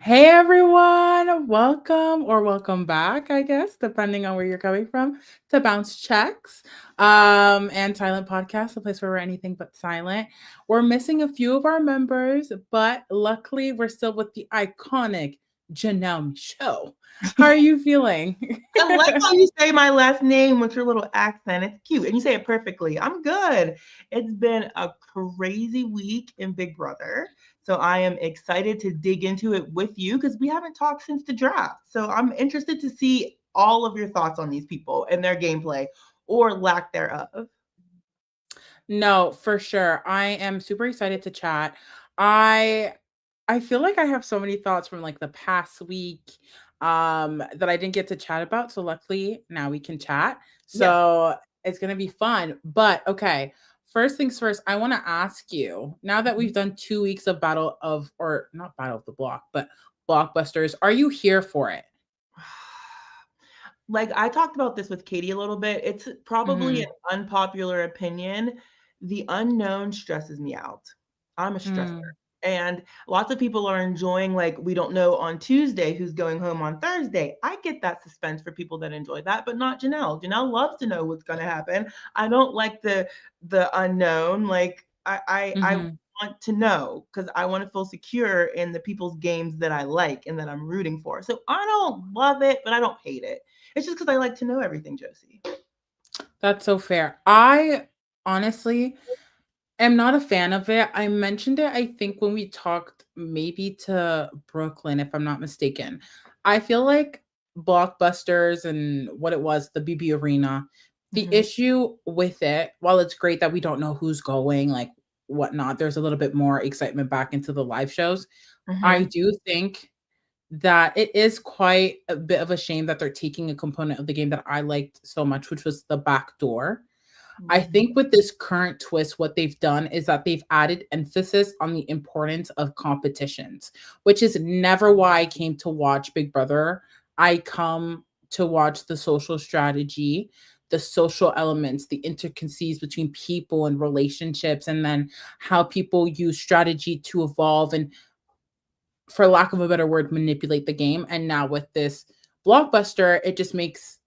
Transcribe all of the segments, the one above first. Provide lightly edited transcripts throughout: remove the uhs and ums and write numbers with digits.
Hey everyone, welcome or welcome back, I guess, depending on where you're coming from, to Bounce Checks and Silent Podcast, a place where we're anything but silent. We're missing a few of our members, but luckily we're still with the iconic Janelle Show. How are you feeling? I like how you say my last name with your little accent. It's cute. And you say it perfectly. I'm good. It's been a crazy week in Big Brother. So I am excited to dig into it with you because we haven't talked since the draft. So I'm interested to see all of your thoughts on these people and their gameplay or lack thereof. No, for sure. I am super excited to chat. I I feel like I have so many thoughts from like the past week that I didn't get to chat about. So luckily now we can chat. Yes. So it's going to be fun. But okay, first things first, I want to ask you, now that we've done 2 weeks of battle of or not battle of the block, but blockbusters, are you here for it? Like I talked about this with Katie a little bit. It's probably an Mhm. unpopular opinion. The unknown stresses me out. I'm a stressor. Mm. And lots of people are enjoying, like, we don't know on Tuesday who's going home on Thursday. I get that suspense for people that enjoy that, but not Janelle. Janelle loves to know what's going to happen. I don't like the unknown. Like I Mhm. want to know because I want to feel secure in the people's games that I like and that I'm rooting for. So I don't love it, but I don't hate it. It's just because I like to know everything, Josie. That's so fair. I honestly am not a fan of it. I mentioned it, I think, when we talked maybe to Brooklyn, if I'm not mistaken. I feel like Blockbusters and what it was, the BB Arena, the Hmm. issue with it, while it's great that we don't know who's going, like whatnot, there's a little bit more excitement back into the live shows. I Hmm. do think that it is quite a bit of a shame that they're taking a component of the game that I liked so much, which was the back door. I think with this current twist, what they've done is that they've added emphasis on the importance of competitions, which is never why I came to watch Big Brother. I come to watch the social strategy, the social elements, the intricacies between people and relationships, and then how people use strategy to evolve and, for lack of a better word, manipulate the game. And now with this blockbuster, it just makes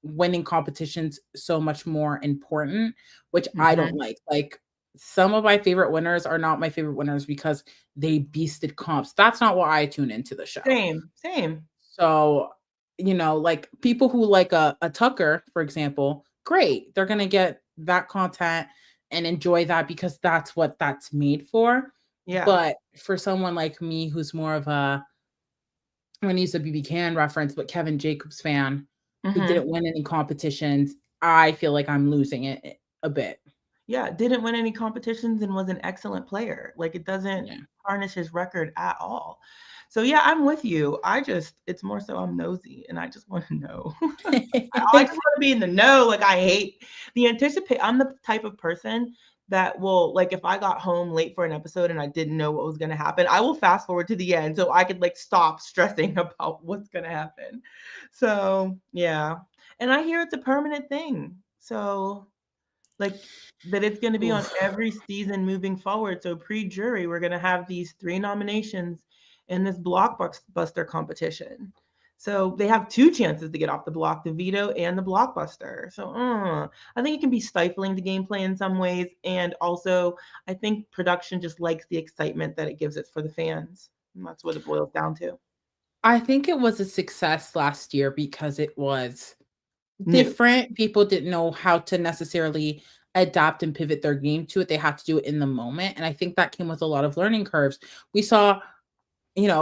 winning competitions so much more important, which I don't Hmm. like. Like some of my favorite winners are not my favorite winners because they beasted comps. That's not why I tune into the show. Same, same. So, like people who like a Tucker, for example, great. They're gonna get that content and enjoy that because that's what that's made for. Yeah. But for someone like me who's more of a I'm gonna use a BB Can reference, but Kevin Jacobs fan who Hmm. didn't win any competitions, I feel like I'm losing it a bit. Yeah. Didn't win any competitions and was an excellent player. Like it doesn't Yeah. tarnish his record at all. So yeah, I'm with you. It's more so I'm nosy and I just want to know. I just want to be in the know. Like I hate the anticipate. I'm the type of person that will, like, if I got home late for an episode and I didn't know what was going to happen, I will fast forward to the end so I could like stop stressing about what's going to happen. So yeah, and I hear it's a permanent thing. So like that it's going to be on Oof. every season moving forward. So pre-jury, we're going to have these three nominations in this blockbuster competition. So they have two chances to get off the block, the veto and the blockbuster. So I think it can be stifling to gameplay in some ways. And also, I think production just likes the excitement that it gives it for the fans. And that's what it boils down to. I think it was a success last year because it was New. different. People didn't know how to necessarily adapt and pivot their game to it. They had to do it in the moment. And I think that came with a lot of learning curves. We saw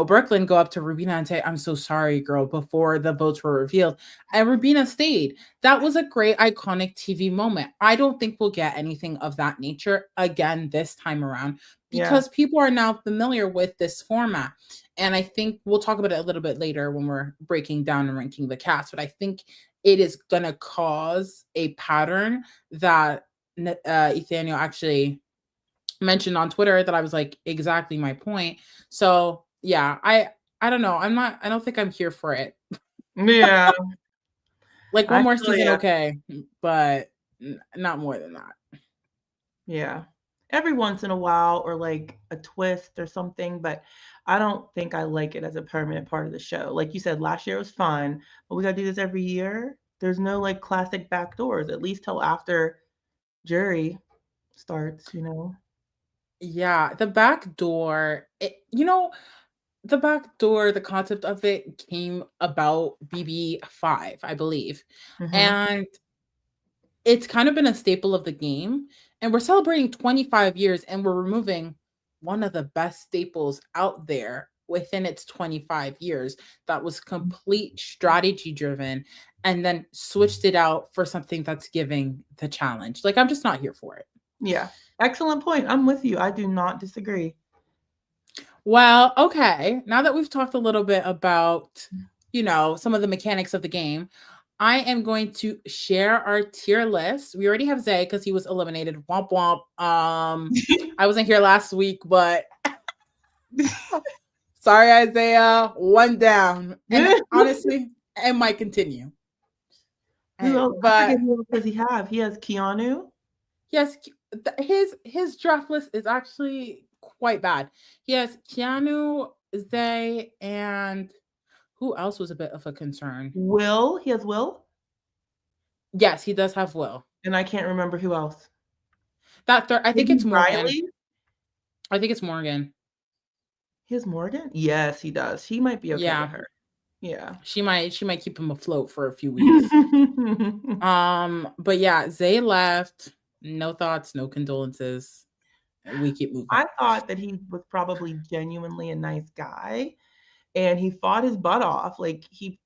Brooklyn go up to Rubina and say, "I'm so sorry, girl," before the votes were revealed. And Rubina stayed. That was a great, iconic TV moment. I don't think we'll get anything of that nature again this time around Yeah. because people are now familiar with this format. And I think we'll talk about it a little bit later when we're breaking down and ranking the cast. But I think it is going to cause a pattern that Ethaniel actually mentioned on Twitter that I was like, exactly my point. So yeah, I don't know. I don't think I'm here for it. Yeah. Like one I more feel season, ya. okay, but not more than that. Yeah. every once in a while, or like a twist or something, but I don't think I like it as a permanent part of the show. Like you said, last year was fun, but we gotta do this every year. There's no like classic backdoors, at least till after jury starts, you know? Yeah, the back door, the back door, the concept of it came about BB5, I believe. Hmm. And it's kind of been a staple of the game. And we're celebrating 25 years and we're removing one of the best staples out there within its 25 years that was complete strategy driven and then switched it out for something that's giving the challenge. Like, I'm just not here for it. Yeah. Excellent point. I'm with you. I do not disagree. Well, okay. Now that we've talked a little bit about, some of the mechanics of the game, I am going to share our tier list. We already have Zay because he was eliminated. Womp womp. I wasn't here last week, but sorry, Isaiah. One down. And honestly, it might continue. Who else? I But forget who else does he have? He has Keanu. yes, his draft list is actually quite bad. He has Keanu, Zay, and who else was a bit of a concern? Will. He has Will. Yes, he does have Will. And I can't remember who else. That third, I think Maybe it's Morgan. Riley? I think it's Morgan. He has Morgan? Yes, he does. He might be okay with Yeah, her. Yeah. she might keep him afloat for a few weeks. But yeah, Zay left. No thoughts, no condolences. We keep moving. I thought that he was probably genuinely a nice guy, and he fought his butt off. Like he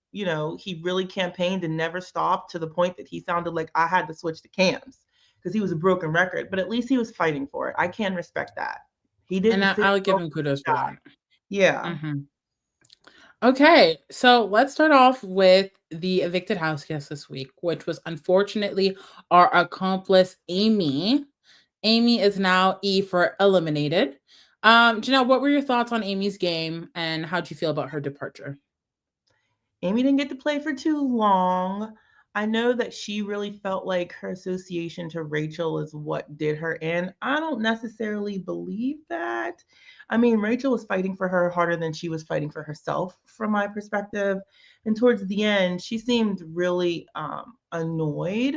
really campaigned and never stopped, to the point that he sounded like I had to switch to cams because he was a broken record. But at least he was fighting for it. I can respect that. He And didn't sit. I'll give him kudos for that. Yeah. Mm-hmm. Okay, so let's start off with the evicted house guest this week, which was unfortunately our accomplice, Amy. Amy is now E for eliminated. Janelle, what were your thoughts on Amy's game and how'd you feel about her departure? Amy didn't get to play for too long. I know that she really felt like her association to Rachel is what did her in. I don't necessarily believe that. I mean, Rachel was fighting for her harder than she was fighting for herself, from my perspective. And towards the end, she seemed really annoyed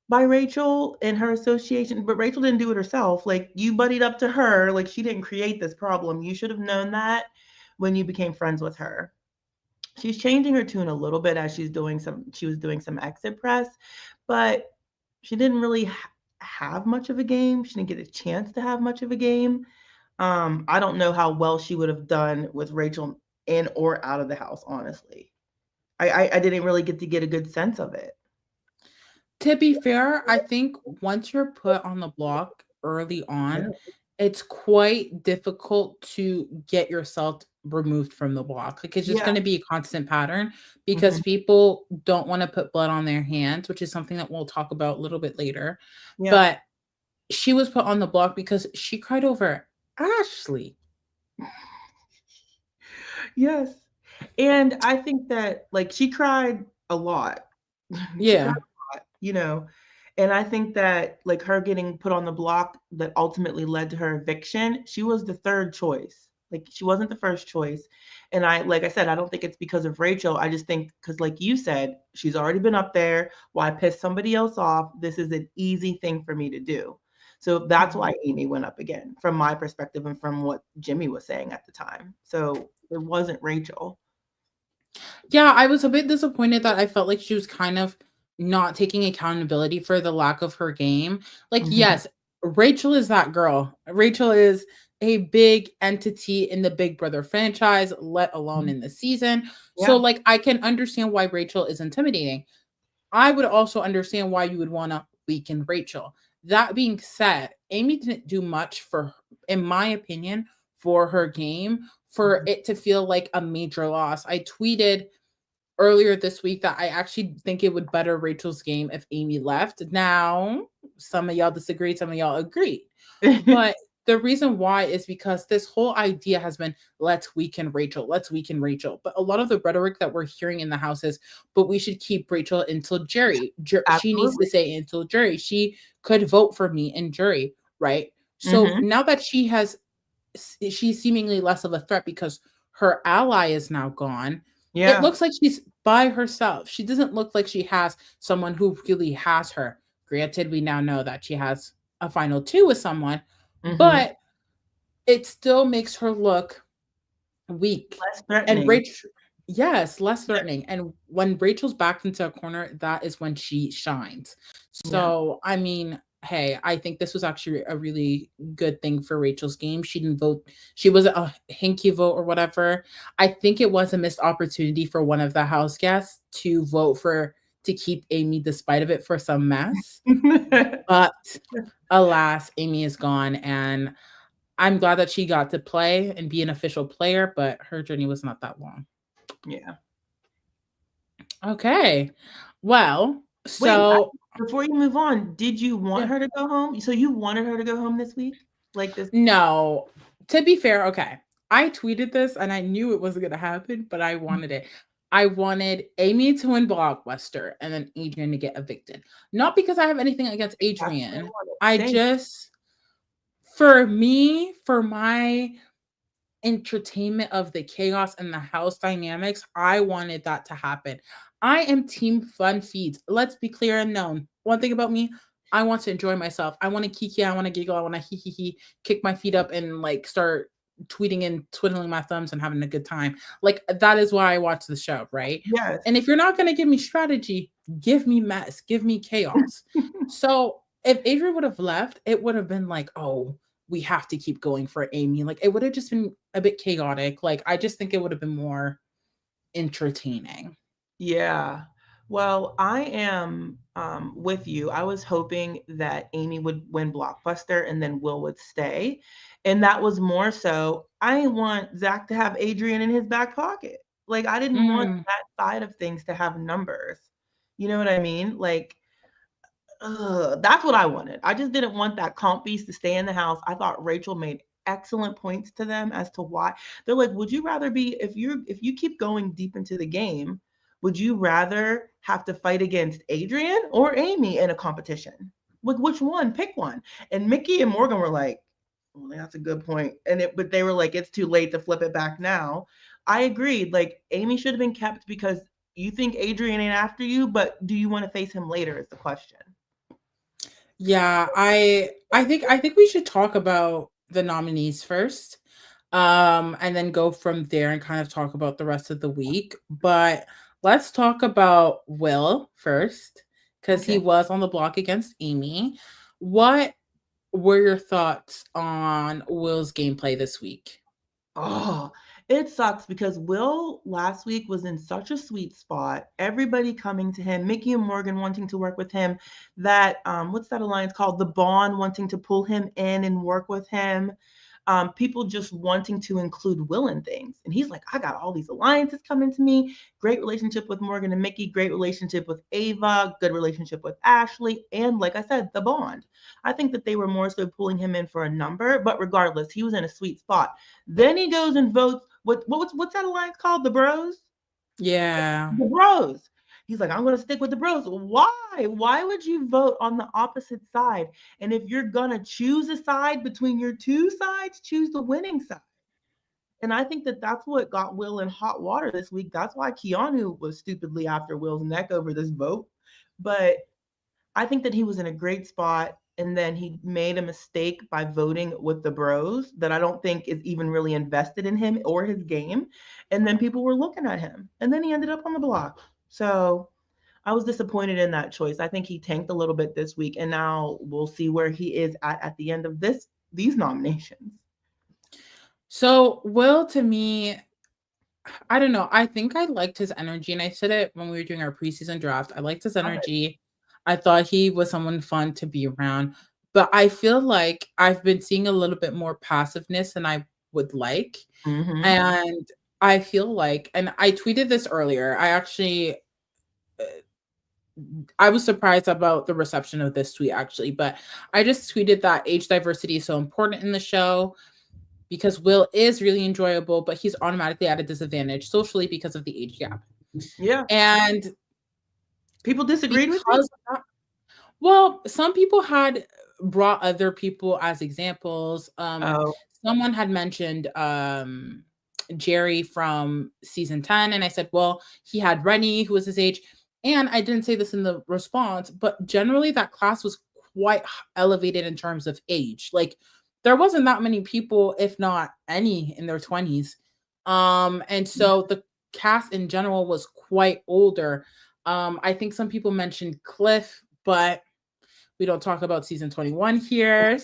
by Rachel and her association, but Rachel didn't do it herself. Like, you buddied up to her, like, she didn't create this problem. You should have known that when you became friends with her. She's changing her tune a little bit as she was doing some exit press, but she didn't really have much of a game. She didn't get a chance to have much of a game. I don't know how well she would have done with Rachel in or out of the house, honestly. I didn't really get a good sense of it. To be fair, I think once you're put on the block early on, it's quite difficult to get yourself removed from the block. Like, it's just Yeah. going to be a constant pattern because people don't want to put blood on their hands, which is something that we'll talk about a little bit later. Yeah. But she was put on the block because she cried over Ashley. Yes. And I think that, like, she cried a lot. She cried Yeah. a lot. And I think that, like, her getting put on the block that ultimately led to her eviction, she was the third choice. Like, she wasn't the first choice. And like I said, I don't think it's because of Rachel. I just think because, like you said, she's already been up there. Why piss somebody else off? This is an easy thing for me to do. So that's why Amy went up again, from my perspective and from what Jimmy was saying at the time. So it wasn't Rachel. Yeah, I was a bit disappointed that I felt like she was kind of not taking accountability for the lack of her game. Like, yes, Rachel is that girl. Rachel is a big entity in the Big Brother franchise, let alone in the season. Yeah. So, like, I can understand why Rachel is intimidating. I would also understand why you would want to weaken Rachel. That being said, Amy didn't do much in my opinion, for her game, for it to feel like a major loss. I tweeted earlier this week that I actually think it would better Rachel's game if Amy left. Now, some of y'all disagree, some of y'all agree. But the reason why is because this whole idea has been, let's weaken Rachel, let's weaken Rachel. But a lot of the rhetoric that we're hearing in the house is, but we should keep Rachel until jury. She needs to say until jury. She could vote for me in jury. right? So Mhm. now that she's seemingly less of a threat because her ally is now gone. It Yeah. looks like she's by herself. She doesn't look like she has someone who really has her. Granted, we now know that she has a final two with someone, Mhm. but it still makes her look weak. Less And threatening. Rachel, yes, less Yeah. threatening. And when Rachel's backed into a corner, that is when she shines. Yeah. So, I mean, hey, I think this was actually a really good thing for Rachel's game. She didn't vote, she was a hinky vote or whatever. I think it was a missed opportunity for one of the house guests to vote for to keep Amy despite of it for some mess. But alas, Amy is gone, and I'm glad that she got to play and be an official player, but her journey was not that long. Yeah. Okay. Well, Wait, so before you move on, did you want yeah. her to go home? So you wanted her to go home this week? Like this? No. To be fair, okay. I tweeted this and I knew it wasn't gonna happen, but I wanted it. I wanted Amy to win Blockbuster and then Adrian to get evicted. Not because I have anything against That's what I Adrian. wanted. I Same. just for me, for my entertainment of the chaos and the house dynamics, I wanted that to happen. I am team fun feeds. Let's be clear and known. One thing about me, I want to enjoy myself. I want to kiki, I want to giggle, I want to hee hee hee, kick my feet up and like start tweeting and twiddling my thumbs and having a good time. Like that is why I watch the show, right? Yes. And if you're not going to give me strategy, give me mess, give me chaos. So if Adrian would have left, it would have been like, oh, we have to keep going for Amy. Like it would have just been a bit chaotic. Like I just think it would have been more entertaining. Yeah. Well, I am with you. I was hoping that Amy would win Blockbuster and then Will would stay. And that was more so, I didn't want Zach to have Adrian in his back pocket. Like, I didn't want Mm, that side of things to have numbers. You know what I mean? Like, that's what I wanted. I just didn't want that comp piece to stay in the house. I thought Rachel made excellent points to them as to why they're like, would you rather be if you keep going deep into the game, would you rather have to fight against Adrian or Amy in a competition? Like which one? Pick one. And Mickey and Morgan were like, well, that's a good point. But they were like, it's too late to flip it back now. I agreed. Like Amy should have been kept because you think Adrian ain't after you, but do you want to face him later is the question. yeah, I think we should talk about the nominees first. And then go from there and kind of talk about the rest of the week. But let's talk about Will first, because he Okay. was on the block against Amy. What were your thoughts on Will's gameplay this week? Oh, it sucks because Will last week was in such a sweet spot. Everybody coming to him, Mickey and Morgan wanting to work with him. That what's that alliance called? The Bond wanting to pull him in and work with him. People just wanting to include Will in things. And he's like, I got all these alliances coming to me. Great relationship with Morgan and Mickey, great relationship with Ava, good relationship with Ashley, and like I said, the Bond. I think that they were more so pulling him in for a number, but regardless, he was in a sweet spot. Then he goes and votes. What's that alliance called? The Bros. Yeah. The Bros. He's like, I'm gonna stick with the Bros. Why? Why would you vote on the opposite side? And if you're gonna choose a side between your two sides, choose the winning side. And I think that that's what got Will in hot water this week. That's why Keanu was stupidly after Will's neck over this vote. But I think that he was in a great spot and then he made a mistake by voting with the Bros that I don't think is even really invested in him or his game. And then people were looking at him. And then he ended up on the block. So I was disappointed in that choice. I think he tanked a little bit this week and now we'll see where he is at the end of these nominations. So Will to me, I don't know. I think I liked his energy, and I said it when we were doing our preseason draft. I liked his Love it. energy. I thought he was someone fun to be around, but I feel like I've been seeing a little bit more passiveness than I would like, Mm-hmm. and I feel like, and I tweeted this earlier. I actually, I was surprised about the reception of this tweet actually, but I just tweeted that age diversity is so important in the show because Will is really enjoyable, but he's automatically at a disadvantage socially because of the age gap. Yeah. And People disagreed with you? because of that, well, some people had brought other people as examples. Oh, Someone had mentioned Jerry from season 10, and I said, well, he had Rennie, who was his age. And I didn't say this in the response, but generally that class was quite elevated in terms of age. Like there wasn't that many people, if not any, in their 20s. And so the cast in general was quite older. I think some people mentioned Cliff, but we don't talk about season 21 here.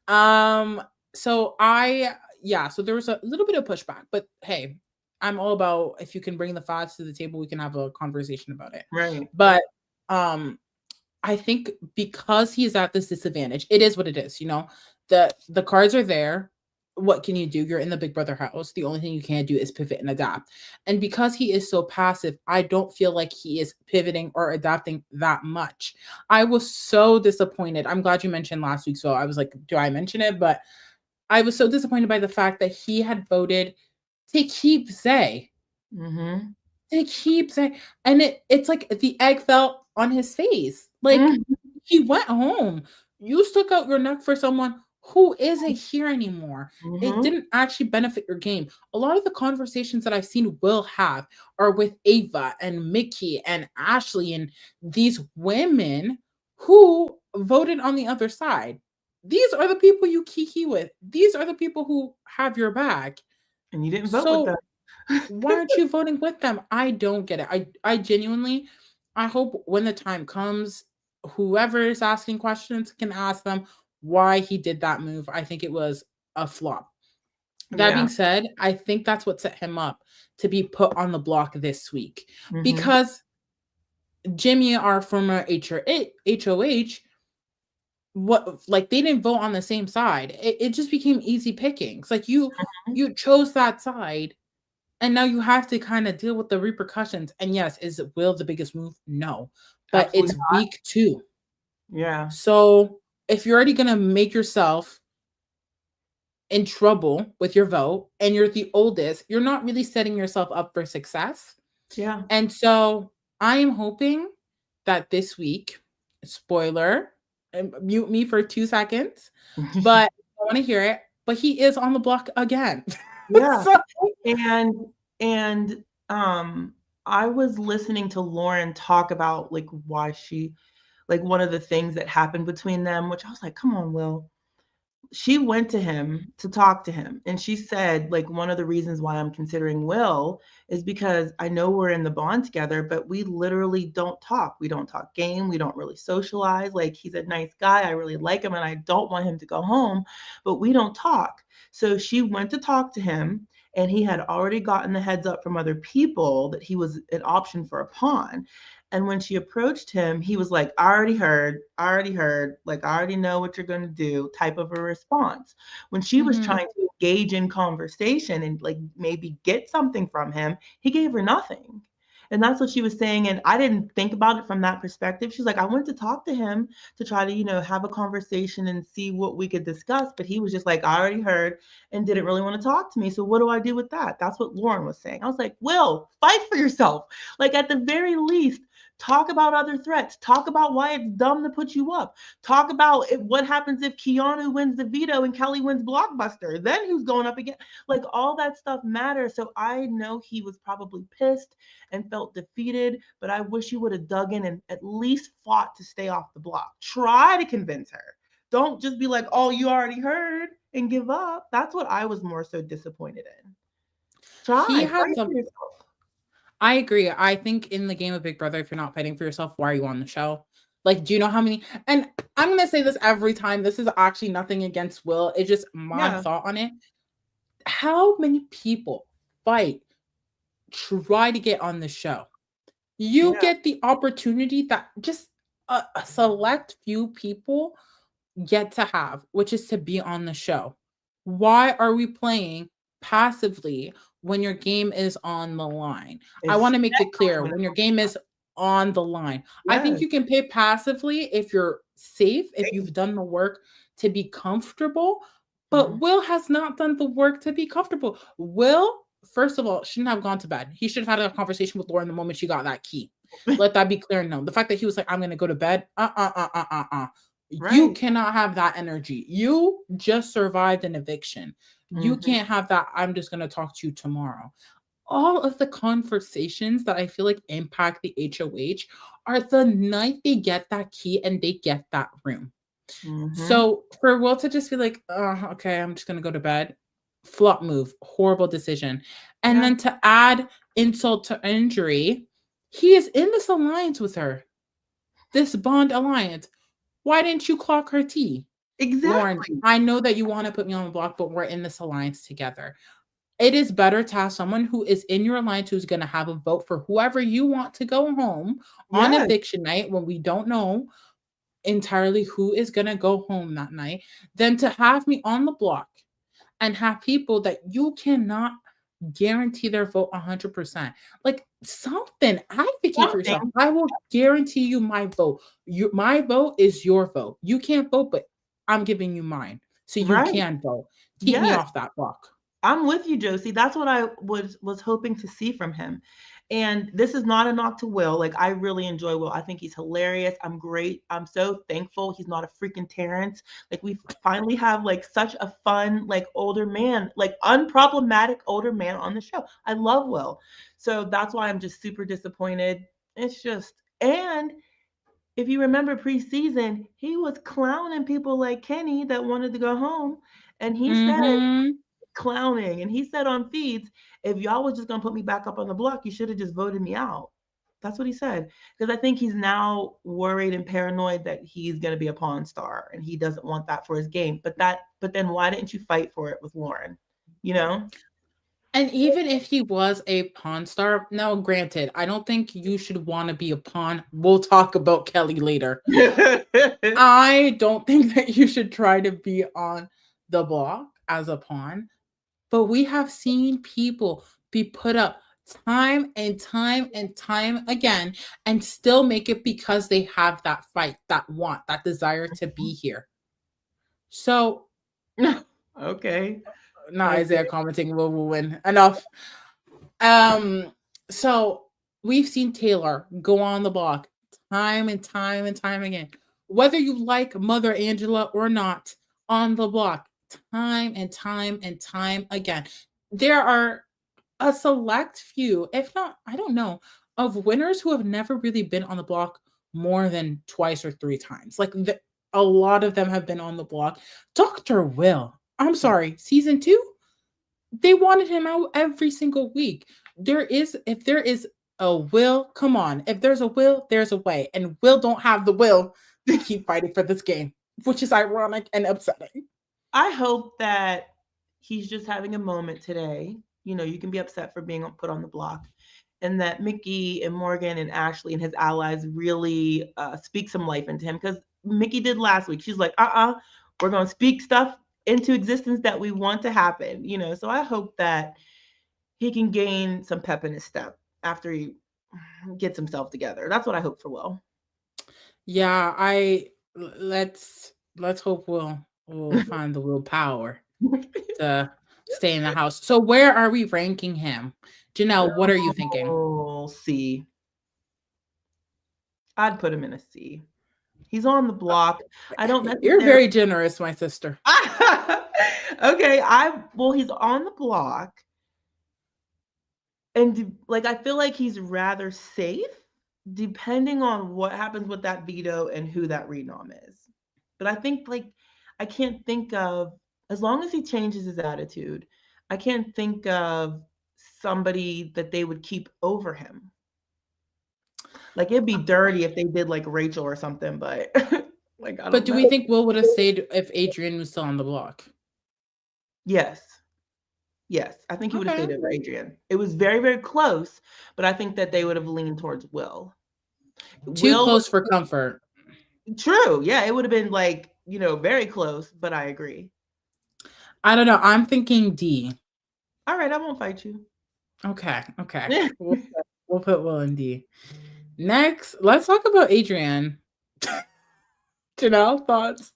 Um, so I, yeah, so there was a little bit of pushback, but hey, I'm all about if you can bring the facts to the table, we can have a conversation about it. right. But um, I think because he's at this disadvantage, it is what it is, you know. The cards are there. What can you do? You're in the Big Brother house. The only thing you can do is pivot and adapt. And because he is so passive, I don't feel like he is pivoting or adapting that much. I was so disappointed. I'm glad you mentioned last week. So I was like, do I mention it? But I was so disappointed by the fact that he had voted to keep Zay. Mm-hmm. To keep Zay. And it's like the egg fell on his face. Like he went home. You stuck out your neck for someone who isn't here anymore. It Mm-hmm. didn't actually benefit your game. A lot of the conversations that I've seen Will have are with Ava and Mickey and Ashley and these women who voted on the other side. These are the people you kiki with. These are the people who have your back. And you didn't vote with them. So why aren't you voting with them? I don't get it. I genuinely, I hope when the time comes, whoever is asking questions can ask them why he did that move. I think it was a flop. That Yeah. being said, I think that's what set him up to be put on the block this week Mm-hmm. because Jimmy, our former HOH, what like they didn't vote on the same side. It just became easy pickings. Like you chose that side and now you have to kind of deal with the repercussions. And yes, is Will the biggest move? No, but Absolutely it's not. week 2. Yeah. So if you're already going to make yourself in trouble with your vote and you're the oldest, you're not really setting yourself up for success. Yeah. And so I am hoping that this week, spoiler, mute me for 2 seconds, but I want to hear it. But he is on the block again. Yeah. So And I was listening to Lauren talk about like why she like one of the things that happened between them, which I was like, come on, Will. She went to him to talk to him, and she said like one of the reasons why I'm considering Will is because I know we're in the bond together, but we literally don't talk. We don't talk game, we don't really socialize. Like he's a nice guy, I really like him, and I don't want him to go home, but we don't talk. So she went to talk to him, and he had already gotten the heads up from other people that he was an option for a pawn. And when she approached him, he was like, I already heard, like, I already know what you're going to do, type of a response. When she was mhm. trying to engage in conversation and like maybe get something from him, he gave her nothing. And that's what she was saying. And I didn't think about it from that perspective. She's like, I went to talk to him to try to, have a conversation and see what we could discuss. But he was just like, I already heard and didn't really want to talk to me. So what do I do with that? That's what Lauren was saying. I was like, Will, fight for yourself. Like at the very least, talk about other threats. Talk about why it's dumb to put you up. Talk about what happens if Keanu wins the veto and Kelly wins Blockbuster. Then who's going up again? Like all that stuff matters. So I know he was probably pissed and felt defeated, but I wish you would have dug in and at least fought to stay off the block. Try to convince her. Don't just be like, oh, you already heard and give up. That's what I was more so disappointed in. He Try, had fight for some yourself. I agree. I think in the game of Big Brother, if you're not fighting for yourself, why are you on the show? Like, do you know how many? And I'm gonna say this every time. This is actually nothing against Will. It's just my Yeah, thought on it. How many people fight, try to get on the show? You yeah. get the opportunity that just a select few people get to have, which is to be on the show. Why are we playing passively when your game is on the line? I want to make it Especially clear when when it's your game is on the line. I think yes. you can play passively if you're safe, if you've done the work to be comfortable. But Mhm. Will has not done the work to be comfortable. Will, first of all, shouldn't have gone to bed. He should have had a conversation with Lauren the moment she got that key. Let that be clear and known. The fact that he was like, I'm going to go to bed, You Right. cannot have that energy. You just survived an eviction. You Mhm. can't have that. I'm just going to talk to you tomorrow. All of the conversations that I feel like impact the HOH are the night they get that key and they get that room. Mhm. So for Will to just be like, okay, I'm just gonna go to bed, flop move, horrible decision. And Yeah. then to add insult to injury, he is in this alliance with her, this bond alliance. Why didn't you clock her tea? Lauren, Exactly. I know that you want to put me on the block, but we're in this alliance together. It is better to have someone who is in your alliance who's going to have a vote for whoever you want to go home on Yes. eviction night when we don't know entirely who is going to go home that night than to have me on the block and have people that you cannot guarantee their vote 100%. Like something, advocate for yourself. Something. I will guarantee you my vote. My vote is your vote. You can't vote, but I'm giving you mine so you Right. can vote. Keep me Yes. off that block. I'm with you, Josie. That's what I was hoping to see from him. And this is not a knock to Will. Like I really enjoy Will. I think he's hilarious. I'm great. I'm so thankful he's not a freaking Terrence. Like we finally have like such a fun, like older man, like unproblematic older man on the show. I love Will. So that's why I'm just super disappointed. It's just and if you remember preseason, he was clowning people like Kenny that wanted to go home. And he said Mm-hmm. clowning. And he said on feeds, if y'all was just gonna put me back up on the block, you should have just voted me out. That's what he said. Because I think he's now worried and paranoid that he's gonna be a pawn star and he doesn't want that for his game. But then why didn't you fight for it with Lauren? You know? And even if he was a pawn star, now granted, I don't think you should want to be a pawn. We'll talk about Kelly later. I don't think that you should try to be on the block as a pawn, but we have seen people be put up time and time and time again and still make it because they have that fight, that want, that desire to be here. So, Okay. not Okay. Isaiah commenting, will win. Enough. Um, so we've seen Taylor go on the block time and time and time again. Whether you like Mother Angela or not, on the block time and time and time again. There are a select few, if not, I don't know, of winners who have never really been on the block more than twice or three times. A lot of them have been on the block. Dr. Will, I'm sorry, season two, they wanted him out every single week. If there is a will, come on. If there's a will, there's a way. And Will don't have the will to keep fighting for this game, which is ironic and upsetting. I hope that he's just having a moment today. You know, you can be upset for being put on the block, and that Mickey and Morgan and Ashley and his allies really speak some life into him because Mickey did last week. She's like, we're going to speak stuff into existence that we want to happen, you know. So I hope that he can gain some pep in his step after he gets himself together. That's what I hope for Will. Yeah, I let's hope we'll find the willpower to stay in the house. So where are we ranking him? Janelle, what are you thinking? Oh, C. I'd put him in a C. He's on the block. I don't You're necessarily. very generous, my sister. Okay, he's on the block, and like I feel like he's rather safe, depending on what happens with that veto and who that renom is. But I think like I can't think of as long as he changes his attitude, I can't think of somebody that they would keep over him. Like it'd be dirty if they did like Rachel or something, but like I But don't do know. we think Will would have stayed if Adrian was still on the block? Yes. Yes, I think he would have Okay. stayed over Adrian. It was very, very close, but I think that they would have leaned towards Will. Too Will, close for comfort. true. Yeah, it would have been like, you know, very close, but I agree. I don't know. I'm thinking D. All right, I won't fight you. Okay. Okay. We'll put Will in D. Next, let's talk about Adrian. Janelle, thoughts?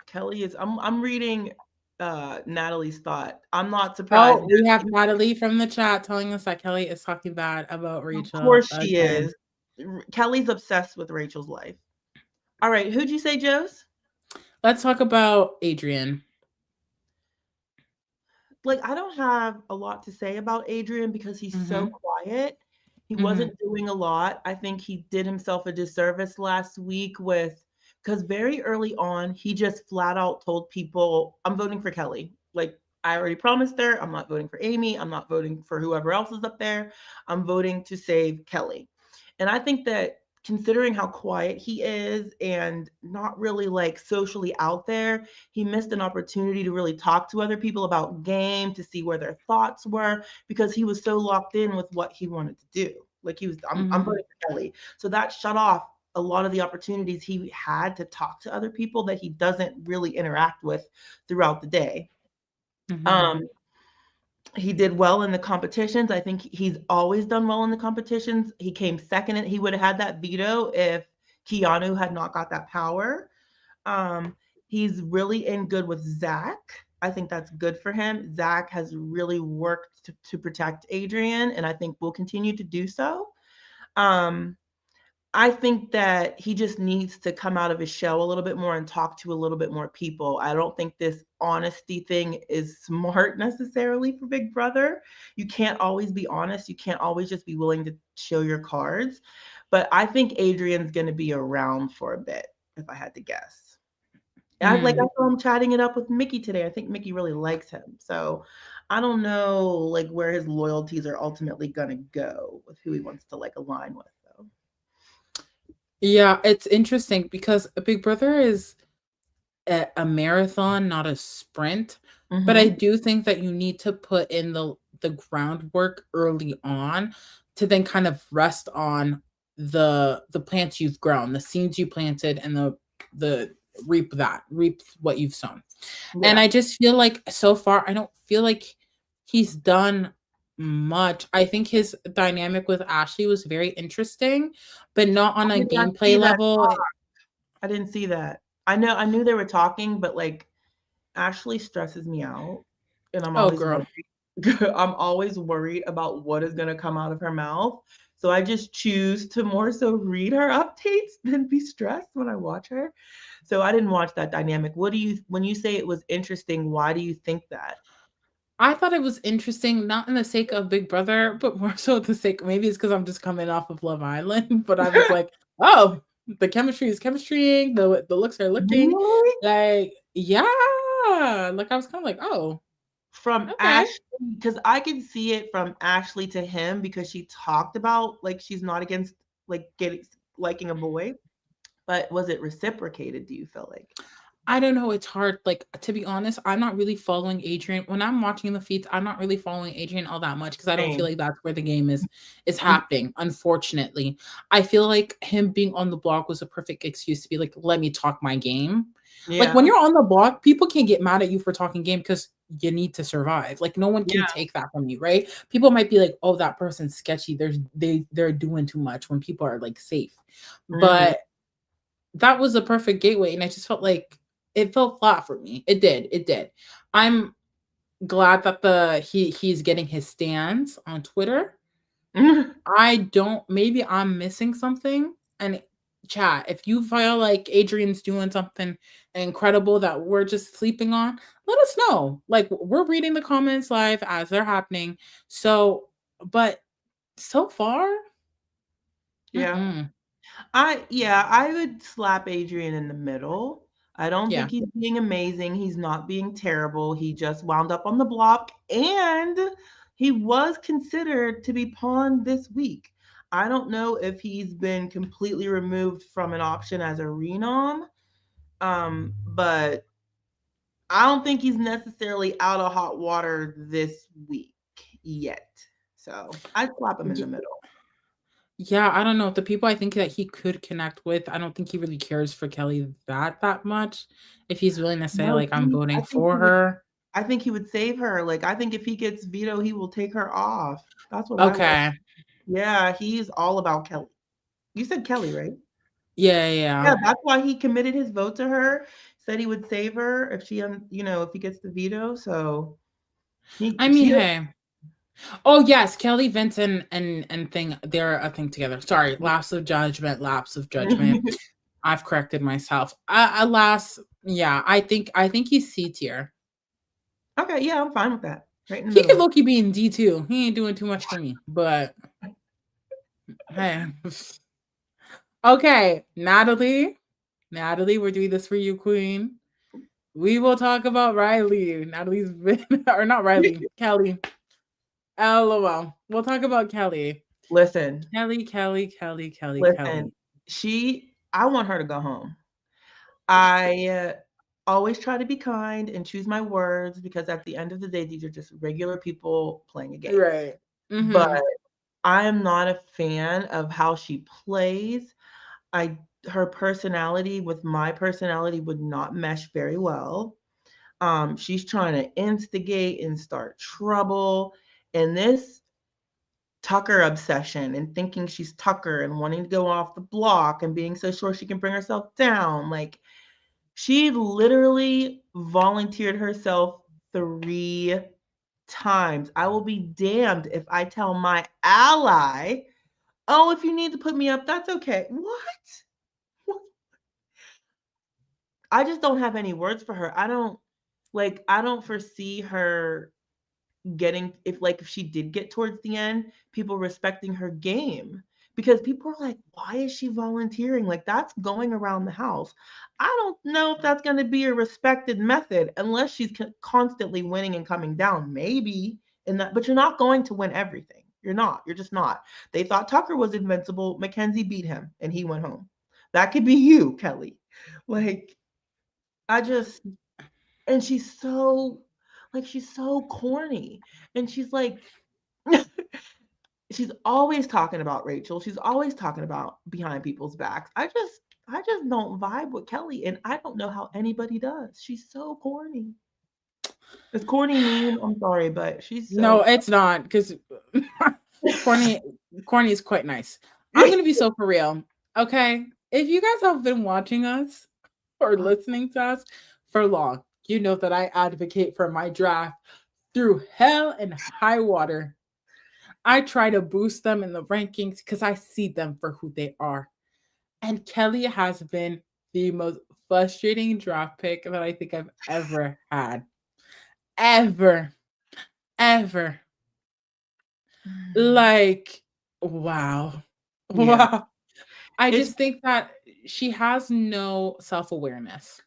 Kelly is I'm reading Natalie's thought. I'm not surprised. Oh, we have Natalie from the chat telling us that Kelly is talking bad about Of Rachel course she again. is. Kelly's obsessed with Rachel's life. All right, who'd you say, Jose? Let's talk about Adrian. Like, I don't have a lot to say about Adrian because he's so Mhm. quiet. He Mhm. wasn't doing a lot. I think he did himself a disservice last week with because very early on, he just flat out told people, I'm voting for Kelly. Like, I already promised her, I'm not voting for Amy. I'm not voting for whoever else is up there. I'm voting to save Kelly. And I think that considering how quiet he is and not really like socially out there, he missed an opportunity to really talk to other people about game, to see where their thoughts were, because he was so locked in with what he wanted to do. Like he was, I'm Mhm. voting for Kelly. So that shut off a lot of the opportunities he had to talk to other people that he doesn't really interact with throughout the day. Mhm. Um, he did well in the competitions. I think he's always done well in the competitions. He came second. He would have had that veto if Keanu had not got that power. Um, he's really in good with Zach. I think that's good for him. Zach has really worked to protect Adrian, and I think will continue to do so. Um, I think that he just needs to come out of his shell a little bit more and talk to a little bit more people. I don't think this honesty thing is smart necessarily for Big Brother. You can't always be honest. You can't always just be willing to show your cards. But I think Adrian's going to be around for a bit, if I had to guess. I Mm. saw him chatting it up with Mickey today. I think Mickey really likes him. So I don't know like where his loyalties are ultimately gonna go with who he wants to like align with though. Yeah, it's interesting because Big Brother is a marathon, not a sprint. But I Mhm. do think that you need to put in the groundwork early on to then kind of rest on the plants you've grown, the seeds you planted, and the reap what you've sown. And Yeah. I just feel like so far, I don't feel like he's done much. I think his dynamic with Ashley was very interesting, but not I on a did not see gameplay that level. talk. I didn't see that. I knew they were talking, but like Ashley stresses me out and I'm Oh, always girl. worried. I'm always worried about what is gonna come out of her mouth. So I just choose to more so read her updates than be stressed when I watch her. So I didn't watch that dynamic. What do you when you say it was interesting, why do you think that? I thought it was interesting, not in the sake of Big Brother, but more so the sake maybe it's because I'm just coming off of Love Island, but I was like, "Oh, the chemistry is chemistrying, the looks are looking." Really? Like, yeah. Like, I was kinda like, "Oh, From okay." Ashley, because I can see it from Ashley to him because she talked about like she's not against like getting liking a boy, but was it reciprocated, do you feel like? I don't know, it's hard, like, to be honest, I'm not really following Adrian when I'm watching the feeds, I'm not really following Adrian all that much because I don't feel Same. like that's where the game is Mhm. happening, unfortunately. I feel like him being on the block was a perfect excuse to be like, "Let me talk my game." Like, when Yeah. you're on the block, people can't get mad at you for talking game because you need to survive, like, no one can Yeah. take that from you, right? People might be like, "Oh, that person's sketchy, they're doing too much," when people are, like, safe. Mhm. But that was a perfect gateway, and I just felt like it felt flat for me. It did, it did. I'm glad that he's getting his stands on Twitter. I don't maybe I'm missing something, and chat, if you feel like Adrian's doing something incredible that we're just sleeping on, let us know. Like, we're reading the comments live as they're happening. So, but so far, Yeah. mm-mm. I would slap Adrian in the middle. I don't think Yeah. he's being amazing. He's not being terrible. He just wound up on the block and he was considered to be pawned this week. I don't know if he's been completely removed from an option as a renom, but I don't think he's necessarily out of hot water this week yet. So I'd slap him in the middle. Yeah, I don't know. The people I think that he could connect with, I don't think he really cares for Kelly that much. If he's willing to say, No, like, I'm I voting think for her. I think he would save her. Like, I think if he gets veto, he will take her off. That's what I learned. Okay. Yeah, he's all about Kelly. You said Kelly, right? Yeah, Yeah, yeah. that's why he committed his vote to her, said he would save her if she, if he gets the veto. So I she, mean, hey. Oh yes, Kelly, Vince, and thing, they're a thing together. Sorry, lapse of judgment, lapse of judgment. I've corrected myself. Alas, Yeah, I think he's C tier. Okay, yeah, I'm fine with that. Right in the He could middle. low-key be in D too. He ain't doing too much for me, but hey. Okay, Natalie. Natalie, we're doing this for you, Queen. We will talk about Riley. Natalie's been, or not Riley, Kelly. LOL. We'll talk about Kelly. Listen, Kelly. listen. I want her to go home. I always try to be kind and choose my words because at the end of the day, these are just regular people playing a game. Right. But Mm-hmm. I am not a fan of how she plays. I Her personality with my personality would not mesh very well. She's trying to instigate and start trouble, and this Tucker obsession and thinking she's Tucker and wanting to go off the block and being so sure she can bring herself down. Like she literally volunteered herself 3 times. I will be damned if I tell my ally, oh, if you need to put me up, that's okay. What? I just don't have any words for her. I don't foresee her getting if she did get towards the end, people respecting her game because people are like, why is she volunteering? Like that's going around the house. I don't know if that's going to be a respected method unless she's constantly winning and coming down. Maybe in that, but you're not going to win everything. You're not. You're just not. They thought Tucker was invincible. Mackenzie beat him and he went home. That could be you, Kelly. Like I just and she's so corny. And she's like she's always talking about Rachel. She's always talking about behind people's backs. I just don't vibe with Kelly and I don't know how anybody does. She's so corny. Is corny mean? I'm sorry, but she's No, so it's not because corny corny is quite nice. I'm gonna be so for real. Okay. If you guys have been watching us or listening to us for long, you know that I advocate for my draft through hell and high water. I try to boost them in the rankings because I see them for who they are. And Kelly has been the most frustrating draft pick that I think I've ever had. Ever. Ever. Like, wow. yeah. Wow. I It's just think that she has no self-awareness.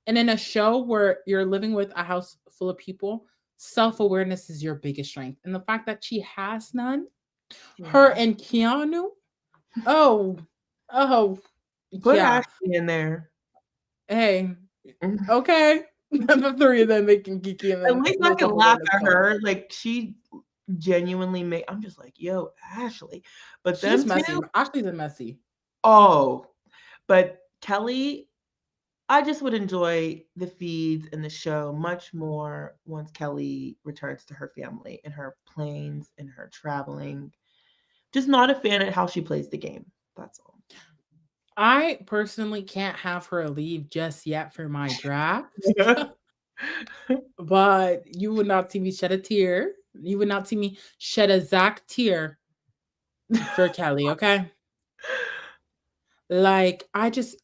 And in a show where you're living with a house full of people, self-awareness is your biggest strength. And the fact that she has none, her yeah. and Keanu, oh, oh, Put yeah. Ashley in there. Hey, okay. The three of them making geeky and At then least I no can laugh self-awareness at come. her. Like she genuinely made I'm just like, yo, Ashley. But She's them messy. two, Ashley's a messy. oh, but Kelly, I just would enjoy the feeds and the show much more once Kelly returns to her family and her planes and her traveling. Just not a fan of how she plays the game. That's all. I personally can't have her leave just yet for my draft. But you would not see me shed a tear. You would not see me shed a Zach tear for Kelly, okay? Like I just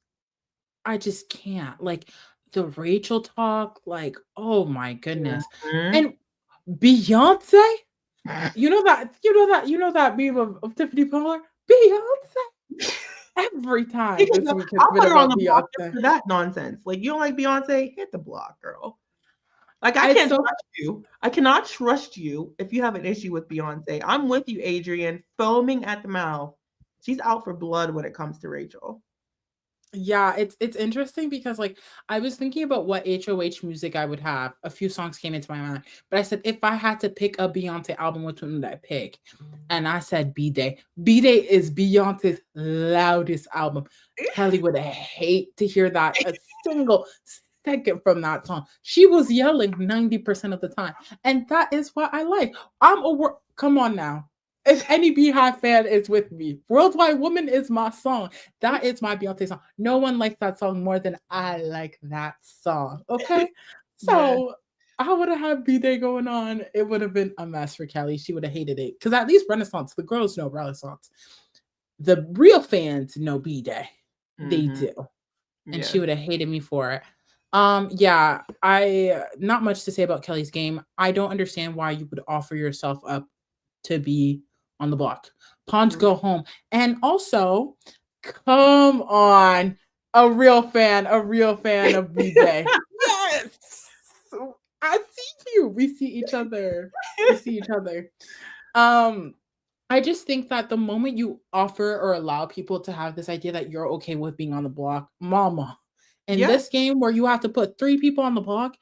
can't. Like the Rachel talk, like, oh my goodness. Mhm. And Beyonce, you know that meme of Tiffany Pollard? Beyonce. Every time this week has I'll been put her on about the block just Beyonce. for that nonsense. Like you don't like Beyonce, hit the block, girl. Like I It's can't so trust you. I cannot trust you if you have an issue with Beyonce. I'm with you, Adrian, foaming at the mouth. She's out for blood when it comes to Rachel. Yeah, it's interesting because like I was thinking about what HOH music I would have. A few songs came into my mind, but I said if I had to pick a Beyonce album, which one would I pick? And I said B Day. B Day is Beyonce's loudest album. Kelly would hate to hear that a single second from that song. She was yelling 90% of the time, and that is what I like. Come on now. If any Beehive fan is with me, Worldwide Woman is my song. That is my Beyonce song. No one likes that song more than I like that song. Okay. Yeah. So I would have had B Day going on. It would have been a mess for Kelly. She would have hated it. Because at least Renaissance, the girls know Renaissance. The real fans know B Day. They Mhm. do. And Yeah. she would have hated me for it. Yeah, I not much to say about Kelly's game. I don't understand why you would offer yourself up to be on the block. Pawns Mhm. go home. And also, come on, a real fan of BJ. Yes. I see you. We see each other. We see each other. Um, I just think that the moment you offer or allow people to have this idea that you're okay with being on the block, mama, in Yeah. this game where you have to put 3 people on the block,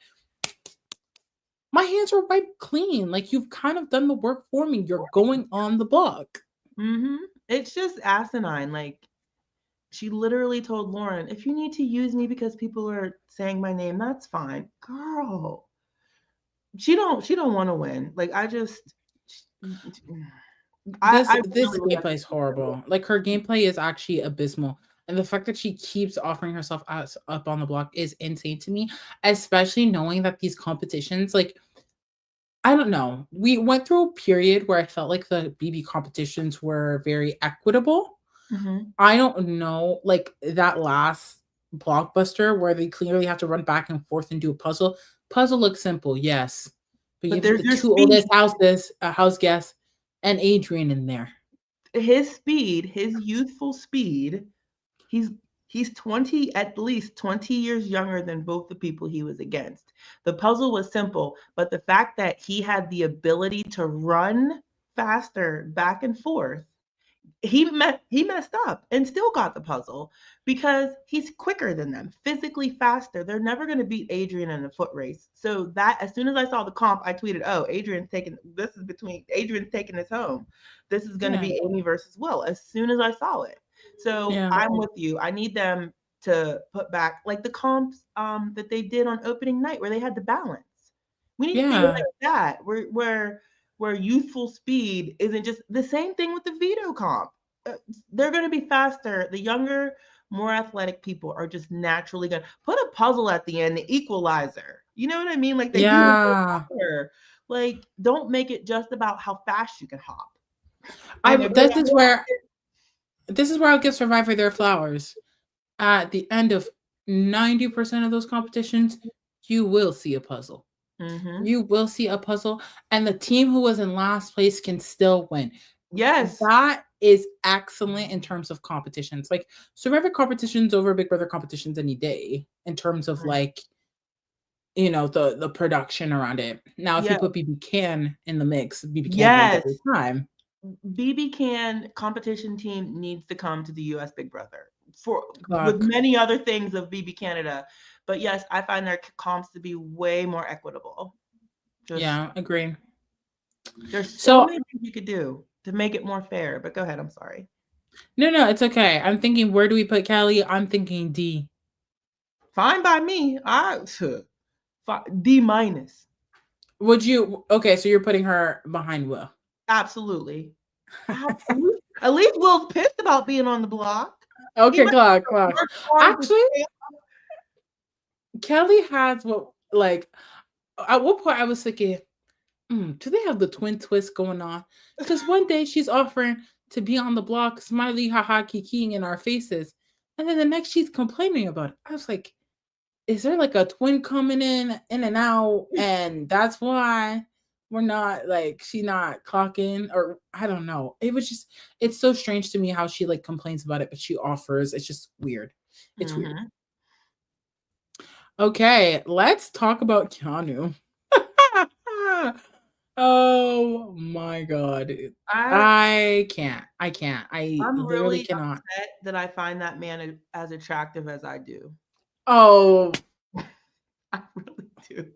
my hands are wiped clean. Like you've kind of done the work for me. You're going on the block. Mhm. It's just asinine. Like, she literally told Lauren, "If you need to use me because people are saying my name, that's fine." Girl, she don't want to win. Like, I This really would have gameplay to is keep her horrible. Like her gameplay is actually abysmal. And the fact that she keeps offering herself as up on the block is insane to me, especially knowing that these competitions, like I don't know. We went through a period where I felt like the BB competitions were very equitable. Mhm. I don't know, like that last blockbuster where they clearly have to run back and forth and do a puzzle. Puzzle looks simple, yes, but you But put there's the your two speed. oldest houses, house guests, and Adrian in there. His speed, his youthful speed, he's he's 20, at least 20 years younger than both the people he was against. The puzzle was simple, but the fact that he had the ability to run faster back and forth, he messed up and still got the puzzle because he's quicker than them, physically faster. They're never going to beat Adrian in a foot race. So that, as soon as I saw the comp, I tweeted, "Oh, Adrian's taking this home. This is going to Yeah, be Amy versus Will." As soon as I saw it. So yeah, I'm with you. I need them to put back like the comps that they did on opening night where they had the balance. We need things yeah, like that where youthful speed isn't just the same thing with the veto comp. They're going to be faster. The younger, more athletic people are just naturally going to put a puzzle at the end, the equalizer. You know what I mean? Like they do in yeah. soccer. Like, don't make it just about how fast you can hop. I And they're going this to is where I'll give Survivor their flowers. At the end of 90% of those competitions, you will see a puzzle. mm-hmm. You will see a puzzle, and the team who was in last place can still win. Yes. That is excellent in terms of competitions. Like Survivor competitions over Big Brother competitions any day in terms of like the production around it. Now, if you Yeah. put BB Can in the mix, BB Can wins Yes. every time. BB Can competition team needs to come to the US Big Brother for with Clock. many other things of BB Canada. But yes, I find their comps to be way more equitable. Just Yeah, agree. there's so So many things you could do to make it more fair. But go ahead, I'm sorry. no, it's okay. I'm thinking, where do we put Kelly? I'm thinking D. Fine by me. D minus. Would you? Okay, so you're putting her behind Will. Absolutely. Absolutely. At least Will's pissed about being on the block. He Okay, might clock. work hard to Actually, stay. Kelly has what like at what point I was thinking, do they have the twin twist going on? Because one day she's offering to be on the block, smiley, haha, kikiing in our faces, and then the next she's complaining about it. I was like, is there like a twin coming in and out, and that's why we're not like she not clocking, or I don't know. It's so strange to me how she like complains about it, but she offers. It's just weird. It's weird. Mhm. Okay, let's talk about Keanu. Oh my god. I I can't. I can't. I I'm literally really cannot. upset that I find that man as attractive as I do. Oh I really do.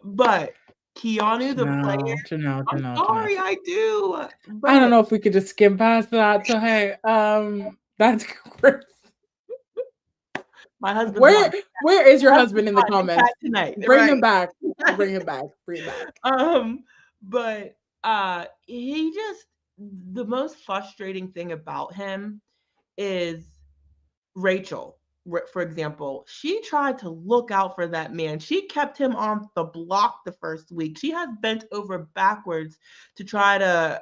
But Keanu the player, I'm Janelle. sorry, I do. I don't But know if we could just skim past that. So hey, that's great. my husband's Where watching. where is your My husband's husband in the watching Cat comments? tonight, Bring him right? back. Bring him back. Bring him back. But he just the most frustrating thing about him is Rachel, for example. She tried to look out for that man. She kept him on the block the first week. She has bent over backwards to try to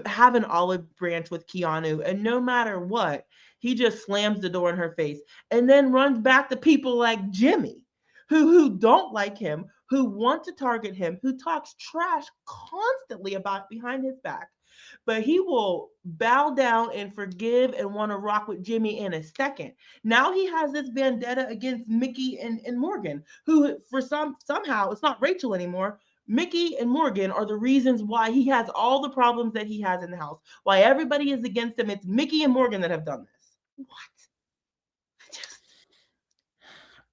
have an olive branch with Keanu, and no matter what, he just slams the door in her face and then runs back to people like Jimmy, who don't like him, who want to target him, who talks trash constantly about behind his back. But he will bow down and forgive and want to rock with Jimmy in a second. Now he has this vendetta against Mickey and Morgan, who for somehow it's not Rachel anymore. Mickey and Morgan are the reasons why he has all the problems that he has in the house. Why everybody is against him. It's Mickey and Morgan that have done this. What?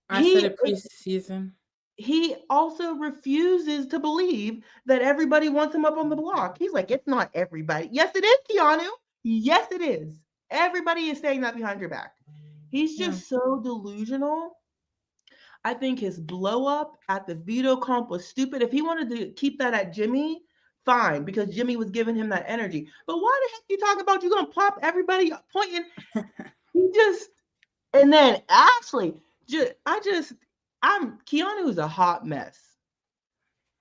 I said He it preseason. he also refuses to believe that everybody wants him up on the block. He's like, it's not everybody. Yes, it is, Keanu. Yes, it is. Everybody is saying that behind your back. He's just so delusional. I think his blow up at the veto comp was stupid. If he wanted to keep that at Jimmy, fine, because Jimmy was giving him that energy. But why the heck you talk about you gonna pop everybody pointing? He just, and then Ashley, Keanu's a hot mess.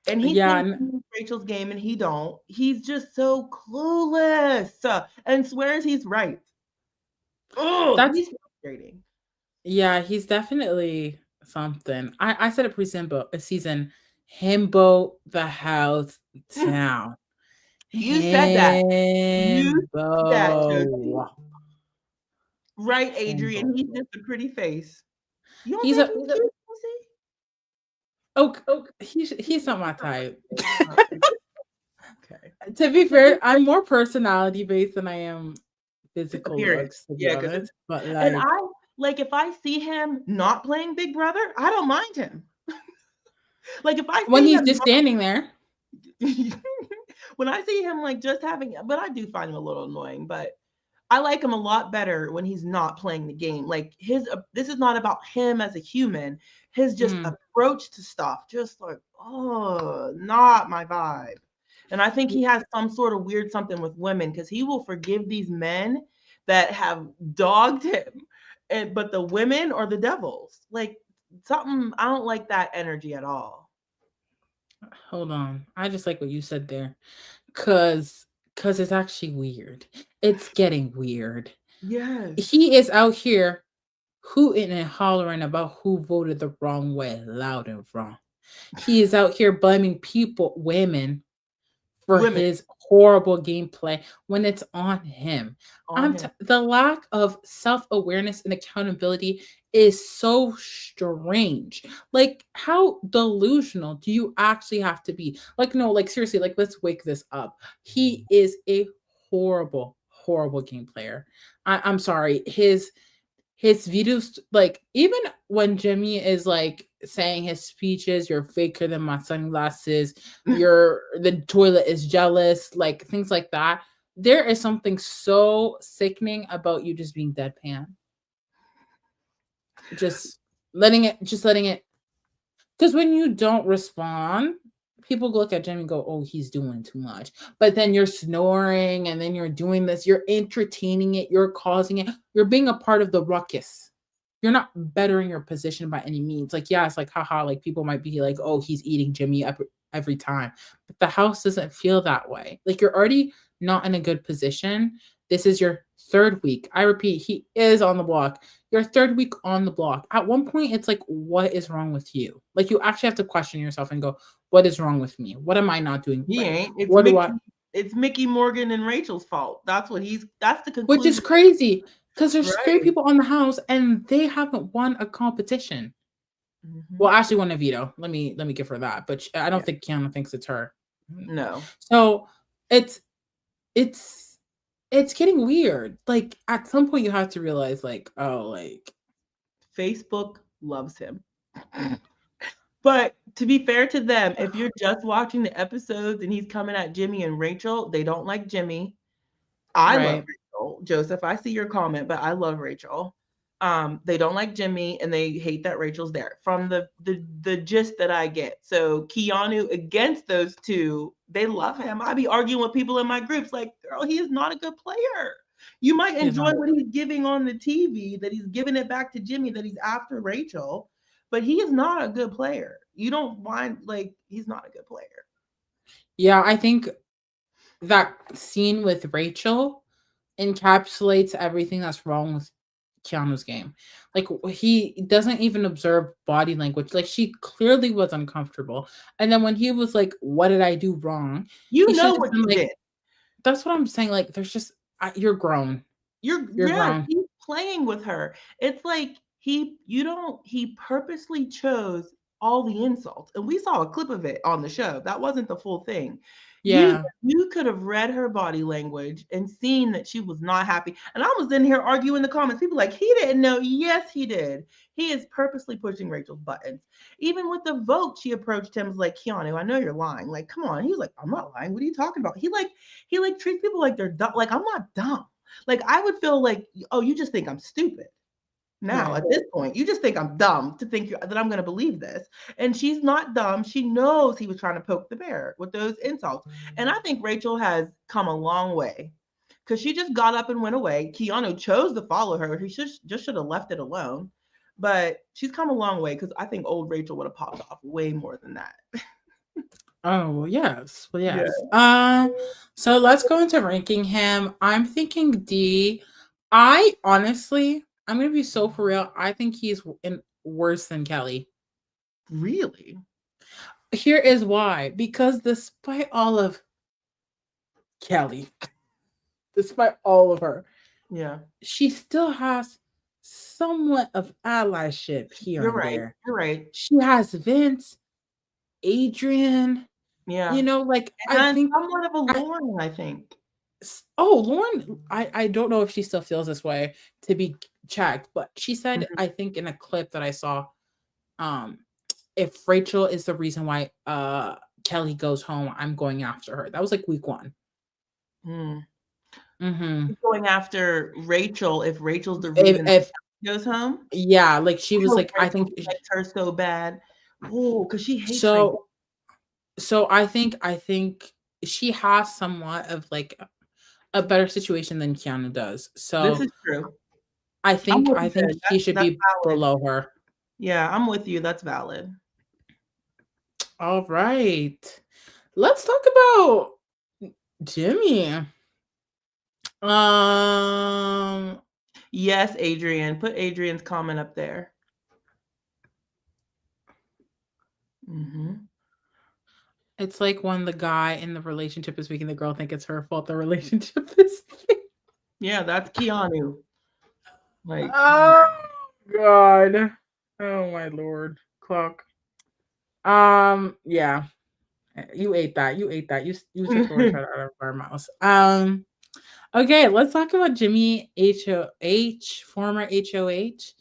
And he thinks he's Rachel's game and he don't. He's just so clueless and swears he's right. Oh, he's frustrating. Yeah, he's definitely something. I said it season, himbo the house down. You said that. You said that, Josie. Right, Adrian. He's just a pretty face. You don't think he's cute, he's not my type. Okay. To be fair, I'm more personality based than I am physical looks, to be honest. But and if I see him not playing Big Brother, I don't mind him. Like if I see when he's just standing there. When I see him like just having, but I do find him a little annoying, but I like him a lot better when he's not playing the game. Like this is not about him as a human. His just approach to stuff, just like, oh, not my vibe. And I think he has some sort of weird something with women because he will forgive these men that have dogged him, but the women are the devils. Like something, I don't like that energy at all. Hold on, I just like what you said there, cause it's actually weird. It's getting weird. Yes, he is out here hooting and hollering about who voted the wrong way, loud and wrong. He is out here blaming women, for his horrible gameplay when it's on him. The lack of self-awareness and accountability is so strange. Like, how delusional do you actually have to be? Like, no, like seriously, like let's wake this up. He is a horrible, horrible game player. I'm sorry. His videos, like even when Jimmy is like saying his speeches, you're faker than my sunglasses, the toilet is jealous, like things like that. There is something so sickening about you just being deadpan. Just letting it, because when you don't respond, people look at Jimmy and go, oh, he's doing too much. But then you're snoring and then you're doing this, you're entertaining it, you're causing it, you're being a part of the ruckus. You're not bettering your position by any means. Like, yeah, it's like, haha, like people might be like, oh, he's eating Jimmy up every time. But the house doesn't feel that way. Like, you're already not in a good position. This is your third week. I repeat, he is on the block. Your third week on the block. At one point, it's like, what is wrong with you? Like, you actually have to question yourself and go, what is wrong with me? What am I not doing? He right? ain't. It's Mickey Morgan and Rachel's fault. That's the conclusion. Which is crazy because there's 3 people on the house and they haven't won a competition. Mm-hmm. Well, Ashley won a veto. Let me give her that. But I don't think Keanu thinks it's her. No. So it's getting weird. Like at some point you have to realize like, oh, like Facebook loves him. But to be fair to them, if you're just watching the episodes and he's coming at Jimmy and Rachel, they don't like Jimmy. I love Rachel. Joseph, I see your comment, but I love Rachel. They don't like Jimmy and they hate that Rachel's there from the gist that I get. So Keanu against those two, they love him. I be arguing with people in my groups like, girl, he is not a good player. You might enjoy what he's giving on the TV, that he's giving it back to Jimmy, that he's after Rachel, but he is not a good player. You don't mind, like, he's not a good player. Yeah, I think that scene with Rachel encapsulates everything that's wrong with Keanu's game. Like he doesn't even observe body language. Like she clearly was uncomfortable. And then when he was like, "What did I do wrong?" You He should know have what been you like, did. "That's what I'm saying." Like there's just you're grown. You're Yeah, grown. he's playing with her. It's like he purposely chose all the insults, and we saw a clip of it on the show. That wasn't the full thing. Yeah. You could have read her body language and seen that she was not happy. And I was in here arguing in the comments. People like, he didn't know. Yes, he did. He is purposely pushing Rachel's buttons. Even with the vote, she approached him was like, Keanu, I know you're lying. Like, come on. He was like, I'm not lying. What are you talking about? He treats people like they're dumb. Like, I'm not dumb. Like I would feel like, oh, you just think I'm stupid. Now Right. at this point, you just think I'm dumb to think that I'm going to believe this. And she's not dumb. She knows he was trying to poke the bear with those insults. And I think Rachel has come a long way because she just got up and went away. Keanu chose to follow her. He just should have left it alone. But she's come a long way because I think old Rachel would have popped off way more than that. Oh, well, yes. Well, Yeah. yes. So let's go into ranking him. I'm thinking D. I honestly, I'm gonna be so for real. I think he's worse than Kelly. Really? Here is why. Because despite all of Kelly, despite all of her, Yeah. she still has somewhat of allyship here You're and right. there. You're right. She has Vince, Adrian, Yeah. like I And think somewhat of a Lauren, I think. Oh, Lauren, I don't know if she still feels this way to be checked, but she said, Mhm. I think in a clip that I saw, um, if Rachel is the reason why Kelly goes home, I'm going after her. That was like week 1. Mm. Mm-hmm. He's going after Rachel if Rachel's the If, reason if he goes home. yeah, like she I was hope like, I think Rachel likes her so bad. Oh, because she hates Rachel. so. So I think she has somewhat of like a better situation than Kiana does. This So is true. I I'm think with I you think there. he should That's be valid. below her. Yeah, I'm with you. That's valid. All right. Let's talk about Jimmy. Um Yes, Adrian. Put Adrian's comment up there. it's like when the guy in the relationship is making the girl think it's her fault the relationship is. Yeah, that's Keanu. Like, Oh god. Oh my lord. Clock. Yeah. You ate that. You ate that. You took the words right out of our mouths. Okay, let's talk about Jimmy HOH, former HOH.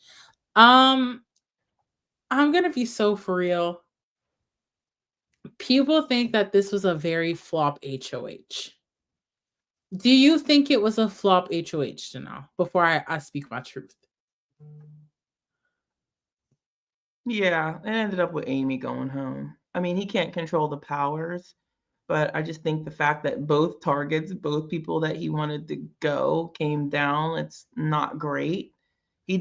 Um, I'm gonna be so for real. People think that this was a very flop HOH. Do you think it was a flop HOH, Janelle? Before I speak my truth. yeah, it ended up with Amy going home. I mean, he can't control the powers, but I just think the fact that both targets, both people that he wanted to go came down, it's not great. He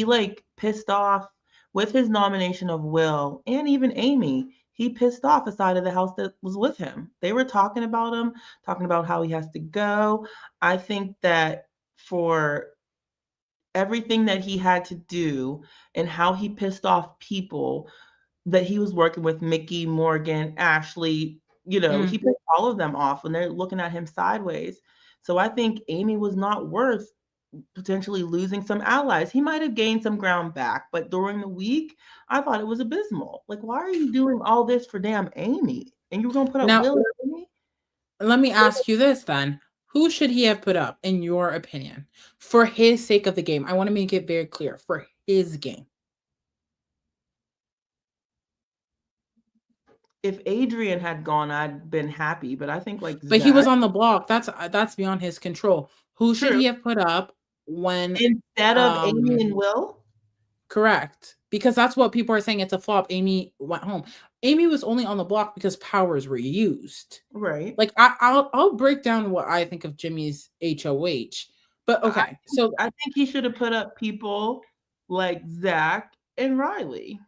like pissed off with his nomination of Will and even Amy. He pissed off a side of the house that was with him. They were talking about him, talking about how he has to go. I think that for everything that he had to do and how he pissed off people that he was working with, Mickey, Morgan, Ashley, Mm. he pissed all of them off when they're looking at him sideways. So I think Amy was not worth potentially losing some allies. He might have gained some ground back, but during the week, I thought it was abysmal. Like, why are you doing all this for damn Amy? And you were gonna put up Now, Will and Amy? let me ask you this then. Who should he have put up, in your opinion, for his sake of the game? I want to make it very clear for his game. If Adrian had gone, I'd been happy, but I think like But he was Zach. on the block. That's beyond his control. Who should True. he have put up when Instead of Amy um and Will? correct? Because that's what people are saying, it's a flop. Amy went home. Amy was only on the block because powers were used. Right. Like I'll break down what I think of Jimmy's HOH. But I okay. So I think he should have put up people like Zach and Riley.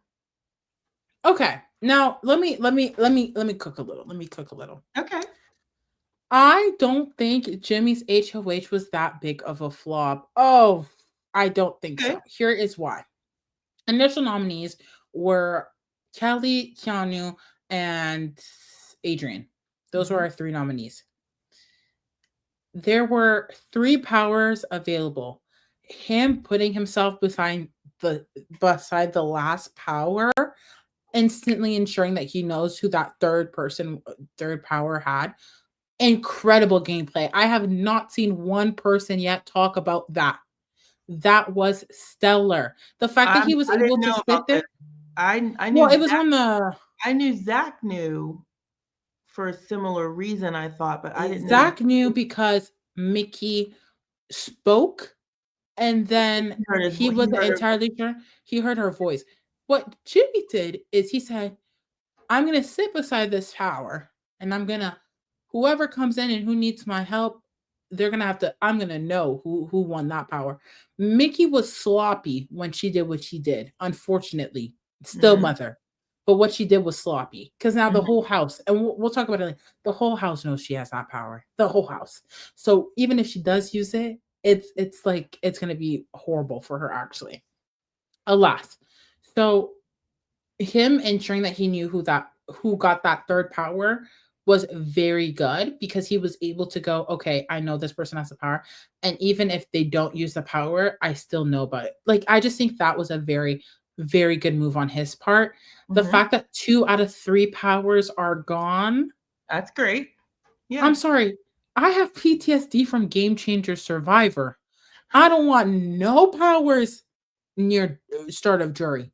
okay. Now let me cook a little. Let me cook a little. Okay. I don't think Jimmy's HOH was that big of a flop. Oh, I don't think Okay. so. Here is why. Initial nominees were Kelly, Keanu, and Adrian. Those were Mhm. our three nominees. There were three powers available. Him putting himself the beside the last power, instantly ensuring that he knows who that third power had. Incredible gameplay. I have not seen one person yet talk about that. That was stellar. The fact that he was I able didn't to know about sit there. this. I knew Well, it was Zach on the I knew Zach knew for a similar reason, I thought, but I didn't know Zach knew because Mickey spoke, and then he wasn't heard her voice. entirely sure. He heard her voice. What Jimmy did is he said, I'm gonna sit beside this tower and I'm gonna whoever comes in and who needs my help, they're gonna have to I'm gonna know who won that power. Mickey was sloppy when she did what she did, unfortunately. Still Mhm, mother. But what she did was sloppy. Because now the mhm. whole house, and we'll talk about it later, the whole house knows she has that power. The whole house. So even if she does use it, it's like it's gonna be horrible for her actually. Alas. So him ensuring that he knew who got that third power was very good because he was able to go, okay, I know this person has the power. And even if they don't use the power, I still know about it. Like, I just think that was a very, very good move on his part. The Mhm. fact that 2 out of 3 powers are gone. That's great. Yeah. I'm sorry. I have PTSD from Game Changer Survivor. I don't want no powers near start of jury.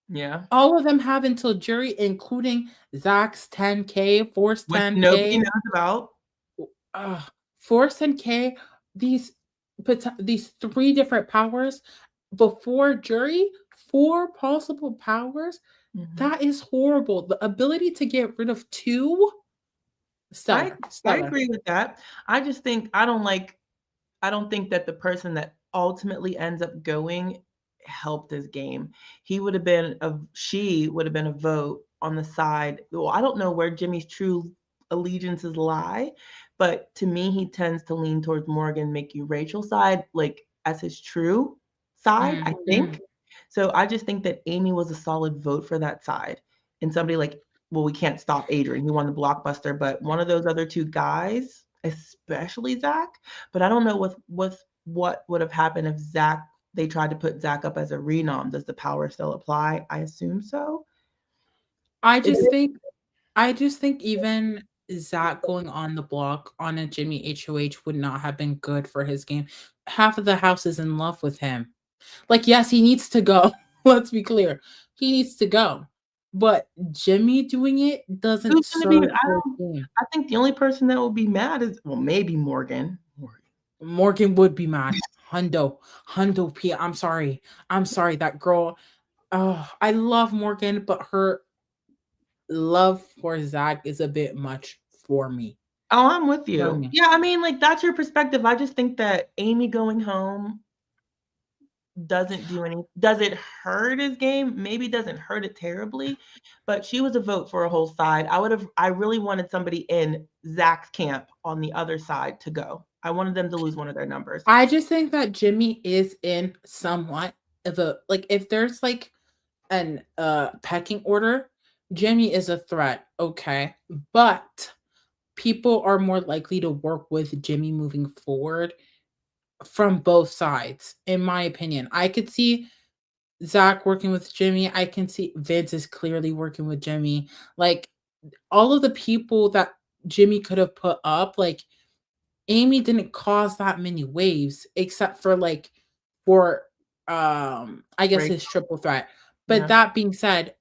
Yeah. All of them have until jury, including Zach's 10K, Force Which nobody 10K, knows about. uh, Force 10K, these these 3 different powers before jury, 4 possible powers. Mhm. That is horrible. The ability to get rid of 2, I stellar, I stellar. agree with that. I just think I don't think that the person that ultimately ends up going helped his game. She would have been a vote on the side. Well, I don't know where Jimmy's true allegiances lie, but to me, he tends to lean towards Morgan, Mickey, Rachel side, like as his true side, I Mm, think. mm. So I just think that Amy was a solid vote for that side. And somebody like, well, we can't stop Adrian. He won the blockbuster, but one of those other two guys, especially Zach, but I don't know what would have happened if they tried to put Zach up as a renom. Does the power still apply? I assume so. I It just is. think I just think even Zach going on the block on a Jimmy HOH would not have been good for his game. Half of the house is in love with him. Like, yes, he needs to go. Let's be clear. He needs to go. But Jimmy doing it doesn't Who's going to be? serve his game. I think the only person that will be mad is well, maybe Morgan. Morgan would be mad. Hundo P. I'm sorry. I'm sorry. That girl. Oh, I love Morgan, but her love for Zach is a bit much for me. Oh, I'm with For you. me. Yeah, I mean, like that's your perspective. I just think that Amy going home doesn't do any does it hurt his game? Maybe doesn't hurt it terribly, but she was a vote for a whole side. I really wanted somebody in Zach's camp on the other side to go. I wanted them to lose one of their numbers. I just think that Jimmy is in somewhat of a like if there's like an pecking order, Jimmy is a threat, okay? But people are more likely to work with Jimmy moving forward from both sides, in my opinion. I could see Zach working with Jimmy. I can see Vince is clearly working with Jimmy. Like all of the people that Jimmy could have put up, like Amy didn't cause that many waves except for like for I guess Right. his triple threat. But Yeah. that being said,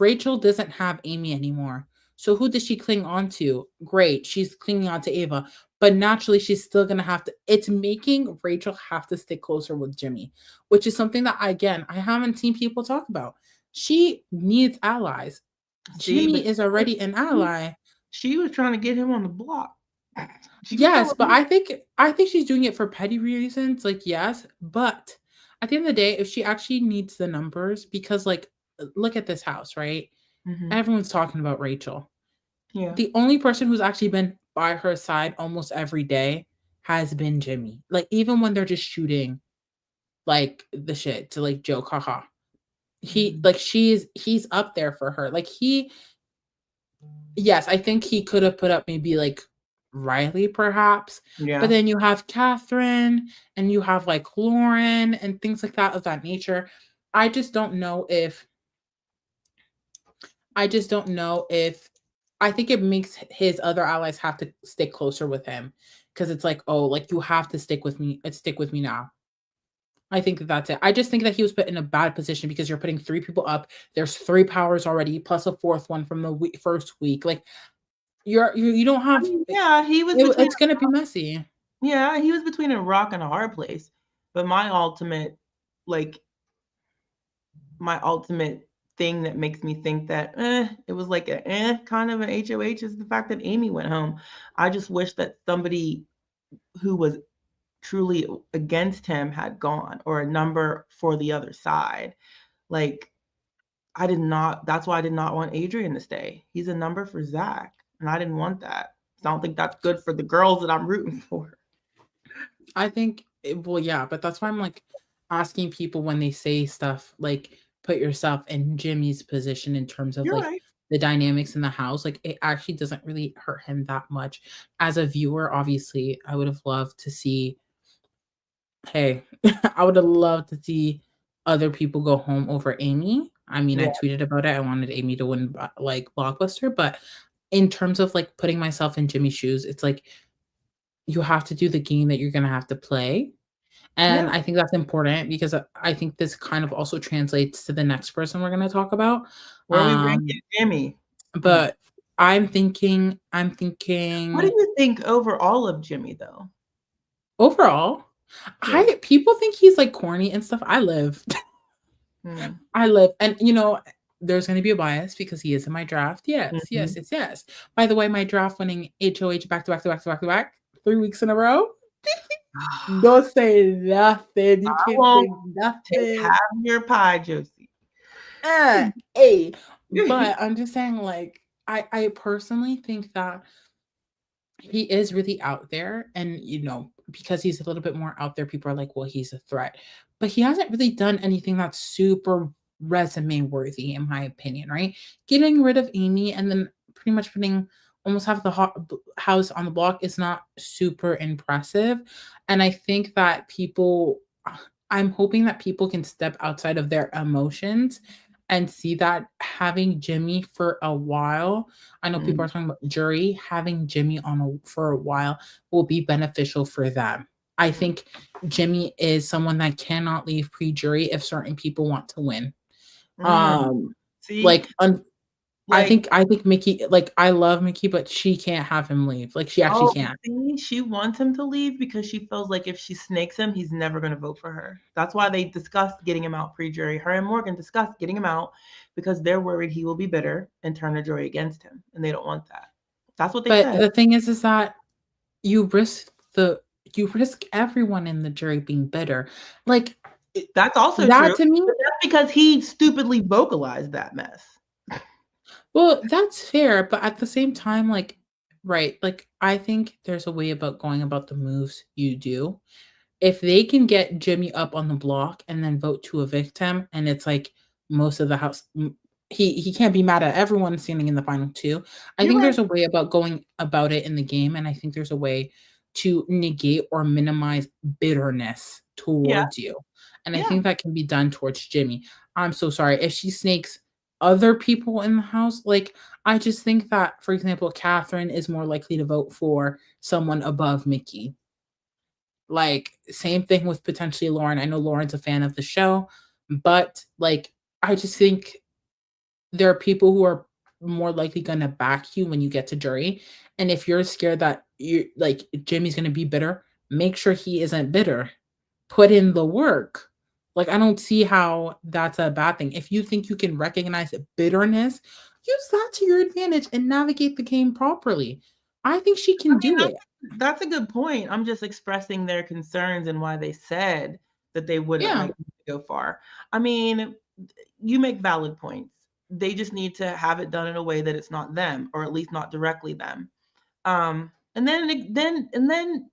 Rachel doesn't have Amy anymore. So who does she cling on to? Great, she's clinging on to Ava, but naturally she's still gonna have to. It's making Rachel have to stick closer with Jimmy, which is something that I haven't seen people talk about. She needs allies. See, but Jimmy is already an ally. she was trying to get him on the block. She was Yes, telling but me. I think she's doing it for petty reasons, like, yes, but at the end of the day, if she actually needs the numbers because, like, look at this house, right? Mhm. Everyone's talking about Rachel. Yeah. The only person who's actually been by her side almost every day has been Jimmy. Like, even when they're just shooting, like, the shit to, like, joke, haha. Mhm. He's up there for her. Like, yes, I think he could have put up maybe, like, Riley perhaps, but Yeah. then you have Catherine and you have, like, Lauren and things like that of that nature. I just don't know if I just don't know if I think it makes his other allies have to stick closer with him because it's like, "Oh, like, you have to stick with me now." I think that that's it. I just think that he was put in a bad position because you're putting 3 people up. There's 3 powers already plus a 4th one from the first week. Like, you don't I have mean, yeah, he was between it's gonna be messy. yeah, he was between a rock and a hard place. But like, my ultimate thing that makes me think that, it was like a, kind of an HOH is the fact that Amy went home. I just wish that somebody who was truly against him had gone or a number for the other side. Like, I did not that's why I did not want Adrian to stay. He's a number for Zach, and I didn't want that. I don't think that's good for the girls that I'm rooting for. I think well, yeah, but that's why I'm, like, asking people when they say stuff, like, put yourself in Jimmy's position in terms of, You're like, right. the dynamics in the house, like, it actually doesn't really hurt him that much. As a viewer, obviously, I would have loved to see hey, I would have loved to see other people go home over Amy. I mean, I Yeah, tweeted about it, I wanted Amy to win, like, Blockbuster, but in terms of, like, putting myself in Jimmy's shoes, it's like, you have to do the game that you're gonna have to play. And yeah. I think that's important because I think this kind of also translates to the next person we're gonna talk about. Where we Um, ranking Jimmy? Mm. but I'm What do thinking you think overall of Jimmy, though? overall, Yeah. I people think he's, like, corny and stuff. I live. Mm. I live and, there's gonna be a bias because he is in my draft. Yes, yes, Mhm. yes, yes. By the way, my draft winning HOH back to back to back to back to back 3 weeks in a row. Don't say nothing. You I can't won't say take nothing. half your pie, Josie. Hey, but I'm just saying, like, I personally think that he is really out there and, because he's a little bit more out there, people are like, "Well, he's a threat." But he hasn't really done anything that's super resume worthy in my opinion, right? Getting rid of Amy and then pretty much putting almost half the house on the block is not super impressive, and I think that I'm hoping that people can step outside of their emotions and see that having Jimmy for a while I know people Mm, are talking about jury, having Jimmy on for a while will be beneficial for them. I mm, think Jimmy is someone that cannot leave pre-jury if certain people want to win. mm. Um, See? like, I Like, think I think Mickey like, I love Mickey, but she can't have him leave. Like, she actually oh, can't. see, she wants him to leave because she feels like if she snakes him, he's never gonna vote for her. That's why they discussed getting him out pre-jury. Her and Morgan discussed getting him out because they're worried he will be bitter and turn the jury against him, and they don't want that. That's what they But said. the thing is that you risk the you risk everyone in the jury being bitter. Like, That's also that true, to me but that's because he stupidly vocalized that mess. well, that's fair, but at the same time, like, right, like, I think there's a way about going about the moves you do. If they can get Jimmy up on the block and then vote to evict him, and it's like most of the house, he can't be mad at everyone standing in the final two. I You're think right. there's a way about going about it in the game, and I think there's a way to negate or minimize bitterness Yeah, towards you, and I yeah. think that can be done towards Jimmy. I'm so sorry if she snakes other people in the house. Like, I just think that, for example, Catherine is more likely to vote for someone above Mickey. Like, same thing with potentially Lauren. I know Lauren's a fan of the show, but, like, I just think there are people who are more likely gonna back you when you get to jury, and if you're scared that Jimmy's gonna be bitter, make sure he isn't bitter. Put in the work. Like, I don't see how that's a bad thing. If you think you can recognize bitterness, use that to your advantage and navigate the game properly. I think she I can mean, do it. that's a good point. I'm just expressing their concerns and why they said that they wouldn't Yeah. like me to go far. I mean, you make valid points. They just need to have it done in a way that it's not them, or at least not directly them. And then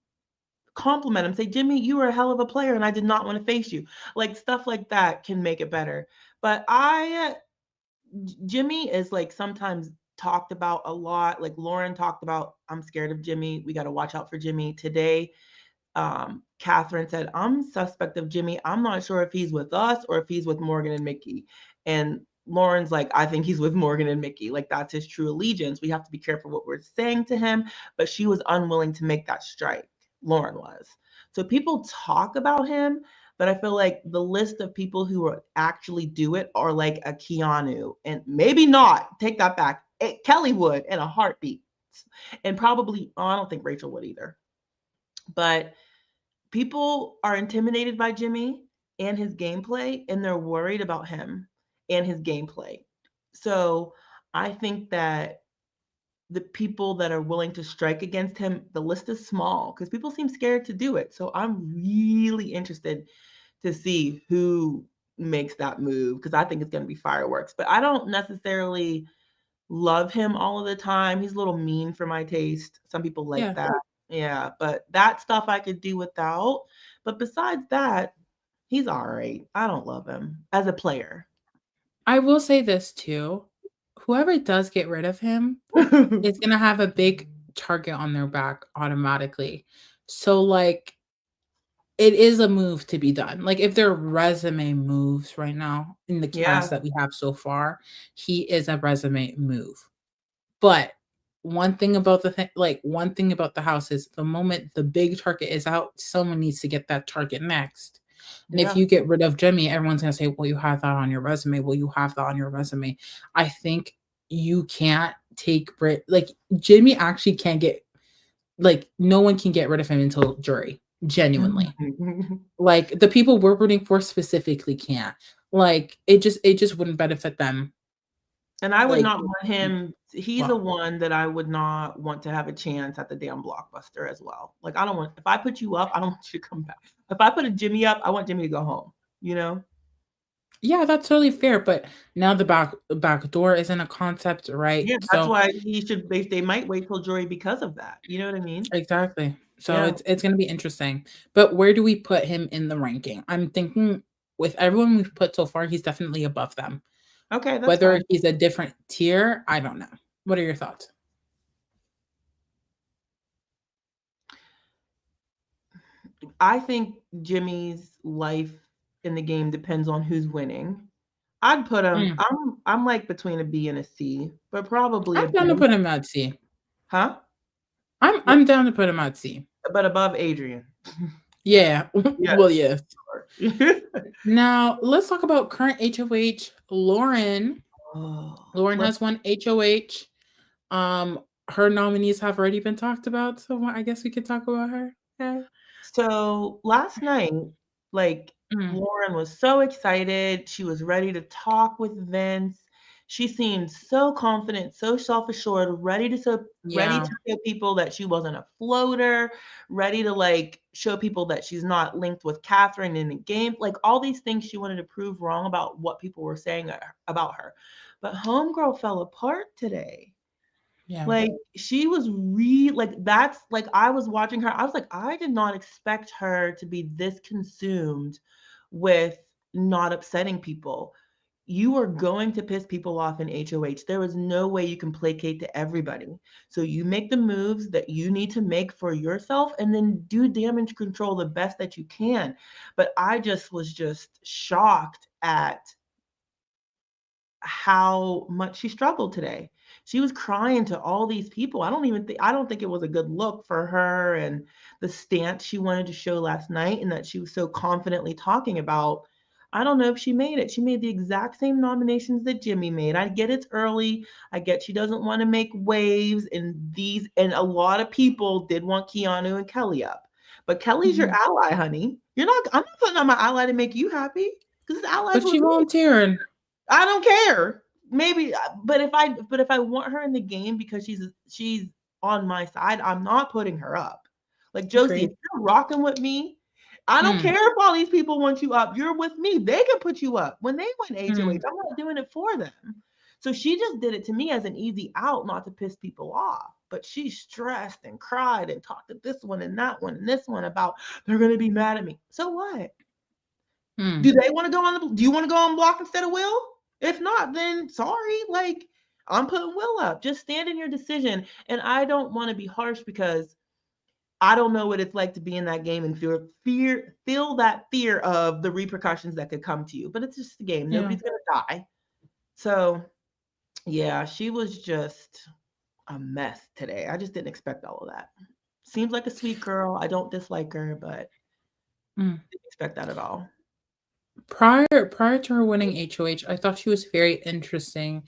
compliment him. Say, Jimmy, you were a hell of a player, and I did not want to face you. Like stuff like that can make it better. But Jimmy is like sometimes talked about a lot. Like Lauren talked about, I'm scared of Jimmy. We got to watch out for Jimmy today. Catherine said, I'm suspect of Jimmy. I'm not sure if he's with us or if he's with Morgan and Mickey. And Lauren's like, I think he's with Morgan and Mickey. Like that's his true allegiance. We have to be careful what we're saying to him. But she was unwilling to make that strike. Lauren was. So people talk about him, but I feel like the list of people who would actually do it are like a Keanu, and maybe not. Take that back. Kelly would in a heartbeat, and probably I don't think Rachel would either. But people are intimidated by Jimmy and his gameplay, and they're worried about him and his gameplay. So I think that the people that are willing to strike against him, the list is small because people seem scared to do it. So I'm really interested to see who makes that move because I think it's going to be fireworks. But I don't necessarily love him all of the time. He's a little mean for my taste. Some people like Yeah. that. Yeah, but that stuff I could do without. But besides that, he's all right. I don't love him as a player. I will say this too. Whoever does get rid of him is gonna have a big target on their back automatically. So like it is a move to be done. Like if their resume moves right now in the Yeah. cast that we have so far, he is a resume move. But one thing about the house is the moment the big target is out, someone needs to get that target next. And if Yeah. you get rid of Jimmy, everyone's gonna say, "Well, you have that on your resume. Well, you have that on your resume." I think you can't take Brit like Jimmy actually can't get like no one can get rid of him until jury. Genuinely. Like the people we're rooting for specifically can't. Like it just wouldn't benefit them. And I would Like not want him. He's the well, one that I would not want to have a chance at the damn blockbuster as well. Like I don't want if I put you up, I don't want you to come back. If I put a Jimmy up, I want Jimmy to go home. You know? yeah, that's totally fair. But now the back door isn't a concept, right? Yeah, that's So why he should. They might wait till jury because of that. You know what I mean? exactly. So Yeah. it's gonna be interesting. But where do we put him in the ranking? I'm thinking with everyone we've put so far, he's definitely above them. Okay, that's Whether fine. he's a different tier, I don't know. What are your thoughts? I think Jimmy's life in the game depends on who's winning. I'd put him. Mm, I'm like between a B and a C, but probably I'm a down to B. put him at C. Huh? What? I'm down to put him at C. But above Adrian. Yeah. Yes. Well, yes. Sure. Now let's talk about current HOH. Lauren. Oh, Lauren has won HOH. Um, her nominees have already been talked about, so I guess we could talk about her. Yeah. so last night, like Mm, Lauren was so excited. She was ready to talk with Vince. She seemed so confident, so self-assured, ready to yeah. show people that she wasn't a floater, ready to like show people that she's not linked with Catherine in the game. Like all these things she wanted to prove wrong about what people were saying about her. But Homegirl fell apart today. Yeah. Like she was like that's like I was watching her. I was like, I did not expect her to be this consumed with not upsetting people. You are going to piss people off in HOH. There is no way you can placate to everybody. So you make the moves that you need to make for yourself and then do damage control the best that you can. But I just was just shocked at how much she struggled today. She was crying to all these people. I don't think it was a good look for her and the stance she wanted to show last night and that she was so confidently talking about. I don't know if she made it. She made the exact same nominations that Jimmy made. I get it's early. I get she doesn't want to make waves and a lot of people did want Keanu and Kelly up. But Kelly's your Mhm. ally, honey. I'm not putting on my ally to make you happy because his allies But with she me. volunteered. I don't care. Maybe, but if I want her in the game because she's on my side, I'm not putting her up. Like Josie, if Agreed. you're rocking with me, I don't Mm, care if all these people want you up. You're with me. They can put you up when they win HOH. mm, I'm not doing it for them. So she just did it to me as an easy out, not to piss people off. But she stressed and cried and talked to this one and that one and this one about they're gonna be mad at me. So what? Hmm. Do they want to go on the? Do you want to go on block instead of Will? If not, then sorry. Like I'm putting Will up. Just stand in your decision. And I don't want to be harsh because I don't know what it's like to be in that game and feel that fear of the repercussions that could come to you. But it's just a game. Yeah. Nobody's gonna die. So yeah, she was just a mess today. I just didn't expect all of that. Seems like a sweet girl. I don't dislike her, but Mm. didn't expect that at all. Prior to her winning HOH, I thought she was very interesting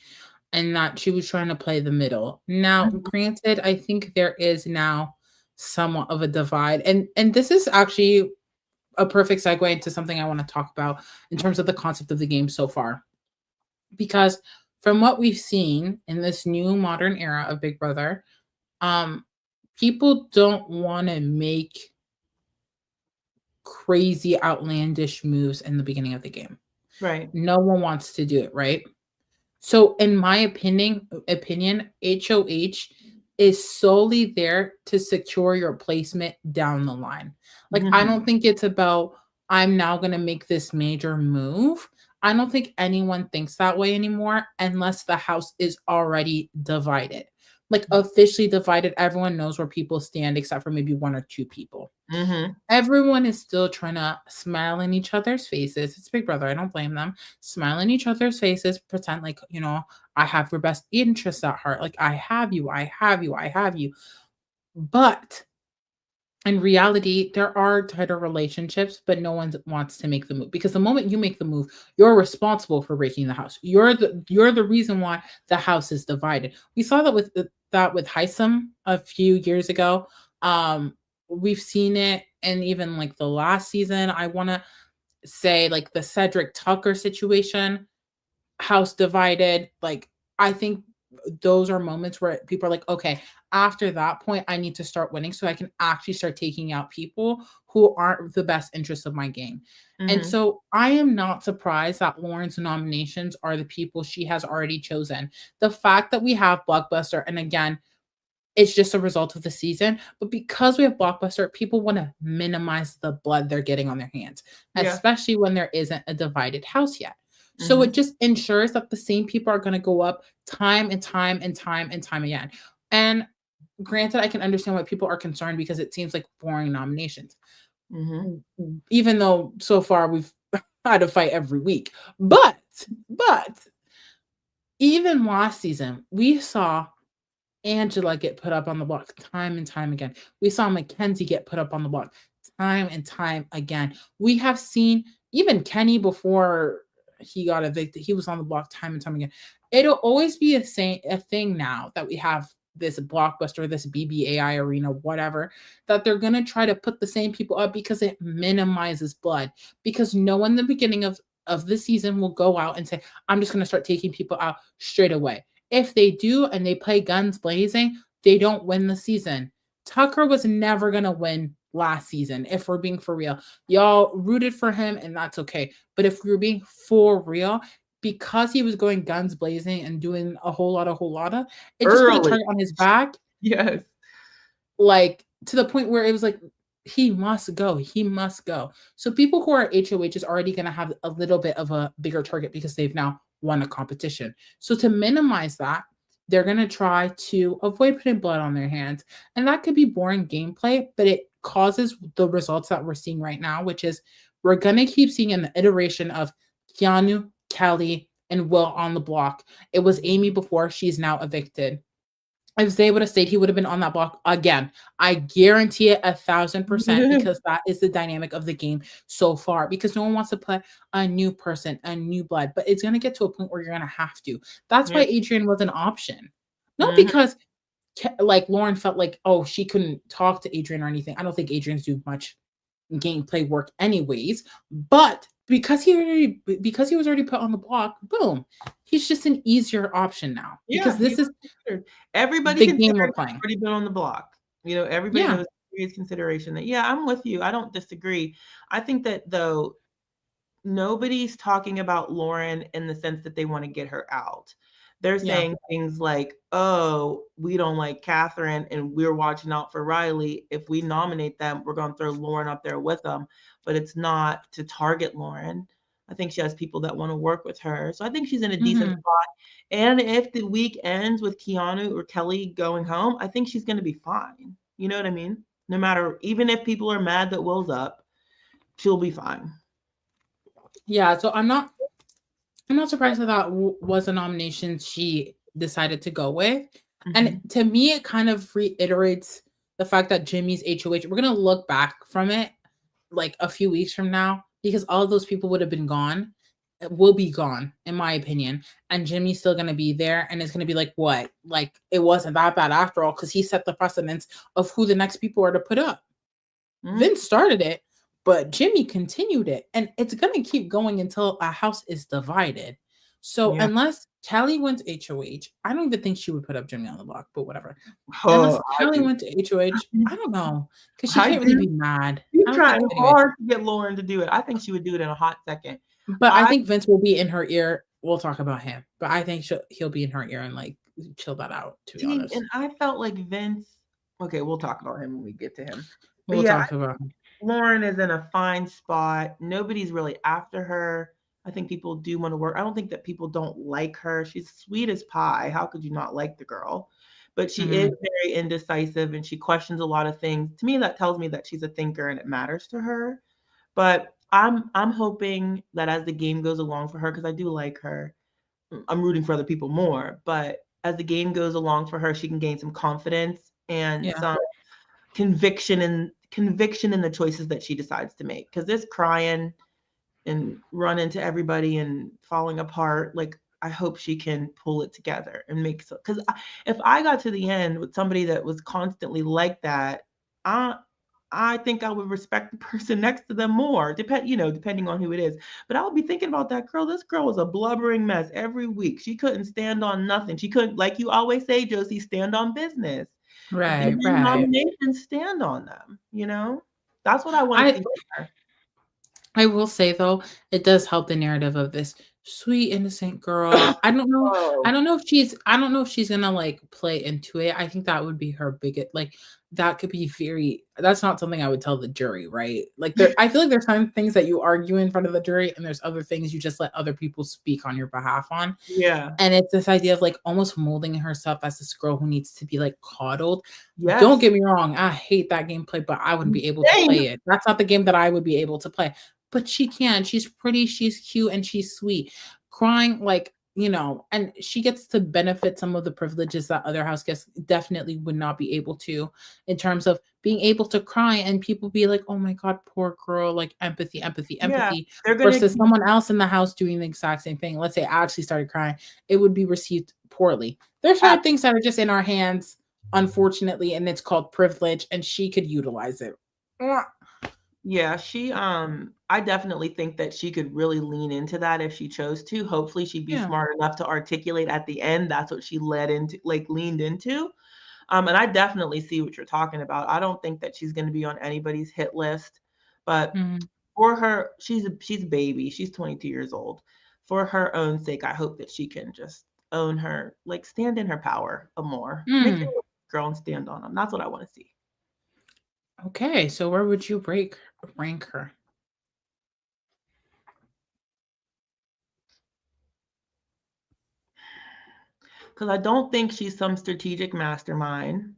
and that she was trying to play the middle. Now, Mhm. granted, I think there is now somewhat of a divide, and this is actually a perfect segue into something I want to talk about in terms of the concept of the game so far. Because from what we've seen in this new modern era of Big Brother, um, people don't want to make crazy, outlandish moves in the beginning of the game. Right. No one wants to do it, right? So in my opinion, HOH is solely there to secure your placement down the line. Like I Mhm. don't think it's about I'm now going to make this major move. I don't think anyone thinks that way anymore unless the house is already divided. Like officially divided, everyone knows where people stand except for maybe one or two people. Mhm. Everyone is still trying to smile in each other's faces. It's Big Brother. I don't blame them. Smile in each other's faces, pretend like, I have your best interests at heart. Like, I have you, I have you, I have you. But in reality, there are tighter relationships, but no one wants to make the move because the moment you make the move, you're responsible for breaking the house. You're the reason why the house is divided. We saw that with Heisem a few years ago. Um, we've seen it, and even like the last season. I want to say like the Cedric Tucker situation, house divided. Like I think those are moments where people are like, okay, after that point, I need to start winning so I can actually start taking out people who aren't the best interests of my game. And Mhm. so I am not surprised that Lauren's nominations are the people she has already chosen. The fact that we have Blockbuster, and again, it's just a result of the season, but because we have Blockbuster, people want to minimize the blood they're getting on their hands, Yeah. especially when there isn't a divided house yet. So it Mhm. just ensures that the same people are going to go up time and time and time and time again. And granted, I can understand why people are concerned because it seems like boring nominations, Mhm. even though so far we've had a fight every week. But even last season, we saw Angela get put up on the block time and time again. We saw Mackenzie get put up on the block time and time again. We have seen even Kenny before he got evicted, he was on the block time and time again. It'll always be a thing now that we have this blockbuster, this BBAI arena, whatever, that they're gonna try to put the same people up because it minimizes blood. Because no one in the beginning of the season will go out and say, I'm just gonna start taking people out straight away. If they do and they play guns blazing, they don't win the season. Tucker was never going to win last season, if we're being for real. Y'all rooted for him, and that's okay. But if we're being for real, because he was going guns blazing and doing a whole lot of, it just put a Early. target on his back, Yes. like to the point where it was like, he must go. He must go. So people who are HOH is already going to have a little bit of a bigger target because they've now won a competition. So to minimize that, they're going to try to avoid putting blood on their hands. And that could be boring gameplay, but it causes the results that we're seeing right now, which is we're going to keep seeing an iteration of Keanu, Kelly, and Will on the block. It was Amy before, she's now evicted. If Zay would have stayed, he would have been on that block again. I guarantee it 1,000% because that is the dynamic of the game so far. Because no one wants to put a new person, a new blood, but it's going to get to a point where you're going to have to. That's why Yeah. Adrian was an option. Not Mhm. because like Lauren felt like, oh, she couldn't talk to Adrian or anything. I don't think Adrian's do much gameplay work anyways, but because he was already put on the block, boom, he's just an easier option now because Yeah, he this is was considered. Everybody the game considered we're him playing. already been on the block. Everybody Yeah. knows serious consideration that yeah, I'm with you. I don't disagree. I think that though nobody's talking about Lauren in the sense that they want to get her out. They're Yeah. saying things like, "Oh, we don't like Catherine, and we're watching out for Riley. If we nominate them, we're going to throw Lauren up there with them." But it's not to target Lauren. I think she has people that want to work with her. So I think she's in a decent Mhm. spot. And if the week ends with Keanu or Kelly going home, I think she's going to be fine. You know what I mean? No matter, even if people are mad that Will's up, she'll be fine. Yeah, so I'm not surprised that was a nomination she decided to go with. And Mhm. to me, it kind of reiterates the fact that Jimmy's HOH, we're going to look back from it like a few weeks from now because all of those people would have been gone, will be gone, in my opinion. And Jimmy's still going to be there. And it's going to be like, what? Like, it wasn't that bad after all because he set the precedence of who the next people are to put up. Mm, Vince started it, but Jimmy continued it. And it's going to keep going until a house is divided. So yeah. unless Kelly went to HOH, I don't even think she would put up Jimmy on the block, but whatever. Oh, Unless I Kelly do. went to HOH, I don't know. Because she I can't really do. be mad. She's I don't think trying anyway. hard to get Lauren to do it. I think she would do it in a hot second. But I I think Vince will be in her ear. We'll talk about him. But I think he'll be in her ear and like chill that out, to be see, honest. and I felt like Vince. Okay, we'll talk about him when we get to him. But We'll yeah, talk about him. Lauren is in a fine spot. Nobody's really after her. I think people do want to work. I don't think that people don't like her. She's sweet as pie. How could you not like the girl? But she is Mhm. very indecisive and she questions a lot of things. To me, that tells me that she's a thinker and it matters to her. But I'm hoping that as the game goes along for her, because I do like her, I'm rooting for other people more. But as the game goes along for her, she can gain some confidence and Yeah. some conviction in the choices that she decides to make. Because this crying and run into everybody and falling apart, like I hope she can pull it together and make so. Because if I got to the end with somebody that was constantly like that, I I think I would respect the person next to them more, depending on who it is. But I would be thinking about that girl. This girl was a blubbering mess every week. She couldn't stand on nothing. She couldn't, like you always say, Josie, stand on business. If they're Right, getting right. nominations, stand on them. That's what I want to I see from her. I will say though, it does help the narrative of this sweet innocent girl. Oh, I don't know if she's gonna like play into it. I think that would be her biggest like that could be very that's not something I would tell the jury, right? Like there I feel like there's some things that you argue in front of the jury and there's other things you just let other people speak on your behalf on. yeah. And it's this idea of like almost molding herself as this girl who needs to be like coddled. Don't Yes. get me wrong, I hate that gameplay, but I wouldn't be able to Same. play it. That's not the game that I would be able to play. But she can. She's pretty, she's cute, and she's sweet. Crying, like, and she gets to benefit some of the privileges that other house guests definitely would not be able to in terms of being able to cry and people be like, oh my God, poor girl, like empathy, empathy, Yeah. empathy, They're gonna versus someone else in the house doing the exact same thing. Let's say I actually started crying, it would be received poorly. There's certain things that are just in our hands, unfortunately, and it's called privilege, and she could utilize it. yeah, I definitely think that she could really lean into that if she chose to. Hopefully she'd be Yeah. smart enough to articulate at the end. That's what she leaned into. And I definitely see what you're talking about. I don't think that she's gonna be on anybody's hit list, but Mhm. for her, she's a baby. She's 22 years old. For her own sake, I hope that she can just own her, like stand in her power a more. Make her Mm. a girl and stand on them. That's what I want to see. Okay, so where would you rank her? Because I don't think she's some strategic mastermind.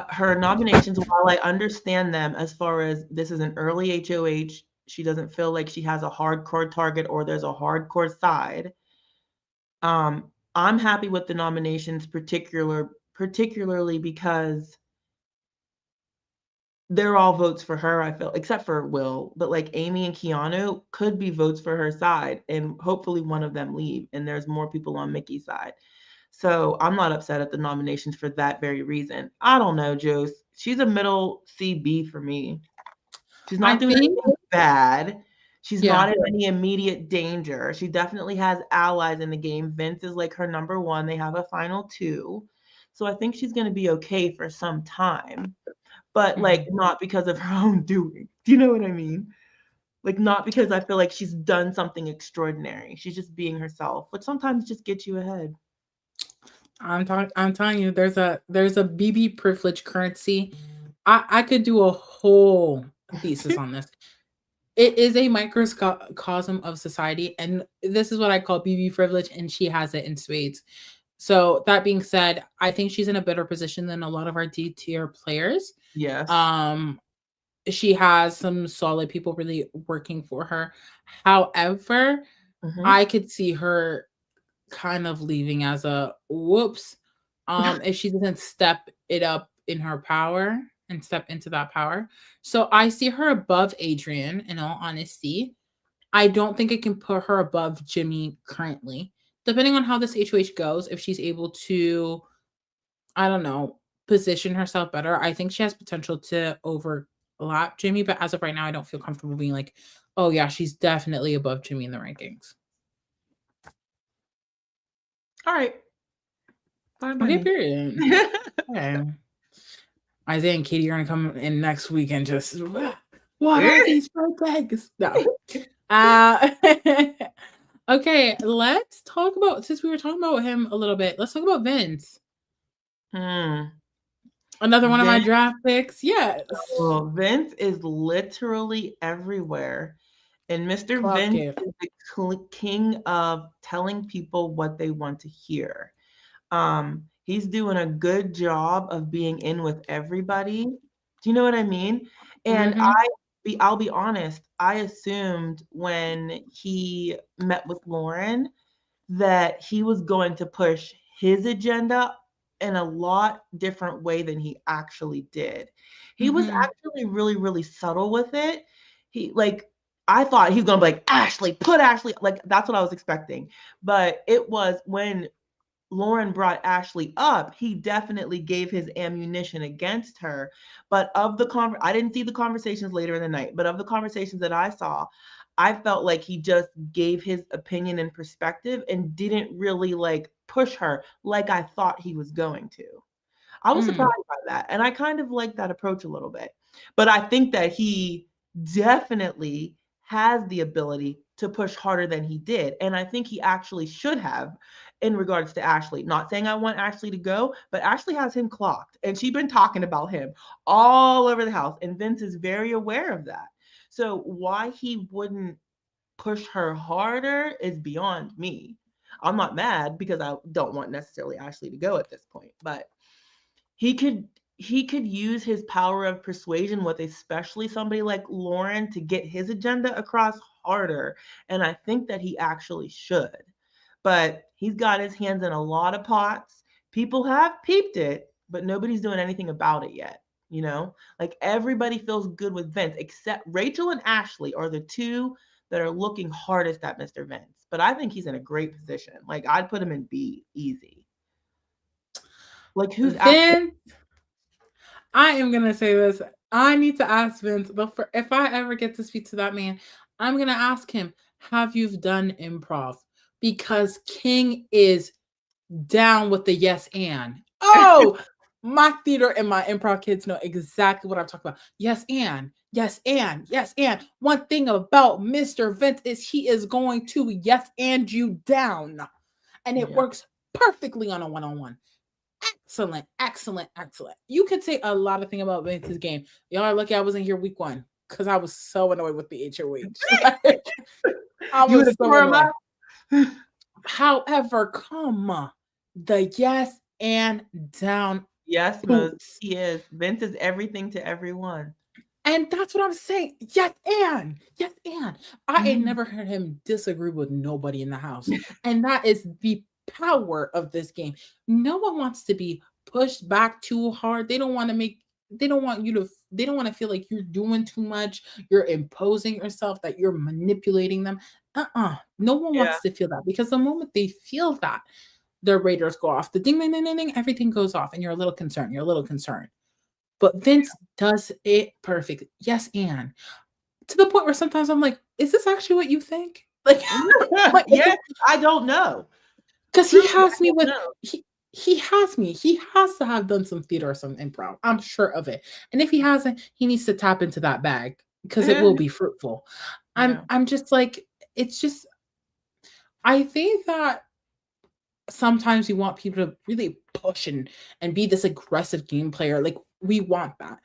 Her nominations, while I understand them as far as this is an early HOH, she doesn't feel like she has a hardcore target or there's a hardcore side. I'm happy with the nominations, particularly because they're all votes for her, I feel, except for Will, but like Amy and Keanu could be votes for her side, and hopefully one of them leave, and there's more people on Mickey's side. So I'm not upset at the nominations for that very reason. I don't know, Joe. She's a middle CB for me. She's I not doing think, anything bad. She's yeah. not in any immediate danger. She definitely has allies in the game. Vince is like her number one. They have a final two. So I think she's going to be okay for some time, but like Mhm. not because of her own doing. Do you know what I mean? Like, not because I feel like she's done something extraordinary. She's just being herself, which sometimes just gets you ahead. I'm telling you, there's a BB privilege currency. I could do a whole thesis on this. It is a microcosm of society, and this is what I call BB privilege, and she has it in spades. So that being said, I think she's in a better position than a lot of our D tier players. Yes. Um, she has some solid people really working for her. However, Mhm. I could see her kind of leaving as a whoops if she doesn't step it up in her power and step into that power. So I see her above Adrian, in all honesty. I don't think it can put her above Jimmy currently. Depending on how this HOH goes, if she's able to, I don't know, position herself better, I think she has potential to overlap Jimmy. But as of right now, I don't feel comfortable being like, oh yeah, she's definitely above Jimmy in the rankings. All right. Fine by Okay, me. period. Okay. Isaiah and Katie are gonna come in next week and just what are these eggs? No. Okay, let's talk about, since we were talking about him a little bit, let's talk about Vince. Another one of my Vince, draft picks. Yes. oh, Vince is literally everywhere. And Mr. Clock Vince it. is the king of telling people what they want to hear. He's doing a good job of being in with everybody. Do you know what I mean? And Mm-hmm. I'll be honest, I assumed when he met with Lauren that he was going to push his agenda in a lot different way than he actually did. He was Mm-hmm. actually really, really subtle with it. He like I thought he was gonna be like, Ashley, put Ashley, like that's what I was expecting. But it was when Lauren brought Ashley up, he definitely gave his ammunition against her. But of the I didn't see the conversations later in the night, but of the conversations that I saw, I felt like he just gave his opinion and perspective and didn't really like push her like I thought he was going to. I was surprised by that. And I kind of like that approach a little bit. But I think that he definitely has the ability to push harder than he did. And I think he actually should have in regards to Ashley. Not saying I want Ashley to go, but Ashley has him clocked. And she's been talking about him all over the house. And Vince is very aware of that. So why he wouldn't push her harder is beyond me. I'm not mad because I don't want necessarily Ashley to go at this point, but he could use his power of persuasion with especially somebody like Lauren to get his agenda across harder, and I think that he actually should. But he's got his hands in a lot of pots. People have peeped it, but nobody's doing anything about it yet. You know, like everybody feels good with Vince, except Rachel and Ashley are the two that are looking hardest at Mr. Vince. But I think he's in a great position. Like I'd put him in B easy. Like who's actually Vince, I am gonna say this. I need to ask Vince, but if I ever get to speak to that man, I'm gonna ask him, have you done improv? Because King is down with the yes and. Oh, my theater and my improv kids know exactly what I'm talking about. Yes and, yes and, yes and. One thing about Mr. Vince is he is going to yes and you down. And it yeah. works perfectly on a one-on-one. Excellent, excellent, excellent. You could say a lot of things about Vince's game. Y'all are lucky I wasn't here week one because I was so annoyed with the HOH. Like, I You would was have so tore him annoyed. up. However, comma, the yes and down Yes, Mose, boots. he is. Vince is everything to everyone. And that's what I'm saying. Yes, and yes, and I ain't Mhm. never heard him disagree with nobody in the house. And that is the power of this game. No one wants to be pushed back too hard. They don't want you to, they don't want to feel like you're doing too much, you're imposing yourself, that you're manipulating them. No one Yeah, wants to feel that, because the moment they feel that, their radars go off. The ding, ding, ding, ding, ding, everything goes off, and you're a little concerned. You're a little concerned. But Vince does it perfect. Yes, and to the point where sometimes I'm like, is this actually what you think? Like, like yes, I don't know. because he Truly, I has me don't with know. he has me. He has to have done some theater or some improv. I'm sure of it. And if he hasn't, he needs to tap into that bag. because it will be fruitful. Yeah. I'm just like, it's just, I think that sometimes you want people to really push and be this aggressive game player. Like, we want that.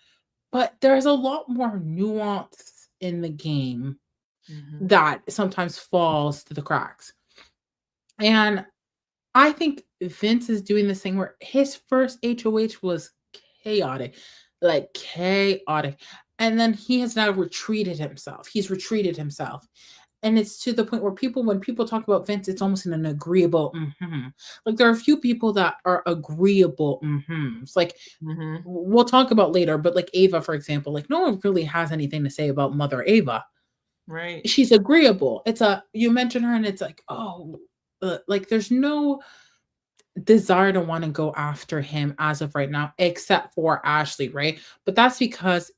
But there's a lot more nuance in the game Mhm. that sometimes falls to the cracks. And I think Vince is doing this thing where his first HOH was chaotic, like chaotic. And then he has now retreated himself. He's retreated himself. And it's to the point where people, when people talk about Vince, it's almost in an agreeable, like there are a few people that are agreeable. It's like, Mhm. we'll talk about later, but like Ava, for example, like no one really has anything to say about Mother Ava. Right. She's agreeable. It's a, you mention her and it's like, oh, like there's no desire to want to go after him as of right now, except for Ashley, right? But that's because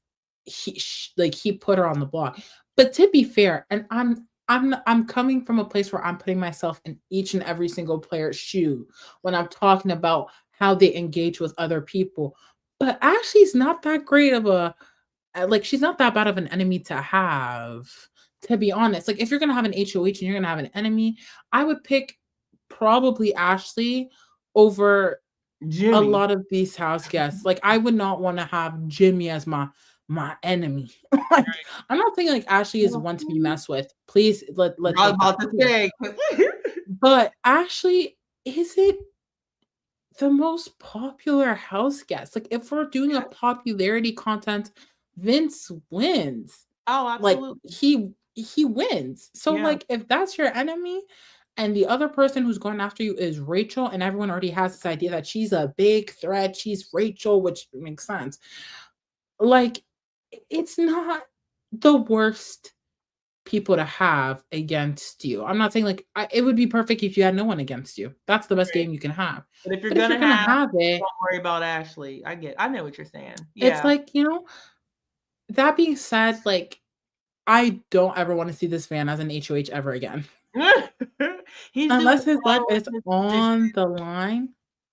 like he put her on the block. But to be fair, and I'm coming from a place where I'm putting myself in each and every single player's shoe when I'm talking about how they engage with other people. But Ashley's not that great of a, like she's not that bad of an enemy to have, to be honest. Like if you're gonna have an HOH and you're gonna have an enemy, I would pick probably Ashley over a Jimmy. lot of these house guests. Like I would not want to have Jimmy as my enemy. Like I'm not thinking like Ashley is one to be messed with. Please let's I was make that about to clear. say. But Ashley isn't the most popular house guest. Like if we're doing a popularity content, Vince wins. Oh, Like absolutely. he wins. So Yeah. like if that's your enemy and the other person who's going after you is Rachel and everyone already has this idea that she's a big threat, she's Rachel, which makes sense. Like it's not the worst people to have against you. I'm not saying like it would be perfect if you had no one against you. That's the best Right. game you can have. But if you're But if you're gonna gonna have, have it, don't worry about Ashley. I know what you're saying. it's Yeah. like, that being said, like I don't ever want to see this man as an HOH ever again. He's doing Unless his life well is in his position. on the line,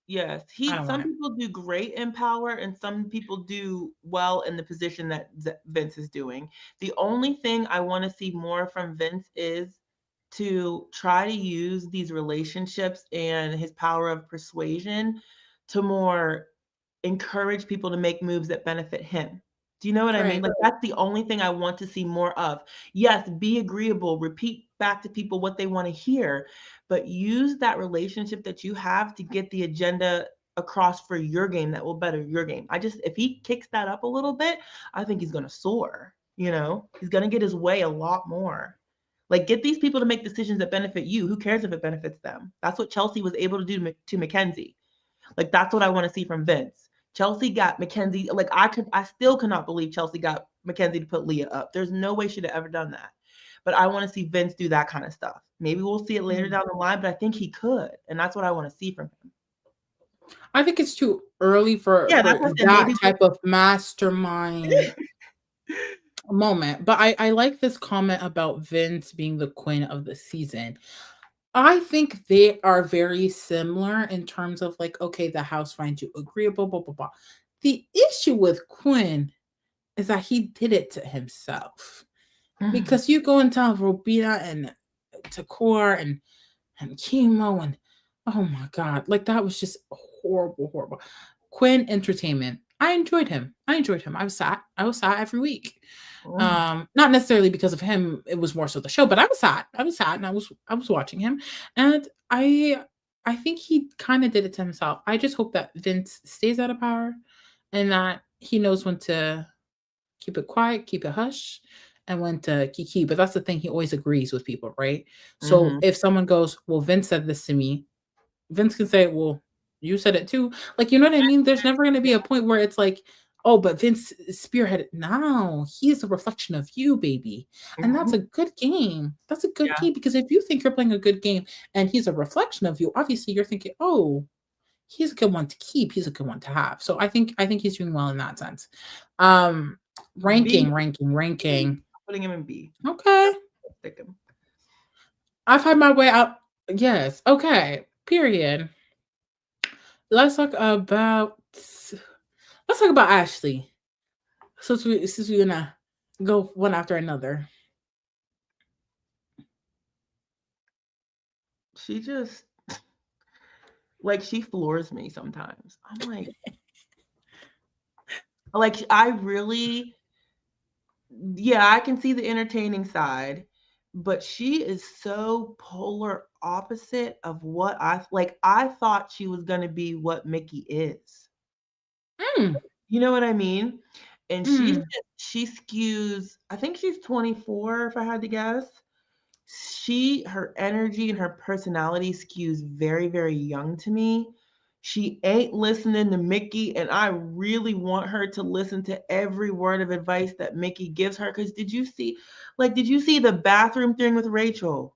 Yes, I he don't want some it. people do great in power and some people do well in the position that Vince is doing. The only thing I want to see more from Vince is to try to use these relationships and his power of persuasion to more encourage people to make moves that benefit him. Do you know what I mean? Right. Like that's the only thing I want to see more of. Yes, be agreeable, repeat back to people what they want to hear, but use that relationship that you have to get the agenda across for your game that will better your game. I just if he kicks that up a little bit, I think he's going to soar, you know? He's going to get his way a lot more. Like get these people to make decisions that benefit you. Who cares if it benefits them? That's what Chelsea was able to do to Mackenzie. Like that's what I want to see from Vince. Chelsea got Mackenzie. Like I still cannot believe Chelsea got Mackenzie to put Leah up. There's no way she'd have ever done that. But I want to see Vince do that kind of stuff. Maybe we'll see it later Mm. down the line, but I think he could, and that's what I want to see from him. I think it's too early for Yeah, that's what I said. that Maybe type of mastermind moment. But I like this comment about Vince being the queen of the season. I think they are very similar in terms of like, okay, the house finds you agreeable, blah, blah, blah. The issue with Quinn is that he did it to himself. Mhm. Because you go and tell Robina and Takor and Chemo and oh my god, like that was just horrible, horrible. Quinn Entertainment. I enjoyed him. I was sad. Every week. Not necessarily because of him, it was more so the show, but I was sad. And I was watching him. And I think he kind of did it to himself. I just hope that Vince stays out of power and that he knows when to keep it quiet, keep it hush, and when to kiki. But that's the thing, he always agrees with people, right? So Mhm. if someone goes, well, Vince said this to me, Vince can say, well, you said it too. Like, you know what I mean? There's never going to be a point where it's like, oh, but Vince spearheaded. No, he is a reflection of you, baby. And that's Mhm. a good game. That's a good Yeah. game because if you think you're playing a good game and he's a reflection of you, obviously you're thinking, oh, he's a good one to keep. He's a good one to have. So I think he's doing well in that sense. Um, B. ranking. Putting him in B. Okay. Stick him. I've had my way out. Yes. Okay. Period. Let's talk about let's talk about Ashley. Since we're gonna Go one after another. She just like she floors me sometimes. I'm like I really, yeah, I can see the entertaining side, but she is so polar opposite of what I like. I thought she was gonna be what Mickey is. Mm, You know what I mean? And mm. she skews, I think she's 24 if I had to guess. Her energy and her personality skews very, very young to me. She ain't listening to Mickey, and I really want her to listen to every word of advice that Mickey gives her. Because did you see the bathroom thing with Rachel?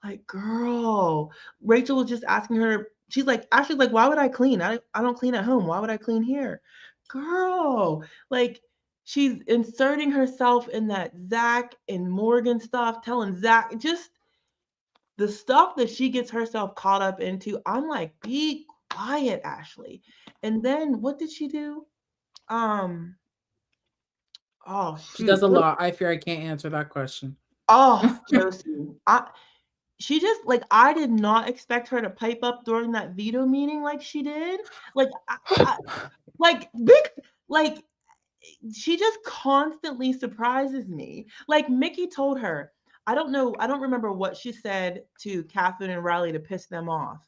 Like, girl, Rachel was just asking her, she's like, actually, like, why would I clean? I don't clean at home. Why would I clean here? Girl, like, she's inserting herself in that Zach and Morgan stuff, telling Zach just the stuff that she gets herself caught up into. I'm like, be quiet, Ashley. And then what did she do? Um, oh She shoot. does a lot. I fear I can't answer that question. Oh, Josie. She just like I did not expect her to pipe up during that veto meeting like she did. Like like big like she just constantly surprises me. Like Mickey told her, I don't remember what she said to Catherine and Riley to piss them off.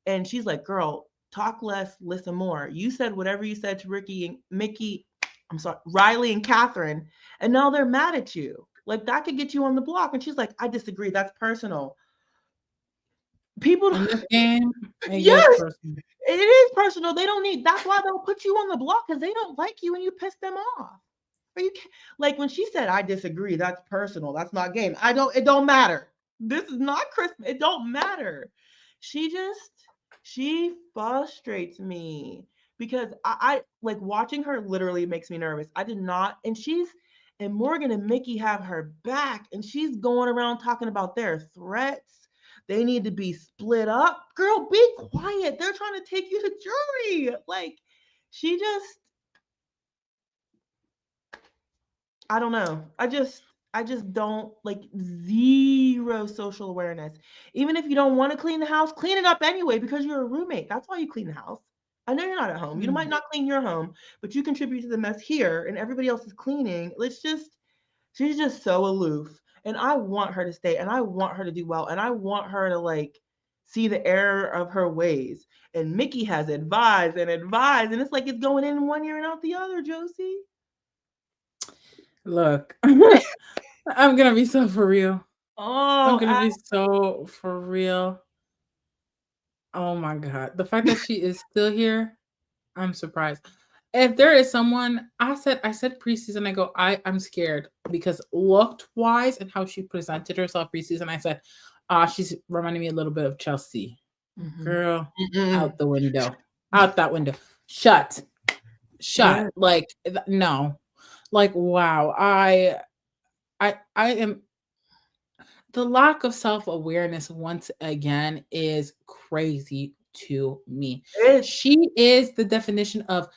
And she's like, girl, talk less, listen more. You said whatever you said to Ricky and Mickey, I'm sorry, Riley and Catherine, and now they're mad at you. Like that could get you on the block. And she's like, I disagree. That's personal. People In this game, it gets yes, personal. it is personal. They don't need that's why they'll put you on the block because they don't like you and you piss them off. Or you can't, like when she said, I disagree, that's personal. That's not game. It don't matter. This is not Christmas. It don't matter. She just she frustrates me because I like watching her literally makes me nervous. I did not, and Morgan and Mickey have her back, and she's going around talking about their threats. They need to be split up. Girl, be quiet. They're trying to take you to jury. Like, she just, I don't know. I just don't like zero social awareness. Even if you don't want to clean the house, clean it up anyway because you're a roommate. That's why you clean the house. I know you're not at home. You Mm. might not clean your home, but you contribute to the mess here and everybody else is cleaning. She's just so aloof. And I want her to stay and I want her to do well and I want her to like see the error of her ways. And Mickey has advised and advised, and it's like it's going in one ear and out the other, Josie. Look, I'm gonna be so for real. I'm Oh, gonna be so for real. Oh my god, the fact that she is still here, I'm surprised. If there is someone, I said preseason. I go, I'm scared because looked wise and how she presented herself preseason. I said, she's reminding me a little bit of Chelsea. mhm. Girl, Mm-mm. out the window, out that window, shut, shut. Yeah. Like no, like wow. I am the lack of self-awareness once again is crazy to me. It's She is the definition of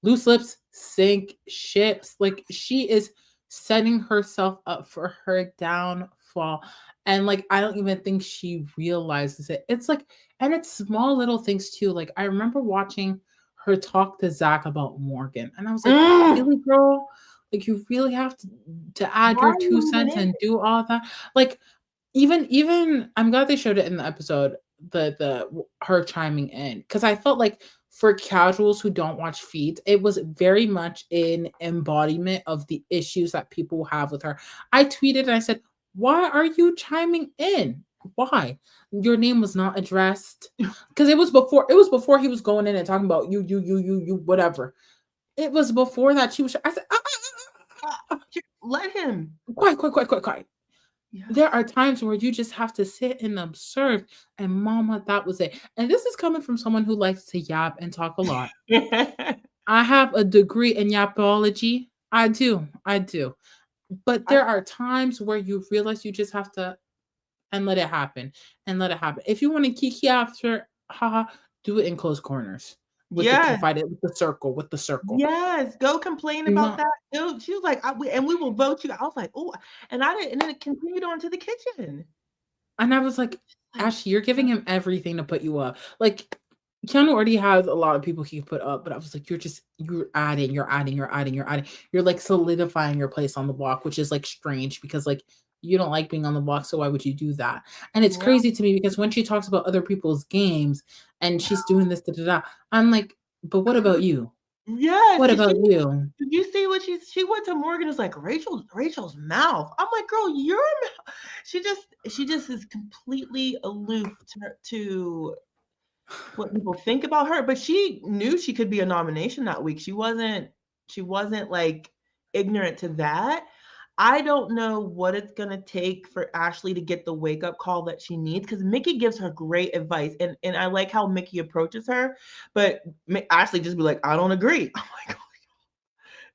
loose lips sink ships. Like she is setting herself up for her downfall. And like I don't even think she realizes it. It's like, and it's small little things too. Like I remember watching her talk to Zach about Morgan, and I was like, mm, really, girl? Like you really have to add why your are you two even cents in and do all that. Like even I'm glad they showed it in the episode, the her chiming in, because I felt like for casuals who don't watch feeds, it was very much an embodiment of the issues that people have with her. I tweeted and I said, why are you chiming in? Why? Your name was not addressed. Because it was before he was going in and talking about you, whatever. It was before that she was I said, let him. quiet, quiet, quiet, quiet, quiet. There Yes. are times where you just have to sit and observe. And mama, that was it. And this is coming from someone who likes to yap and talk a lot. I have a degree in yapology. I do. I do. But I there are times where you realize you just have to and let it happen and let it happen. If you want to kiki after, haha, do it in close corners. with the Yes. confided with the circle. Yes, go complain about Not that. Dude, she was like, and we will vote you." I was like, "Oh," and I didn't, and then it continued on to the kitchen. and I was like, Like, Ashley, you're giving him everything to put you up. Like Keanu already has a lot of people he can put up, but I was like, you're adding, you're adding, you're adding, you're adding. You're like solidifying your place on the block, which is like strange because like you don't like being on the block, so why would you do that? And it's yeah. crazy to me because when she talks about other people's games and she's doing this, da, da, da, I'm like, but what about you? Yes, What and about you? did you see what she went to Morgan, is like, Rachel's mouth. I'm like, "Girl, your mouth." She just is completely aloof to what people think about her, but she knew she could be a nomination that week. She wasn't like ignorant to that. I don't know what it's gonna take for Ashley to get the wake up call that she needs, because Mickey gives her great advice, and I like how Mickey approaches her, but Ashley just be like, "I don't agree." I'm like,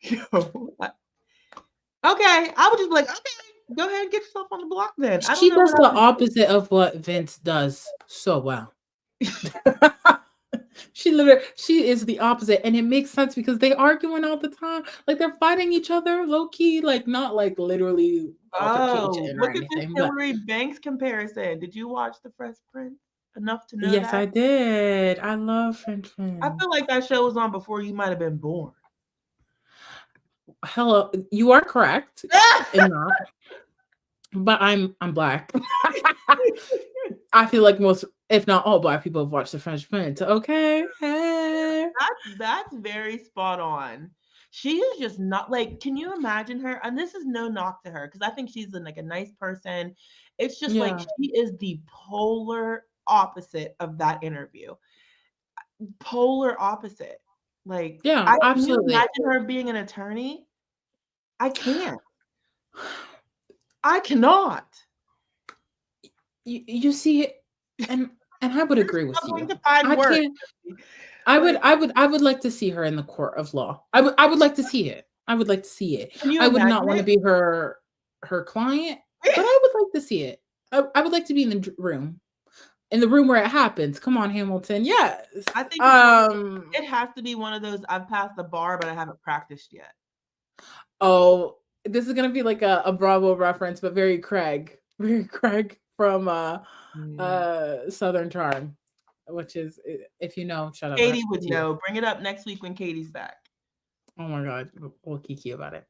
yo, okay. I would just be like, okay, go ahead and get yourself on the block then. I don't She know does what the else. opposite of what Vince does so well. She is the opposite, and it makes sense because they arguing all the time. Like they're fighting each other low key, like not like literally Oh, altercation or look at this anything. But Hillary Banks comparison. Did you watch The Fresh Prince enough to know yes, that? I did. I love French I Prince. feel like that show was on before you might have been born. Hello, you are correct in that, but I'm black. I feel like most, if not all, black people have watched The French Prince. Okay, hey. That's very spot on. She is just not like, can you imagine her? And this is no knock to her because I think she's like a nice person. It's just like Yeah, she is the polar opposite of that interview. Polar opposite. Like, yeah, I can you absolutely. imagine her being an attorney? I can't. I cannot. You see, and I would You're agree with struggling you. to find I words. can't. I would Like, I would I would like to see her in the court of law. I would like to see it. I would like to see it. can you I would not imagine want to it? be her client, but I would like to see it. I would like to be in the room. In the room where it happens. Come on, Hamilton. Yes. I think it's one of those, Um it has to be one of those, I've passed the bar, but I haven't practiced yet. oh, this is gonna be like a Bravo reference, but very Craig. Very Craig from Yeah. Southern Charm, which is if you know, shut up. Katie would To you. know. Bring it up next week when Katie's back. Oh my god, we'll kiki about it.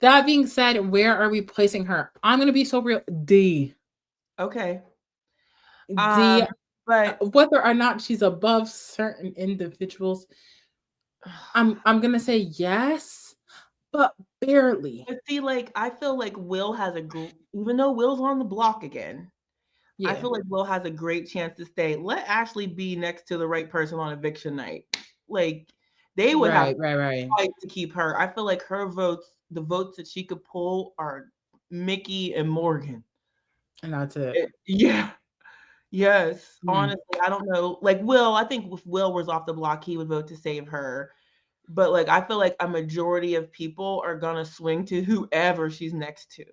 That being said, where are we placing her? I'm gonna be so real. D. Okay. D. But Whether or not she's above certain individuals, I'm gonna say yes, but barely. but see, like, I feel like Will has even though Will's on the block again, I Yeah. feel like Will has a great chance to stay. Let Ashley be next to the right person on eviction night. Like, they would have Right, to right, right. fight to keep her. I feel like her votes, the votes that she could pull are Mickey and Morgan. And that's it. Yeah. Yes. Hmm. Honestly, I don't know. Like Will, I think if Will was off the block, he would vote to save her. But like I feel like a majority of people are gonna swing to whoever she's next to.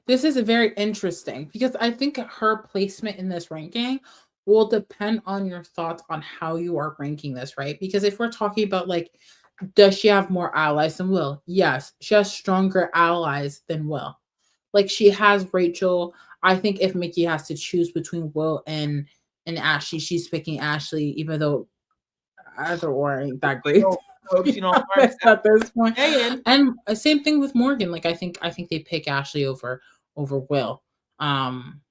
This is very interesting because I think her placement in this ranking will depend on your thoughts on how you are ranking this, right? Because if we're talking about like, does she have more allies than Will? Yes, she has stronger allies than Will. Like she has Rachel. I think if Mickey has to choose between Will and Ashley, she's picking Ashley, even though either or ain't that We great. don't hope To she be don't learn honest at this point. saying. And same thing with Morgan. Like I think they pick Ashley over Will. Um,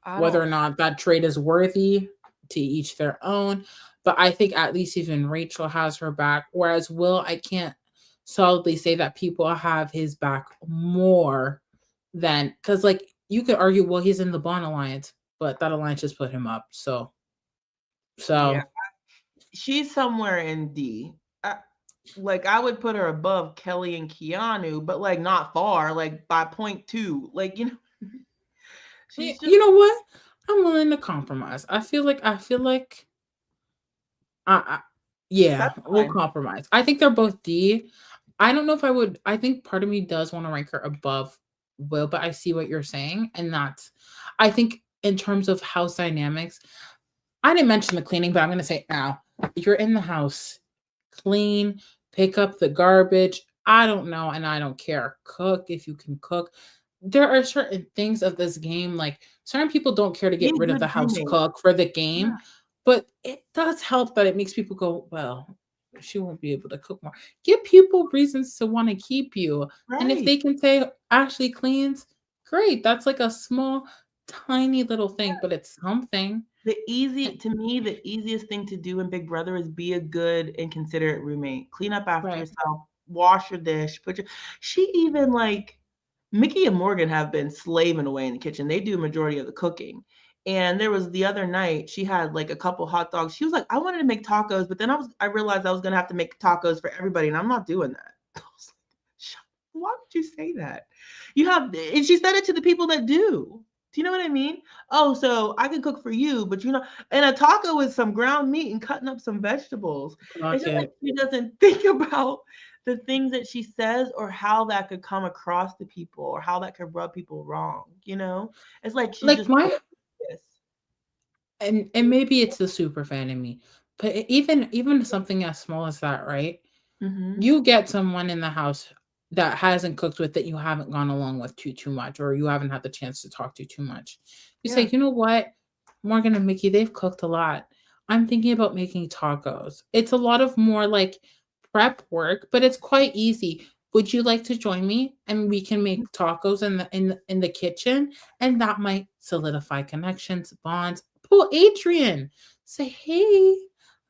I whether don't or not that trade is worthy, to each their own. But I think at least even Rachel has her back. Whereas Will, I can't solidly say that people have his back more than because like you could argue, well, he's in the Bond Alliance, but that alliance just put him up. So yeah. so She's somewhere in D. Like I would put her above Kelly and Keanu, but like not far, like by 0.2. Like, she's just you know what? I'm willing to compromise. I feel like I yeah, that's we'll fine. compromise. I think they're both D. I don't know if I would. I think part of me does want to rank her above Will, but I see what you're saying, and that's. I think in terms of house dynamics, I didn't mention the cleaning, but I'm going to say it now. You're in the house. Clean, pick up the garbage. I don't know, and I don't care. Cook if you can cook. There are certain things of this game, like certain people don't care to Be get a rid of good the house roommate. cook for the game, Yeah. but it does help that it makes people go, well, she won't be able to cook more. Give people reasons to want to keep you. And if Right. they can say Ashley cleans, great. That's like a small, tiny little thing, but it's something. To me, the easiest thing to do in Big Brother is be a good and considerate roommate. Clean up after Right. yourself, wash your dish, she even like Mickey and Morgan have been slaving away in the kitchen. They do a majority of the cooking. And there was the other night, she had like a couple hot dogs. She was like, I wanted to make tacos, but then I realized I was gonna have to make tacos for everybody, and I'm not doing that. I was like, why would you say that? And she said it to the people that do. Do you know what I mean? Oh, so I can cook for you, but and a taco is some ground meat and cutting up some vegetables. It's Clock just like it. she doesn't think about the things that she says or how that could come across to people or how that could rub people wrong, you know? It's like she's Like just my this. and maybe it's the super fan in me, but even something as small as that, right? Mm-hmm. You get someone in the house that hasn't cooked with that you haven't gone along with too much, or you haven't had the chance to talk to too much. You Yeah. say, you know what, Morgan and Mickey, they've cooked a lot. I'm thinking about making tacos. It's a lot of more like prep work, but it's quite easy. Would you like to join me and we can make tacos in the kitchen? And that might solidify connections, bonds. Pull Adrian. Say, hey,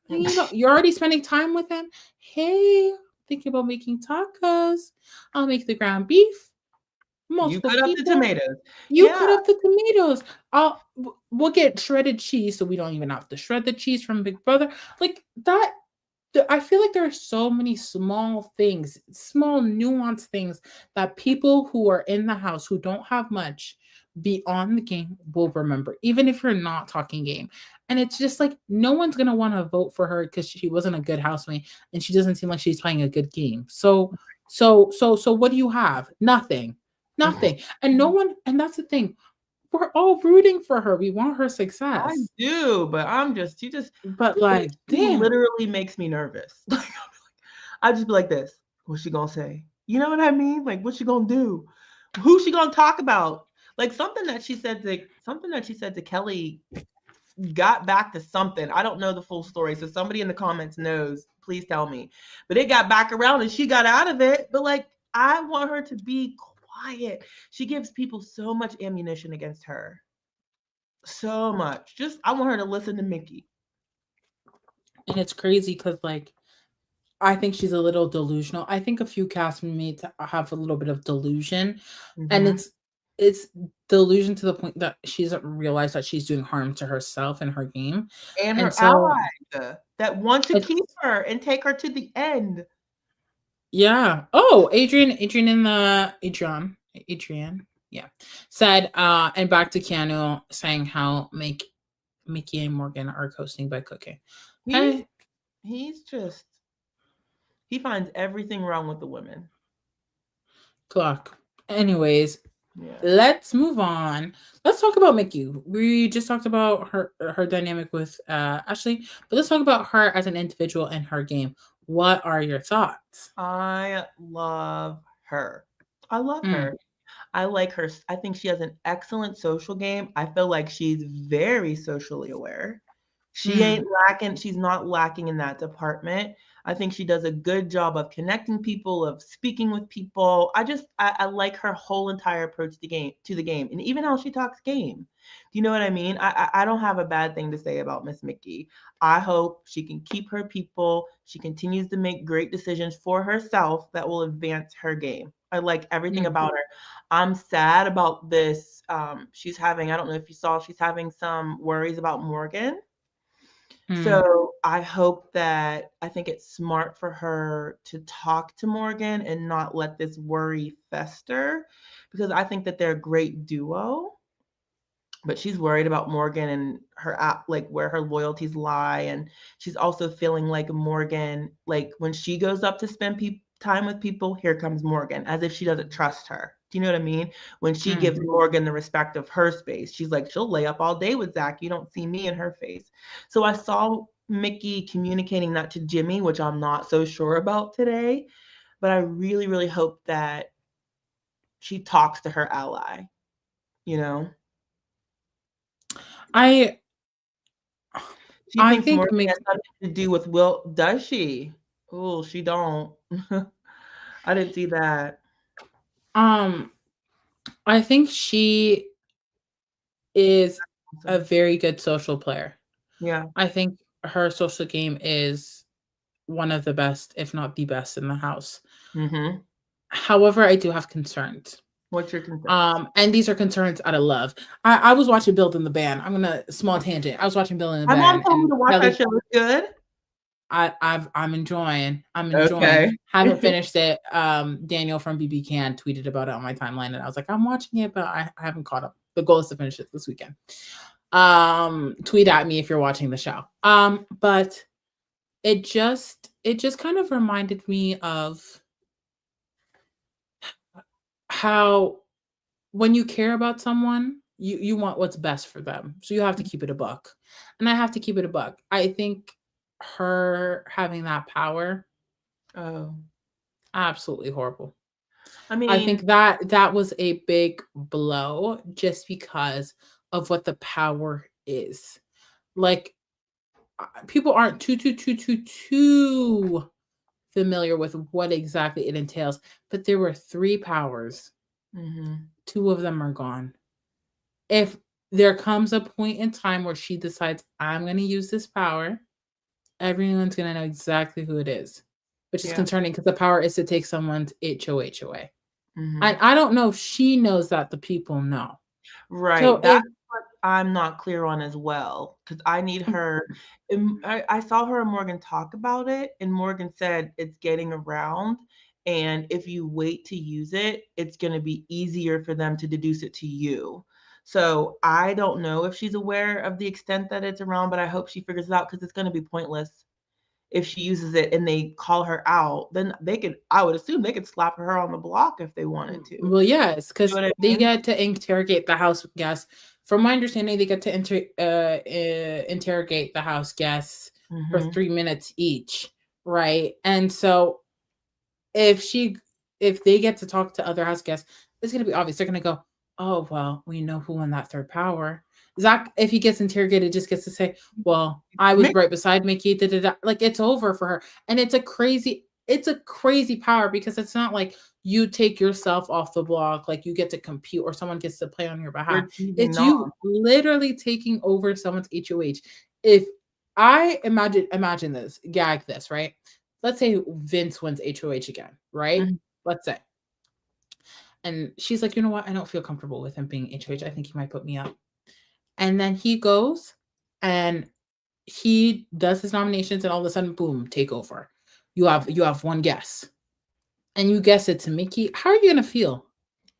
you're already spending time with him. Hey, thinking about making tacos. I'll make the ground beef. You Multiple cut up the people. tomatoes. You Yeah. cut up the tomatoes. We'll get shredded cheese, so we don't even have to shred the cheese from Big Brother. Like that. I feel like there are so many small things, small nuanced things that people who are in the house who don't have much beyond the game will remember, even if you're not talking game. And it's just like no one's gonna want to vote for her because she wasn't a good housemate and she doesn't seem like she's playing a good game. So what do you have? Nothing. Nothing. And no one, and that's the thing. We're all rooting for her. We want her I success. do, but But like, she damn. literally makes me nervous. Like I just be like this. What's she gonna say? You know what I mean? Like what's she gonna do? Who's she gonna talk about? Like something that she said to Kelly got back to something. I don't know the full story. So somebody in the comments knows, please tell me. But it got back around and she got out of it. But like I want her to be quiet. She gives people so much ammunition against her. So much. Just I want her to listen to Mickey. And it's crazy because like I think she's a little delusional. I think a few castmates have a little bit of delusion, and Mm-hmm. it's delusion to the point that she doesn't realize that she's doing harm to herself and her game, And and her so allies that want to it's keep her and take her to the end. yeah. Oh, Adrian, yeah, said and back to Keanu saying how make Mickey and Morgan are coasting by cooking. He's Hey, he's just he finds everything wrong with the women. clock. Anyways, Yeah. let's move on. Let's talk about Mickey. We just talked about her dynamic with Ashley, but let's talk about her as an individual and her game. What are your thoughts? I love her. I love Mm, her. I like her. I think she has an excellent social game. I feel like she's very socially aware. mm, She's not lacking in that department. I think she does a good job of connecting people, of speaking with people. I like her whole entire approach to the game, and even how she talks game. Do you know what I mean? I don't have a bad thing to say about Miss Mickey. I hope she can keep her people. She continues to make great decisions for herself that will advance her game. I like everything mm, about her. I'm sad about this. She's having, I don't know if you saw, she's having some worries about Morgan. mm, So I think it's smart for her to talk to Morgan and not let this worry fester because I think that they're a great duo. But she's worried about Morgan and her app, like where her loyalties lie. And she's also feeling like Morgan, like when she goes up to spend time with people, here comes Morgan, as if she doesn't trust her. Do you know what I mean? When she gives mm. Morgan the respect of her space, she's like, she'll lay up all day with Zach. You don't see me in her face. So I saw Mickey communicating that to Jimmy, which I'm not so sure about today, but I really, really hope that she talks to her ally, you know? I She I thinks think Morgan has something to do with Will. Does she? Oh, she don't. I didn't see that. um I think she is a Awesome. very good social player. Yeah. I think her social game is one of the best, if not the best in the house. Mhm. However, I do have concerns. What's your concerns? And these are concerns out of love. I was watching Build in the Band. I'm gonna small tangent. I was watching Build in the My mom Band told me and to watch that Kelly. show. It's good. I'm enjoying. I'm enjoying. Okay. Haven't finished it. Daniel from BB Can tweeted about it on my timeline, and I was like, I'm watching it, but I haven't caught up. The goal is to finish it this weekend. Tweet at me if you're watching the show. But it just kind of reminded me of how when you care about someone, you want what's best for them. So you have to keep it a buck. And I have to keep it a buck. I think her having that power, Oh. absolutely horrible. I I mean, think that was a big blow just because of what the power is. Like people aren't too familiar with what exactly it entails, but there were 3 powers. mhm. 2 of them are gone. If there comes a point in time where she decides, "I'm gonna use this power," everyone's gonna know exactly who it is, which is Yeah. concerning because the power is to take someone's HOH away. And Mhm. I don't know if she knows that the people know. Right. So That's if what I'm not clear on as well, because I need her. I saw her and Morgan talk about it, and Morgan said it's getting around, and if you wait to use it, it's going to be easier for them to deduce it to you. So I don't know if she's aware of the extent that it's around, but I hope she figures it out because it's going to be pointless if she uses it and they call her out. Then they could, I would assume they could slap her on the block if they wanted to. well, yes, You because know what I they mean? get to interrogate the house guests. From my understanding, they get to interrogate the house guests for Hmm. 3 minutes each, right? And so if she if they get to talk to other house guests, it's gonna be obvious. They're gonna go, "Oh, well, we know who won that third power." Zach, if he gets interrogated, just gets to say, "Well, I was right beside Mickey." Da, da, da. Like it's over for her, and it's a crazy power because it's not like you take yourself off the block, like you get to compete or someone gets to play on your behalf. You're choosing It's not. you literally taking over someone's HOH. If I imagine this, gag this, right? Let's say Vince wins HOH again, right? Mhm. Let's say. And she's like, you know what? I don't feel comfortable with him being HOH. I think he might put me up. And then he goes and he does his nominations, and all of a sudden, boom, take over. You have one guess. And you guess it to Mickey. How are you gonna feel?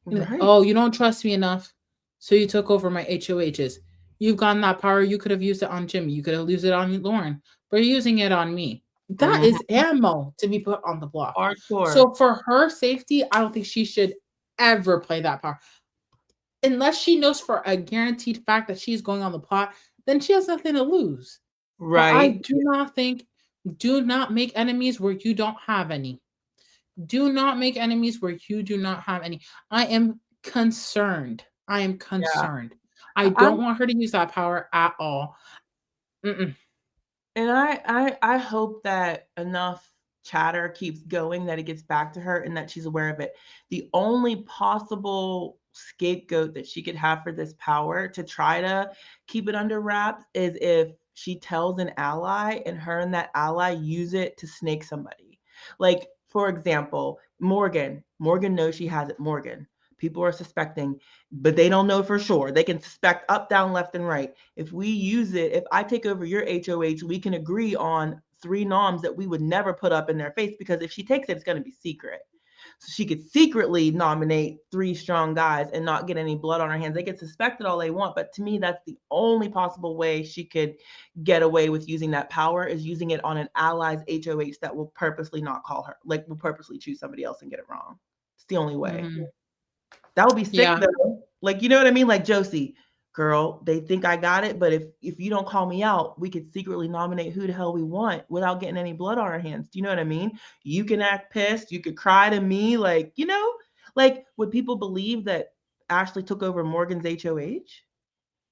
Right. Oh, you don't trust me enough. So you took over my HOHs. You've gotten that power. You could have used it on Jimmy. You could have used it on Lauren, but you're using it on me. That is Mhm. ammo to be put on the block. Hardcore. So for her safety, I don't think she should ever play that power. Unless she knows for a guaranteed fact that she's going on the plot, then she has nothing to lose. But I Right. do not think, do not make enemies where you don't have any. Do not make enemies where you do not have any. I am concerned. I am Yeah. concerned. I I'm don't want her to use that power at all. Mm-mm. and I hope that enough chatter keeps going that it gets back to her and that she's aware of it. The only possible scapegoat that she could have for this power to try to keep it under wraps is if she tells an ally and her and that ally use it to snake somebody. Like, for example, Morgan. Morgan knows she has it. Morgan. People are suspecting, but they don't know for sure. They can suspect up, down, left, and right. If we use it, if I take over your HOH, we can agree on 3 noms that we would never put up in their face because if she takes it, it's going to be secret. So she could secretly nominate 3 strong guys and not get any blood on her hands. They can suspect it all they want, but to me, that's the only possible way she could get away with using that power is using it on an ally's HOH that will purposely not call her, like will purposely choose somebody else and get it wrong. It's the only way. Mhm. That would be sick Yeah. though. Like, you know what I mean? Like Josie. girl, they think I got it, but if you don't call me out, we could secretly nominate who the hell we want without getting any blood on our hands. Do you know what I mean? You can act pissed, you could cry to me, like, like would people believe that Ashley took over Morgan's HOH?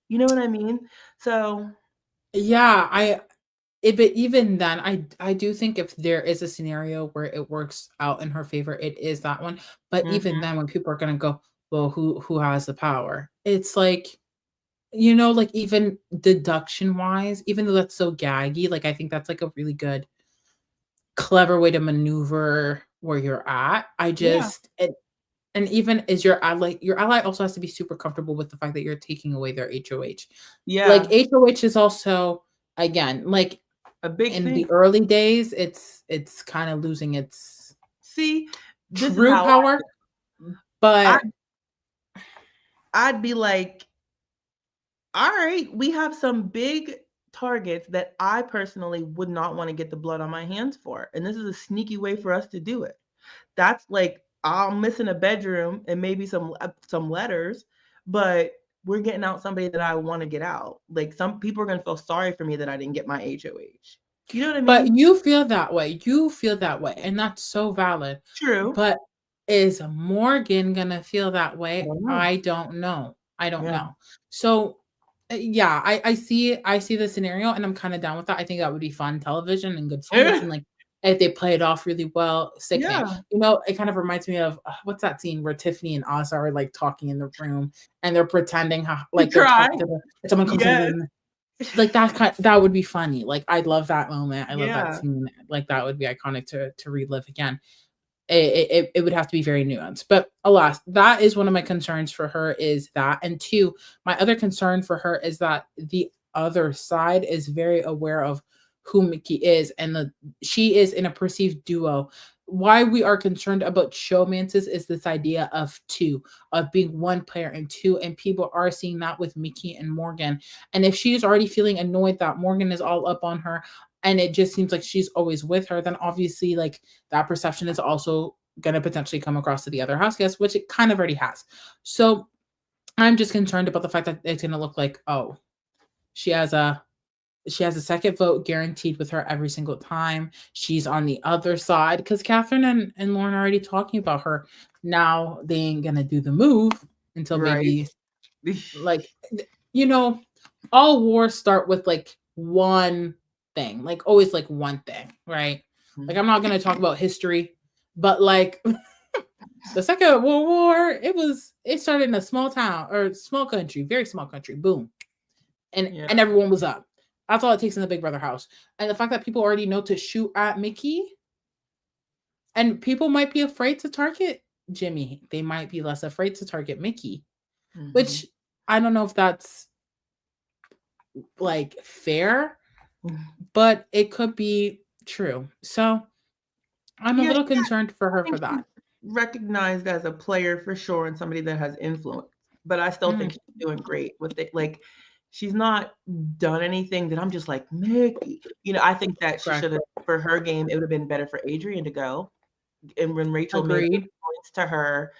You know what I mean? So Yeah, but even then, I do think if there is a scenario where it works out in her favor, it is that one. But even then, when people are gonna go, well, who has the power? It's like, like even deduction wise, even though that's so gaggy, like I think that's like a really good, clever way to maneuver where you're at. yeah, And even is your ally also has to be super comfortable with the fact that you're taking away their HOH. Like yeah, HOH is also, again, like a big in thing. the early days, it's kind of losing its See, this is true how power, I but I'd be like, all right, we have some big targets that I personally would not want to get the blood on my hands for. And this is a sneaky way for us to do it. That's like I'm missing a bedroom and maybe some letters, but we're getting out somebody that I want to get out. Like some people are going to feel sorry for me that I didn't get my HOH. You know what I but mean? you feel that way. You feel that way, and that's so valid. True. But is Morgan gonna feel that I way? don't know. I don't know. I don't Yeah. know. So, yeah, I see the scenario, and I'm kind of down with that. I think that would be fun television and good scenes, and like if they play it off really well, sickening. Yeah. It kind of reminds me of what's that scene where Tiffany and Oz are like talking in the room, and they're pretending how You like they're try. talking to them, and someone comes in Yes. and like that would be funny. Like I'd love that moment. I love that Yeah. scene. Like that would be iconic to relive again. It would have to be very nuanced. But alas, that is one of my concerns for her is that. And two, my other concern for her is that the other side is very aware of who Mickey is and she is in a perceived duo. Why we are concerned about showmances is this idea of two, of being one player and two, and people are seeing that with Mickey and Morgan. And if she's already feeling annoyed that Morgan is all up on her, and it just seems like she's always with her, then obviously like that perception is also going to potentially come across to the other house guests, which it kind of already has. So I'm just concerned about the fact that it's going to look like, oh, she has a second vote guaranteed with her every single time. She's on the other side because Catherine and Lauren are already talking about her. Now they ain't gonna do the move until Right. maybe like all wars start with like one thing, like always like one thing, right? Like I'm not gonna talk about history, but like the Second World War, it started in a small town or small country, very small country, boom, and Yeah. everyone was up. That's all it takes in the Big Brother house. And the fact that people already know to shoot at Mickey, and people might be afraid to target Jimmy. They might be less afraid to target Mickey, which I don't know if that's like fair, but it could be true. So I'm a Yeah, little concerned for her for that. recognized as a player for sure and somebody that has influence. But I still think Mm, she's doing great with it. Like she's not done anything that I'm just like, Mickey. I think that she should correct. have for her game, it would have been better for Adrian to go. And when Rachel made Agreed. points to her,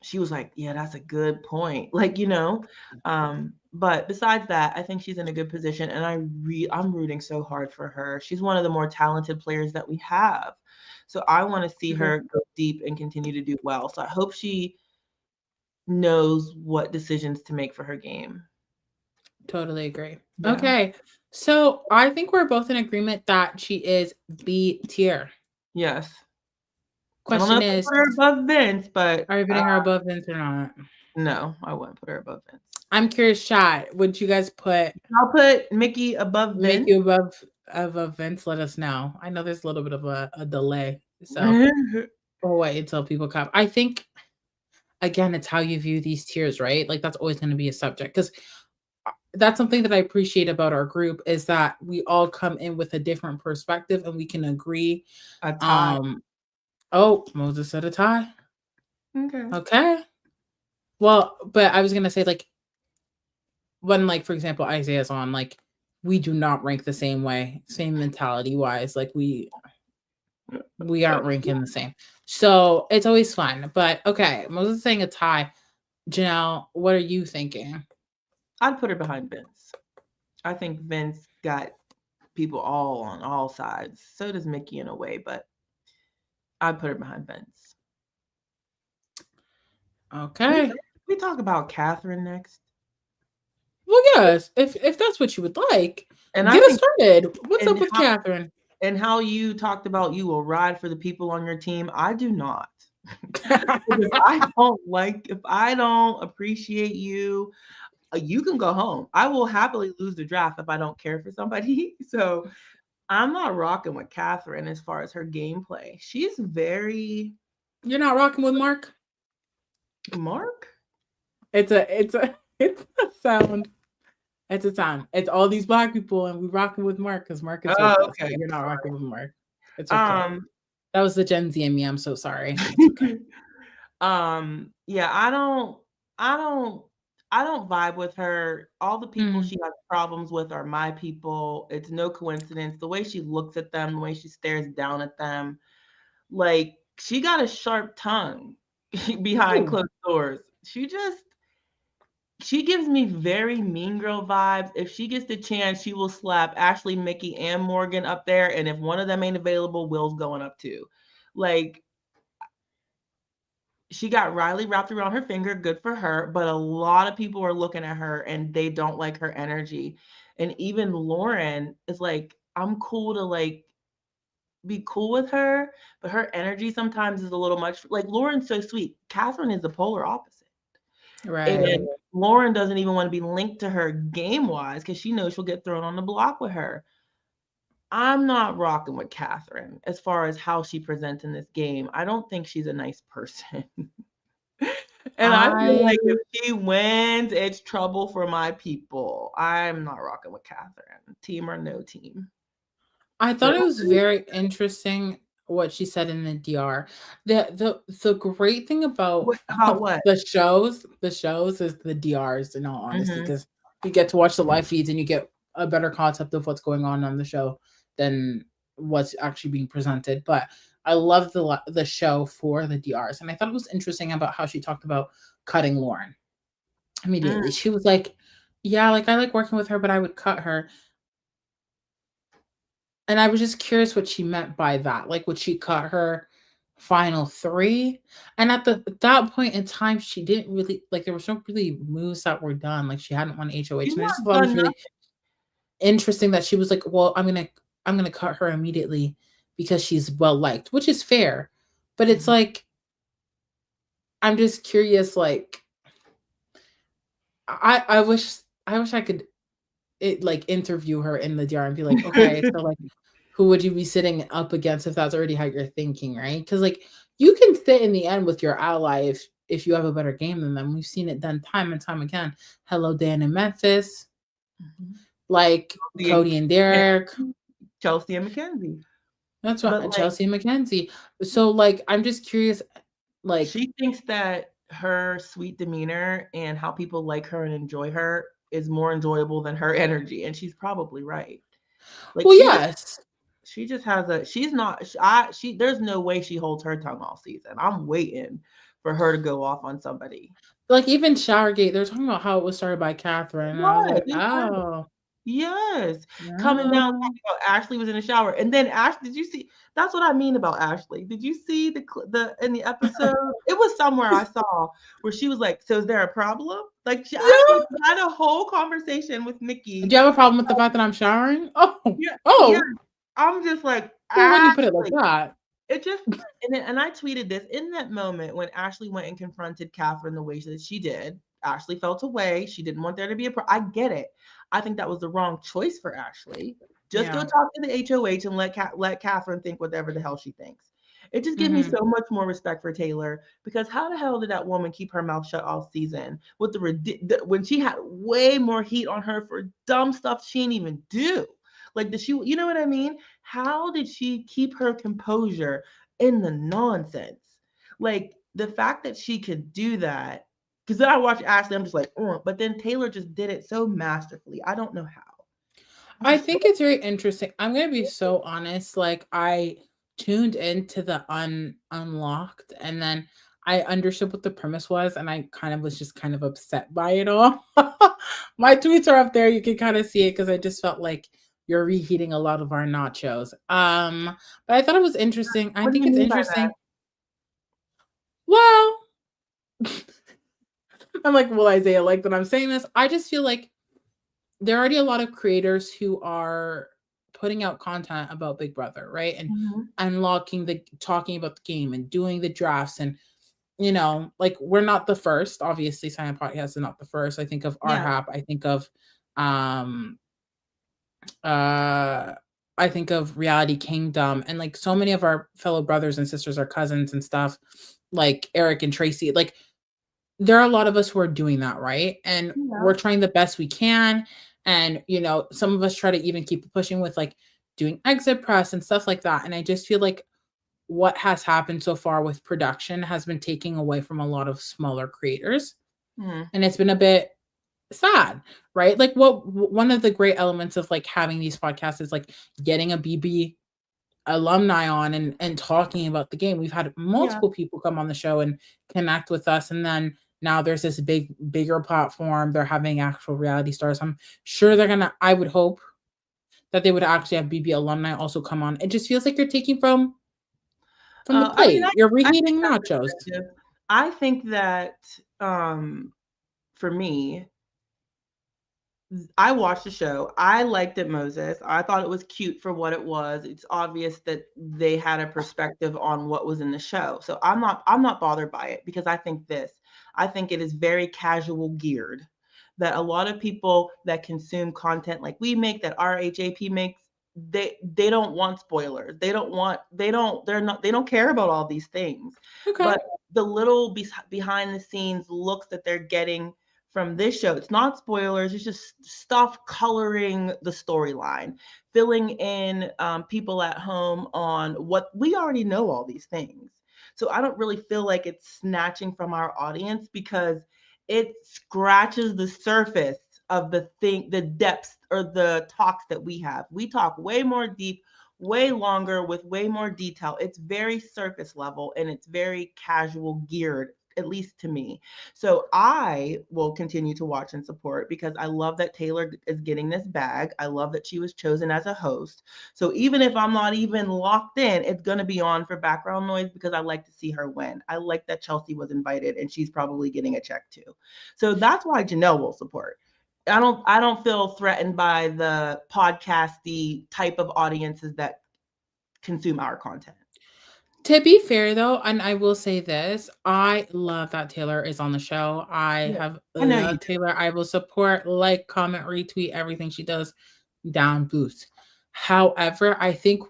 she was like, yeah, that's a good point. Like, but besides that, I think she's in a good position and I'm rooting so hard for her. She's one of the more talented players that we have. So I want to see Agree. her go deep and continue to do well. So I hope she knows what decisions to make for her game. Totally agree. Yeah. Okay. So I think we're both in agreement that she is B tier. Yes. I don't know Question if I is, put her above Vince, but are you putting her above Vince or not? no, I wouldn't put her above Vince. I'm curious, chat. Would you guys put I'll put Mickey above Vince. Mickey above Vince? Let us know. I know there's a little bit of a delay. So we'll wait until people come. I think again, it's how you view these tiers, right? Like that's always going to be a subject because that's something that I appreciate about our group is that we all come in with a different perspective and we can agree. A tie. Oh, Moses said a tie. Okay. Okay. Well, but I was gonna say like when like for example Isaiah's on, like we do not rank the same way, same mentality wise. Like we aren't ranking the same. So it's always fun. But okay, Moses is saying a tie. Janelle, what are you thinking? I'd put her behind Vince. I think Vince got people all on all sides. So does Mickey in a way, but I'd put her behind Vince. We Okay. we talk about Catherine next, Well, yes, if that's what you would like, and I get us think started. What's and up with how Catherine? and how you talked about you will ride for the people on your team. I do not. If I don't appreciate you, you can go home. I will happily lose the draft if I don't care for somebody. So I'm not rocking with Catherine as far as her gameplay. She's very You're not rocking with Mark? Mark. It's a sound. It's a sound. It's all these black people and we rocking with Mark because Mark is Oh, with us, but okay. you're not rocking with Mark. It's okay. Um, That was the Gen Z in me. I'm so sorry. It's okay. yeah, I don't, I don't vibe with her. All the people Mm. she has problems with are my people. It's no coincidence. The way she looks at them, the way she stares down at them, like she got a sharp tongue behind Ooh. closed doors. She gives me very mean girl vibes. If she gets the chance, she will slap Ashley, Mickey, and Morgan up there. And if one of them ain't available, Will's going up too. Like, she got Riley wrapped around her finger, good for her. But a lot of people are looking at her and they don't like her energy. And even Lauren is like, I'm cool to like be cool with her, but her energy sometimes is a little much. Like, Lauren's so sweet. Catherine is the polar opposite. And Right. Lauren doesn't even want to be linked to her game wise because she knows she'll get thrown on the block with her. I'm not rocking with Catherine as far as how she presents in this game. I don't think she's a nice person. And I feel I like if she wins, it's trouble for my people. I'm not rocking with Catherine. Team or no team. I But thought it was very interesting what she said in the DR. The great thing about what about what? the shows is the DRs in all honesty, Hmm. because you get to watch the live feeds and you get a better concept of what's going on the show than what's actually being presented. But I love the show for the DRs, and I thought it was interesting about how she talked about cutting Lauren Mm. immediately. She was like, "Yeah, like I like working with her, but I would cut her." And I was just curious what she meant by that. Like, would she cut her final three? And at that point in time, she didn't really like. There was no really moves that were done. Like, she hadn't won HOH, She's and I just not thought it was done really nothing. interesting that she was like, "Well, I'm gonna cut her immediately because she's well liked," which is fair. But it's Mhm. like I'm just curious. Like, I wish I could like interview her in the DR and be like, okay, so like who would you be sitting up against if that's already how you're thinking, right? Because like you can sit in the end with your ally if you have a better game than them. We've seen it done time and time again. Hello, Dan in Memphis, Mhm. like Chelsea and Cody and Derek. Chelsea and Mackenzie. That's But what like Chelsea and Mackenzie. So like I'm just curious, like she thinks that her sweet demeanor and how people like her and enjoy her is more enjoyable than her energy, and she's probably right. Like well, yes. she just has a she's not she there's no way she holds her tongue all season. I'm waiting for her to go off on somebody. Like even Showergate, they're talking about how it was started by Catherine. And I was like, It was. oh, Yes, coming down no. talking about Ashley was in the shower, and then Ash. Did you see? That's what I mean about Ashley. Did you see the in the episode? It was somewhere I saw where she was like, "So is there a problem?" Like she actually Yeah. had a whole conversation with Do Mickey. you have a problem with the fact that I'm showering? Oh, Yeah, yeah. oh. I'm just like Well, when you put it like Ashley. that. It just and I tweeted this in that moment when Ashley went and confronted Catherine the way that she did. Ashley felt away. She didn't want there to be I get it. I think that was the wrong choice for Ashley. Just go Yeah. talk to the HOH and let Catherine think whatever the hell she thinks. It just gives me Mhm. so much more respect for Taylor because how the hell did that woman keep her mouth shut all season with when she had way more heat on her for dumb stuff she didn't even do? Like, did she, you know what I mean? How did she keep her composure in the nonsense? Like, the fact that she could do that, because then I watch Ashley, I'm just like, but then Taylor just did it so masterfully. I don't know how. I'm I just so think it's very interesting. I'm gonna be so honest. Like I tuned into the unlocked, and then I understood what the premise was, and I kind of was just kind of upset by it all. My tweets are up there. You can kind of see it because I just felt like you're reheating a lot of our nachos. But I thought it was interesting. I What do think you it's mean by that? interesting. Well, I'm like, will Isaiah like that I'm saying this? I just feel like there are already a lot of creators who are putting out content about Big Brother, right? And Mhm. unlocking the talking about the game and doing the drafts and like we're not the first. Obviously, Silent Podcast is not the first. I think of Yeah. RHAP. Um uh I think of Reality Kingdom and like so many of our fellow brothers and sisters, our cousins and stuff, like Eric and Tracy. Like there are a lot of us who are doing that, right? And Yeah. we're trying the best we can. And some of us try to even keep pushing with like doing exit press and stuff like that. And I just feel like what has happened so far with production has been taking away from a lot of smaller creators. Mhm. And it's been a bit sad, right? Like one of the great elements of like having these podcasts is like getting a BB alumni on and talking about the game. We've had Yeah. multiple people come on the show and connect with us, and then now there's this bigger platform. They're having actual reality stars. I'm sure I would hope that they would actually have BB alumni also come on. It just feels like you're taking from the I mean, plate. You're I think reheating that's nachos. subjective. I think that for me, I watched the show. I liked it, Moses. I thought it was cute for what it was. It's obvious that they had a perspective on what was in the show. So I'm not bothered by it because I think this. I think it is very casual geared. That a lot of people that consume content like we make, that RHAP makes, they don't want spoilers. They don't care about all these things. Okay. But the little behind the scenes looks that they're getting from this show. It's not spoilers, it's just stuff coloring the storyline, filling in people at home on what we already know all these things. So I don't really feel like it's snatching from our audience because it scratches the surface of the depths or the talks that we have. We talk way more deep, way longer with way more detail. It's very surface level and it's very casual geared, at least to me. So I will continue to watch and support because I love that Taylor is getting this bag. I love that she was chosen as a host. So even if I'm not even locked in, it's going to be on for background noise because I like to see her win. I like that Chelsea was invited and she's probably getting a check too. So that's why Janelle will support. I don't feel threatened by the podcasty type of audiences that consume our content. To be fair though, and I will say this, I love that Taylor is on the show. I Yeah, have I know you loved do. Taylor. I will support, like, comment, retweet everything she does down boost. However, I think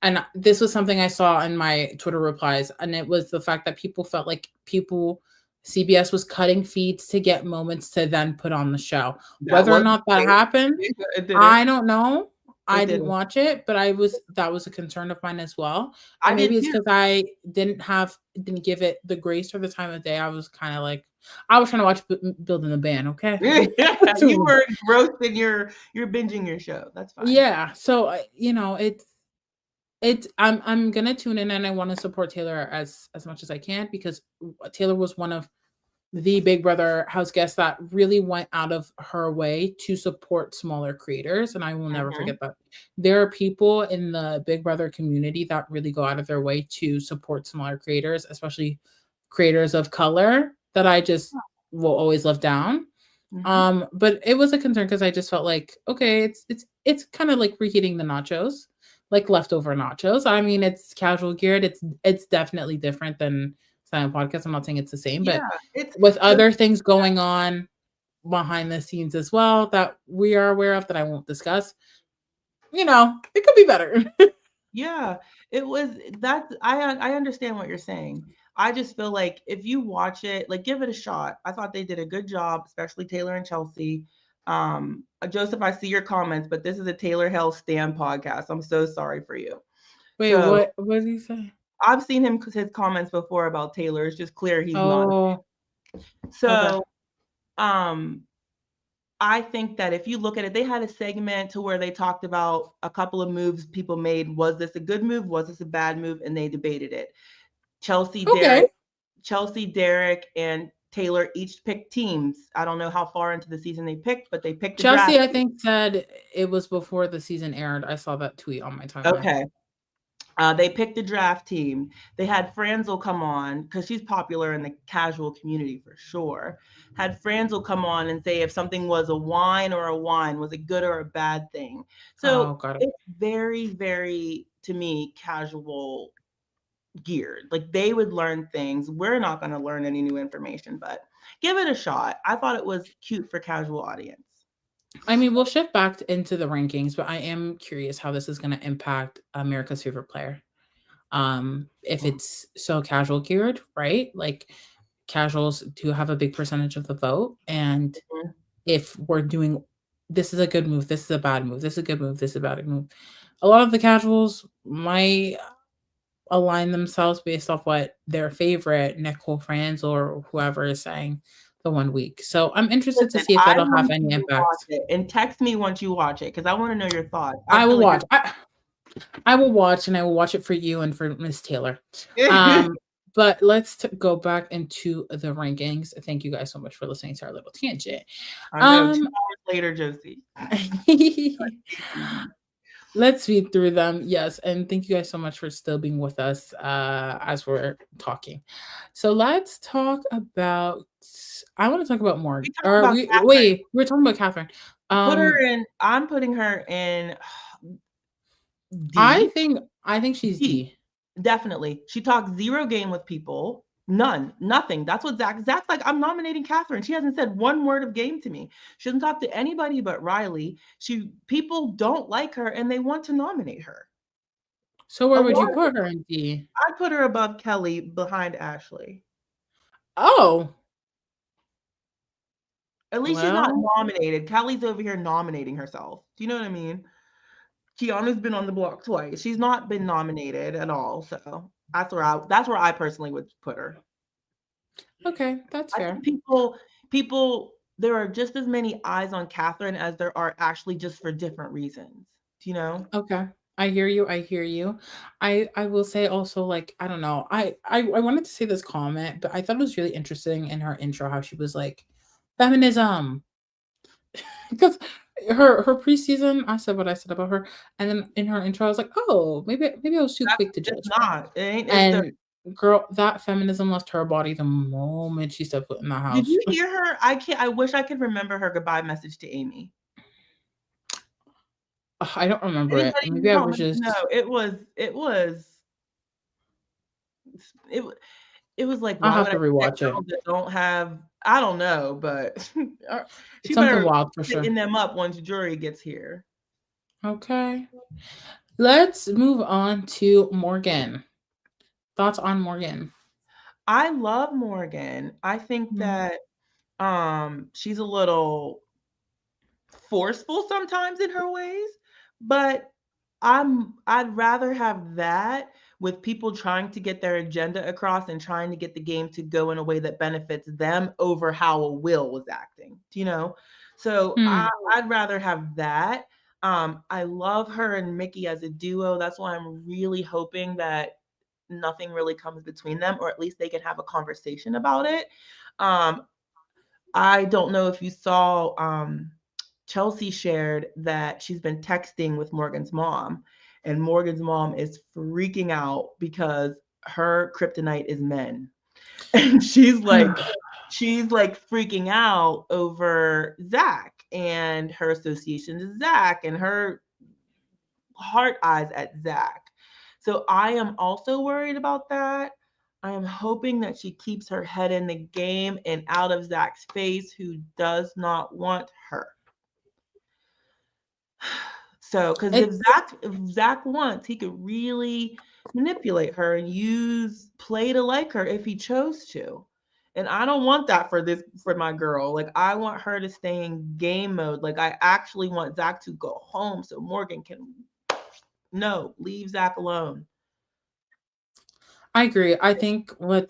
and this was something I saw in my Twitter replies, and it was the fact that people felt like CBS was cutting feeds to get moments to then put on the show. That Whether or was not the that case. happened, It I didn't. don't know. I It didn't didn't. watch it, but that was a concern of mine as well. I And maybe did it's too. because I didn't give it the grace or the time of day. I was kind of like, I was trying to watch Building the Band. Okay, You were engrossed in you're binging your show. That's fine. yeah. So I'm gonna tune in and I want to support Taylor as much as I can because Taylor was one of the Big Brother house guest that really went out of her way to support smaller creators. And I will never Mhm. forget that. There are people in the Big Brother community that really go out of their way to support smaller creators, especially creators of color that I just will always love down. Mhm. But it was a concern because I just felt like, okay, it's kind of like reheating the nachos, like leftover nachos. I mean, it's casual geared. It's definitely different than Silent Podcast. I'm not saying it's the same, Yeah, but it's with the other things going on behind the scenes as well that we are aware of that I won't discuss, it could be better. yeah, it was that's I understand what you're saying. I just feel like if you watch it, like give it a shot. I thought they did a good job, especially Taylor and Chelsea. Joseph, I see your comments, but this is a Taylor Hell Stan podcast. I'm so sorry for you. Wait, So what did he say? I've seen his comments before about Taylor. It's just clear he's not. Oh, okay. So um I think that if you look at it, they had a segment to where they talked about a couple of moves people made. Was this a good move? Was this a bad move? And they debated it. Chelsea, Okay. Derek, Chelsea, Derek, and Taylor each picked teams. I don't know how far into the season they picked, but they picked the draft. Chelsea, I think, said it was before the season aired. I saw that tweet on my timeline. Okay. They picked the draft team. They had Franzel come on because she's popular in the casual community for sure. Had Franzel come on and say if something was a wine or a wine, was it good or a bad thing? So got it. it's very, very, to me, casual geared. Like they would learn things. We're not going to learn any new information, but give it a shot. I thought it was cute for casual audience. I mean, we'll shift back into the rankings, but I am curious how this is going to impact America's favorite player. If it's so casual geared, right? Like casuals do have a big percentage of the vote. And if we're doing, this is a good move, this is a bad move, this is a good move, this is a bad move, a lot of the casuals might align themselves based off what their favorite Nicole Franz or whoever is saying the 1 week. So I'm interested to see if that'll have any impact. And text me once you watch it because I want to know your thoughts. I will watch. I will watch, and I will watch it for you and for Miss Taylor. But let's go back into the rankings. Thank you guys so much for listening to our little tangent. I know, 2 hours later, Josie. Let's read through them. Yes, and thank you guys so much for still being with us as we're talking. So let's talk about. I want to talk about Morgan. Wait, we're talking about Catherine. Put her in. I'm putting her in. D. I think she's D. Definitely. She talks 0 game with people. Nothing. That's what Zach's like. I'm nominating Catherine. She hasn't said 1 word of game to me. She doesn't talk to anybody but Riley. People don't like her and they want to nominate her. So where would you put her in D? I'd put her above Kelly, behind Ashley. Oh. At least she's not nominated. Kelly's over here nominating herself. Do you know what I mean? Kiana's been on the block twice. She's not been nominated at all. So that's where I personally would put her. Okay, that's fair. People, there are just as many eyes on Catherine as there are actually just for different reasons. Do you know? Okay. I hear you. I will say also, like, I don't know. I wanted to say this comment, but I thought it was really interesting in her intro how she was like, feminism. Because her preseason, I said what I said about her, and then in her intro, I was like, oh, maybe I was too quick to judge. It's not. And girl, that feminism left her body the moment she stepped foot in the house. Did you hear her? I wish I could remember her goodbye message to Amy. I don't remember it. Maybe I was just. No, it was like, I'll have to rewatch it. Don't have, I don't know, but it's something wild for sure. Picking them up once jury gets here. Okay, let's move on to Morgan. Thoughts on Morgan? I love Morgan. I think that she's a little forceful sometimes in her ways, but I'd rather have that with people trying to get their agenda across and trying to get the game to go in a way that benefits them over how a Will was acting, you know? So I'd rather have that. I love her and Mickey as a duo. That's why I'm really hoping that nothing really comes between them, or at least they can have a conversation about it. I don't know if you saw, Chelsea shared that she's been texting with Morgan's mom, and Morgan's mom is freaking out because her kryptonite is men. And she's like freaking out over Zach and her association to Zach and her heart eyes at Zach. So I am also worried about that. I am hoping that she keeps her head in the game and out of Zach's face, who does not want her. So, because if Zach wants, he could really manipulate her and play to like her if he chose to. And I don't want that for my girl. Like, I want her to stay in game mode. Like, I actually want Zach to go home so Morgan can leave Zach alone. I agree. I think my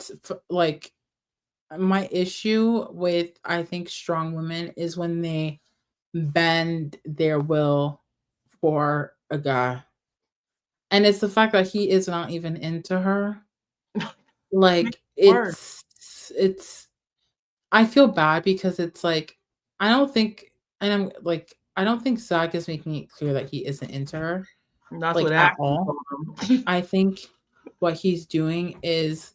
issue with, I think, strong women is when they bend their will for a guy. And it's the fact that he is not even into her. Like, it's it's I feel bad because it's like I don't think and I'm like I don't think Zach is making it clear that he isn't into her, And that's like what at Ashley all. told him. I think what he's doing is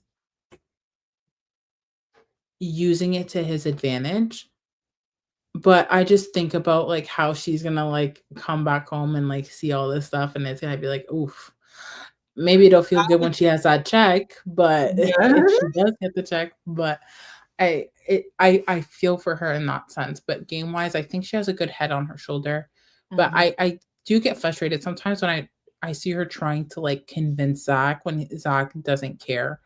using it to his advantage. But I just think about like how she's gonna like come back home and like see all this stuff, and it's gonna be like, oof. Maybe it'll feel good when she has that check, but Yeah. if she does get the check, but I feel for her in that sense. But game wise, I think she has a good head on her shoulder. But Mhm. I do get frustrated sometimes when I see her trying to like convince Zach when Zach doesn't care.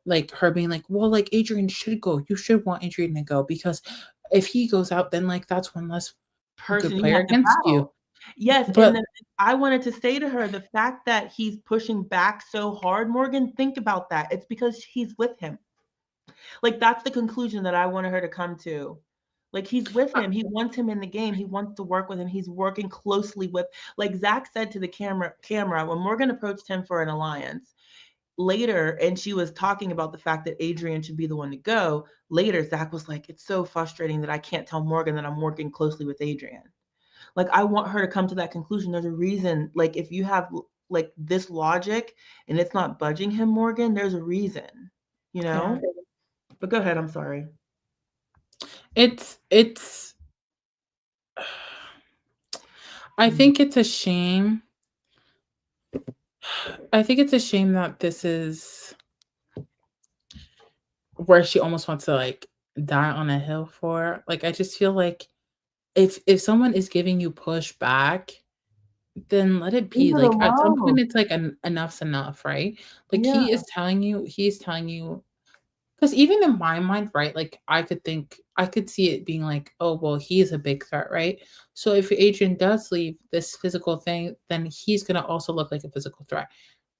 Like her being like, well, like Adrian should go. You should want Adrian to go because if he goes out, then like that's one less good Person you player have to against you. battle. Yes, and But then I wanted to say to her, the fact that he's pushing back so hard, Morgan, think about that. It's because he's with him. Like, that's the conclusion that I wanted her to come to. Like, he's with uh, him. He wants him in the game. He wants to work with him. He's working closely with, like Zach said to the camera when Morgan approached him for an alliance later, and she was talking about the fact that Adrian should be the one to go. Later, Zach was like, "It's so frustrating that I can't tell Morgan that I'm working closely with Adrian." Like, I want her to come to that conclusion. There's a reason. Like, if you have like this logic and it's not budging him, Morgan, there's a reason, you yeah, know? But go ahead. I'm sorry. it's I Mhm. think it's a shame. I think it's a shame that this is where she almost wants to like die on a hill for. Like I just feel like if someone is giving you pushback, then let it Leave be. it Like at some alone. point it's like enough's enough, right? Like Yeah. he's telling you because even in my mind, right? Like I could see it being like, oh well, he's a big threat, right? So if Adrian does leave this physical thing, then he's gonna also look like a physical threat.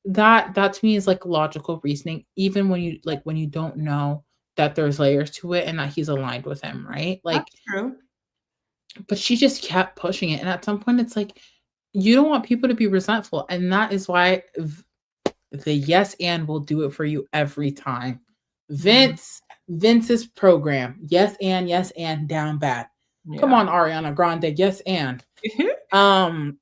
That to me is like logical reasoning, even when you don't know that there's layers to it and that he's aligned with him, right? Like, That's true. but she just kept pushing it. And at some point it's like you don't want people to be resentful. And that is why the yes and will do it for you every time. Mhm. Vince's program. Yes and down bad. Come Yeah. on, Ariana Grande, yes and. Um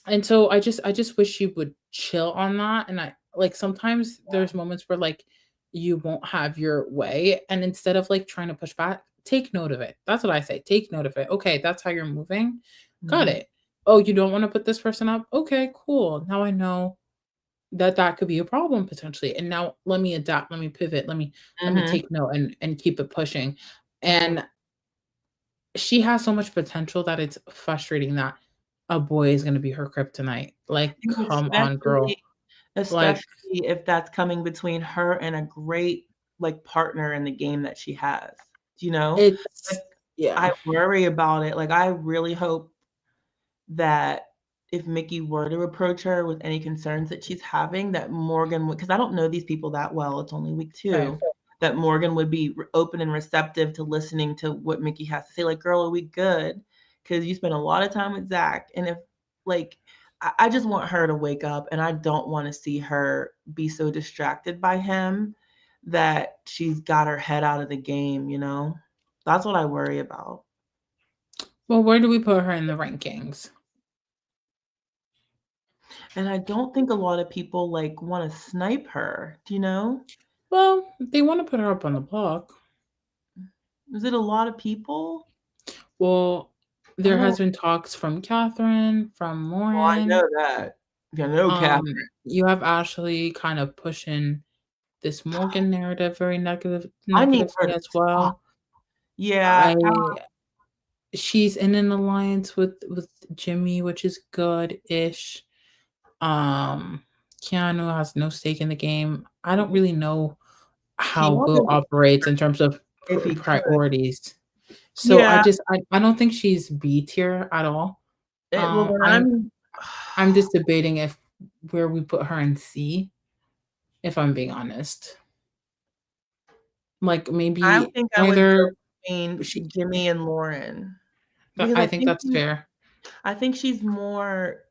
and so I just wish she would chill on that, and I like sometimes there's moments where like you won't have your way, and instead of like trying to push back, take note of it. That's what I say. Take note of it. Okay, that's how you're moving. Got Mhm. it. Oh, you don't want to put this person up? Okay, cool. Now I know that that could be a problem potentially. And now let me adapt, let me pivot, let me Mhm. take note and keep it pushing. Mhm. And she has so much potential that it's frustrating that a boy is going to be her kryptonite. Like, And come on, girl. Like, especially if that's coming between her and a great, like, partner in the game that she has, you know? Like, it's I yeah. worry about it, like, I really hope that if Mickey were to approach her with any concerns that she's having, that Morgan would, because I don't know these people that well, it's only week Right. 2, that Morgan would be open and receptive to listening to what Mickey has to say. Like, girl, are we good? Because you spend a lot of time with Zach. And if, like, I just want her to wake up, and I don't want to see her be so distracted by him that she's got her head out of the game, you know? That's what I worry about. Well, where do we put her in the rankings? And I don't think a lot of people, like, wanna snipe her, do you know? Well, they want to put her up on the block. Is it a lot of people? Well, I there has don't been talks from Catherine, from well, I know Lauren. that. You know, Catherine. You have Ashley kind of pushing this Morgan narrative very I need her negatively to as talk. well. Yeah, I she's in an alliance with Jimmy, which is good-ish. Um, Keanu has no stake in the game. I don't really know he how Will wasn't operates in terms of if he could. priorities. So Yeah, I don't think she's B tier at all. well, then I'm I'm just debating if where we put her in C, if I'm being honest. Like I maybe think I would go either between she Jimmy and Lauren, because I think that's fair. I think she's more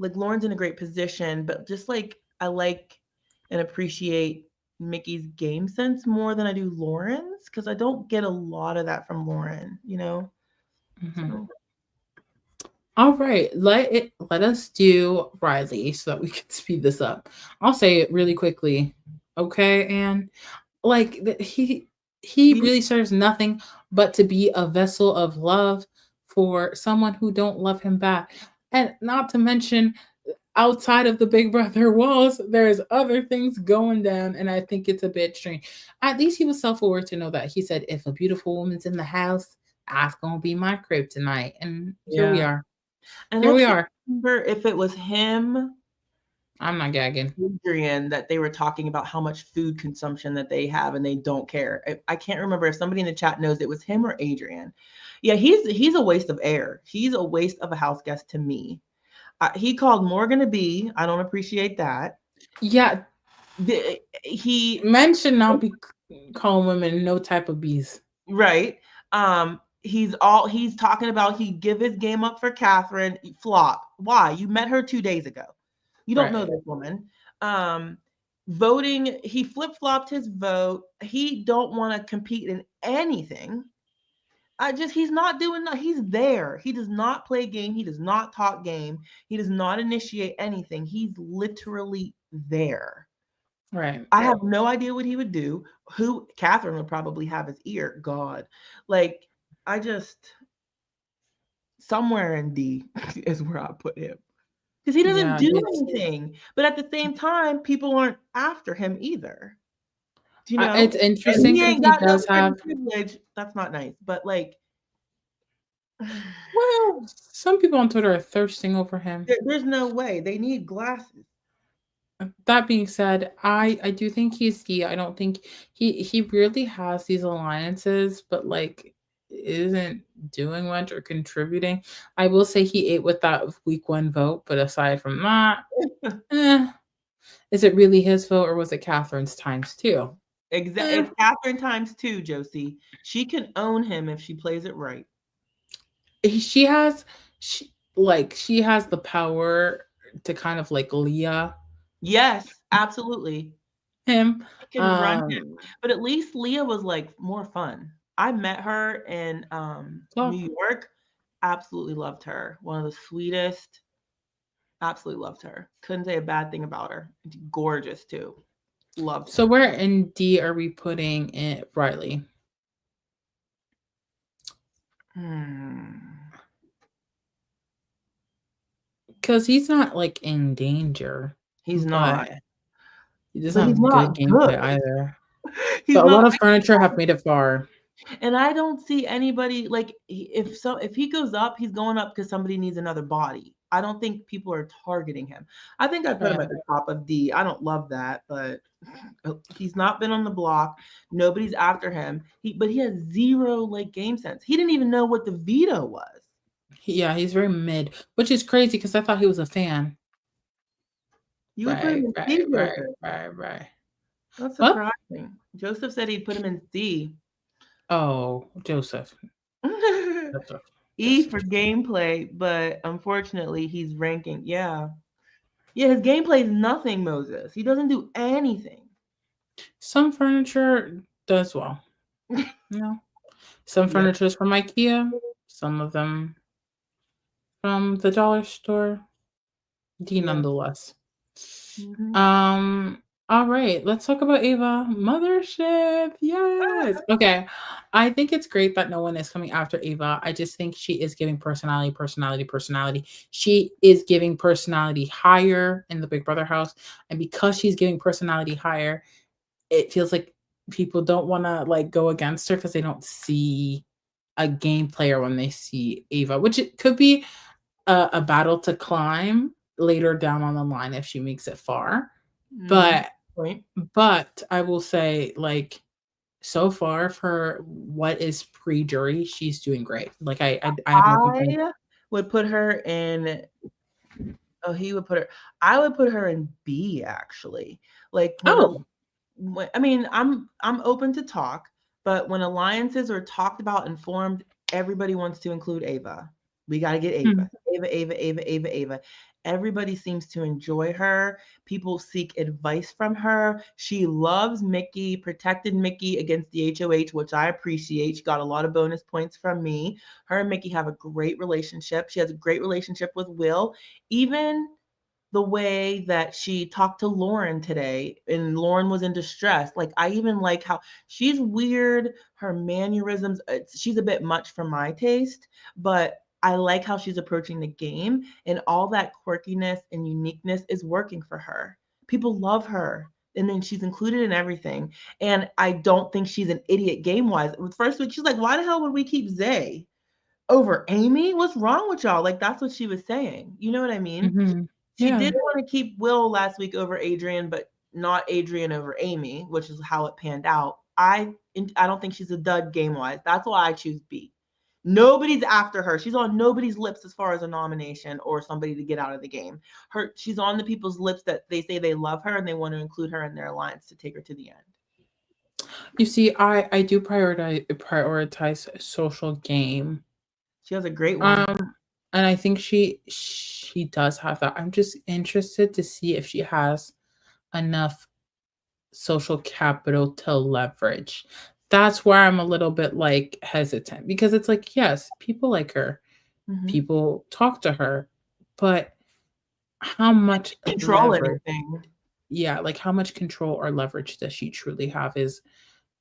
like, Lauren's in a great position, but just, like, I like and appreciate Mickey's game sense more than I do Lauren's because I don't get a lot of that from Lauren, you know? Mhm. So, All right, let us do Riley so that we can speed this up. I'll say it really quickly, okay? And like he he, really serves nothing but to be a vessel of love for someone who don't love him back, and not to mention outside of the Big Brother walls, there's other things going down, and I think it's a bit strange. At least he was self-aware to know that. He said, "If a beautiful woman's in the house, that's gonna be my kryptonite." And here we yeah. are. And Here I we can't are. remember if it was him, I'm not gagging. Adrian, that they were talking about how much food consumption that they have and they don't care. I can't remember if somebody in the chat knows it was him or Adrian. Yeah, he's a waste of air. He's a waste of a house guest to me. He called Morgan a bee. I don't appreciate that. Yeah, He men should not be calling women no type of bees. right. He's talking about he give his game up for Catherine. Flop. Why? You met her 2 days ago. You don't know Right. this woman. Um, Voting, he flip flopped his vote. He don't want to compete in anything. He's not doing that. He's there. He does not play game. He does not talk game. He does not initiate anything. He's literally there. Right. I have no idea what he would do. Who Catherine would probably have his ear. God, like I just somewhere in D is where I put him because he doesn't Yeah, do it's anything. But at the same time, people aren't after him either. Do you know? it's And interesting he because ain't he got no does have. certain privilege. That's not nice. But like, Well, some people on Twitter are thirsting over him. there's no way they need glasses. That being said, I do think he's key. I don't think he really has these alliances, but like isn't doing much or contributing. I will say he ate with that week one vote, but aside from that, eh, is it really his vote or was it Catherine's times two? Eh, It's Catherine times two, Josie. She can own him if she plays it right. she has she has the power to kind of like Leah Yes, absolutely. him. Can run him. But at least Leah was like more fun. I met her in New Well, York. Absolutely loved her. One of the sweetest. Absolutely loved her. Couldn't say a bad thing about her. Gorgeous too. Loved so her. where in D are we putting it, Riley? Hmm. Because he's not like in danger, He's not. but he doesn't But he's have good not good. gameplay either. He's But a not. lot of furniture have made it far. And I don't see anybody like if he goes up, he's going up because somebody needs another body. I don't think people are targeting him. I think I put him Right. at the top of D. I don't love that, but he's not been on the block. Nobody's after him. But he has zero like game sense. He didn't even know what the veto was. Yeah, he's very mid, which is crazy because I thought he was a fan. You would put him Right, in right, C, right, Joseph. right, right. That's Well, surprising. Joseph said he'd put him in C. oh, Joseph. Joseph. E Joseph. for gameplay, but unfortunately he's ranking. Yeah. Yeah, his gameplay is nothing, Moses. He doesn't do anything. Some furniture does well. No. Some Yeah. furniture is from IKEA, some of them from the dollar store. D Yeah. nonetheless. Mhm. Um, all right, let's talk about Ava. Mothership. Yes. Okay. I think it's great that no one is coming after Ava. I just think she is giving personality, personality, personality. She is giving personality higher in the Big Brother house. And because she's giving personality higher, it feels like people don't want to like go against her because they don't see a game player when they see Ava, which it could be a battle to climb later down on the line if she makes it far. Mhm. But Point. but I will say, like, so far for what is pre-jury, she's doing great. Like I have no complaints. I would put her in. Oh, he would put her. I would put her in B actually. Like Oh, I mean, I'm open to talk, but when alliances are talked about and formed, everybody wants to include Ava. We got to get hmm. Ava. Ava, Ava, Ava, Ava, Ava. Everybody seems to enjoy her. People seek advice from her. She loves Mickey, protected Mickey against the HOH, which I appreciate. She got a lot of bonus points from me. Her and Mickey have a great relationship. She has a great relationship with Will. Even the way that she talked to Lauren today and Lauren was in distress. Like, I even like how she's weird, her mannerisms, she's a bit much for my taste, but I like how she's approaching the game, and all that quirkiness and uniqueness is working for her. People love her. And then she's included in everything. And I don't think she's an idiot game wise. First week, she's like, why the hell would we keep Zay over Amy? What's wrong with y'all? Like, that's what she was saying. You know what I mean? Mhm. She Yeah. did want to keep Will last week over Adrian, but not Adrian over Amy, which is how it panned out. I don't think she's a dud game wise. That's why I choose B. Nobody's after her. She's on nobody's lips as far as a nomination or somebody to get out of the game. She's on the people's lips that they say they love her and they want to include her in their alliance to take her to the end. You see, I do prioritize social game. She has a great one. And I think she does have that. I'm just interested to see if she has enough social capital to leverage. That's where I'm a little bit like hesitant, because it's like, yes, people like her, people talk to her, but how much control leverage? anything? Yeah, like how much control or leverage does she truly have is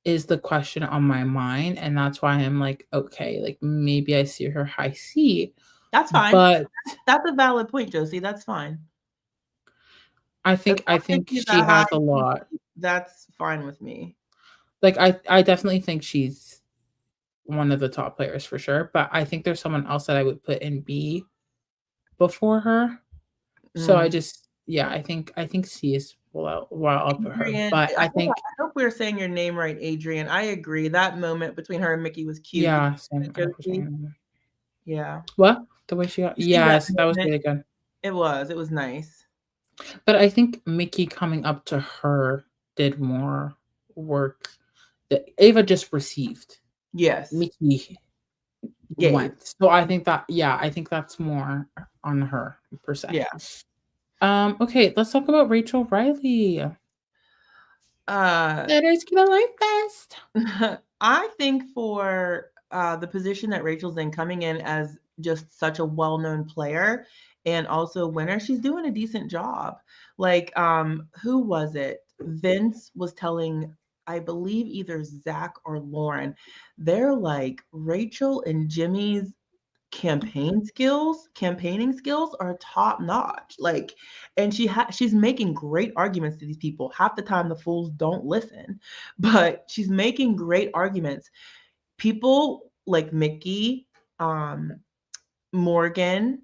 the question on my mind, and that's why I'm like, okay, like maybe I see her high C. That's fine. But that's a valid point, Josie. That's fine. I think she has a lot. That's fine with me. Like I definitely think she's one of the top players for sure, but I think there's someone else that I would put in B before her. So I just I think C is well I'll put her. But I think I hope we're saying your name right, Adrian. I agree. That moment between her and Mickey was cute. Yeah, yeah. What? The way she got yes, that was really good. It was nice. But I think Mickey coming up to her did more work that Ava just received. Yes. Mickey went. So I think that's more on her per se. Yeah. Okay, let's talk about Rachel Riley. Letters to the Life Best. I think for the position that Rachel's in, coming in as just such a well-known player and also winner, she's doing a decent job. Like, who was it? Vince was telling, I believe, either Zach or Lauren, they're like, Rachel and Jimmy's campaigning skills are top notch. Like, and she's making great arguments to these people. Half the time the fools don't listen, but she's making great arguments. People like Mickey, Morgan,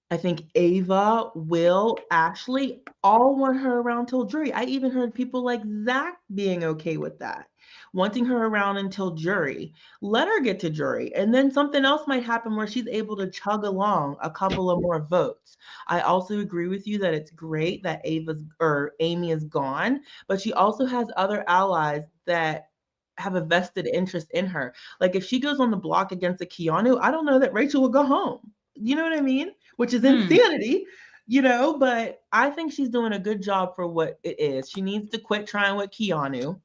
I think Ava, Will, Ashley, all want her around till jury. I even heard people like Zach being okay with that, wanting her around until jury. Let her get to jury, and then something else might happen where she's able to chug along a couple of more votes. I also agree with you that it's great that Amy is gone, but she also has other allies that have a vested interest in her. Like, if she goes on the block against a Keanu, I don't know that Rachel will go home. You know what I mean? Which is insanity, but I think she's doing a good job for what it is. She needs to quit trying with Keanu.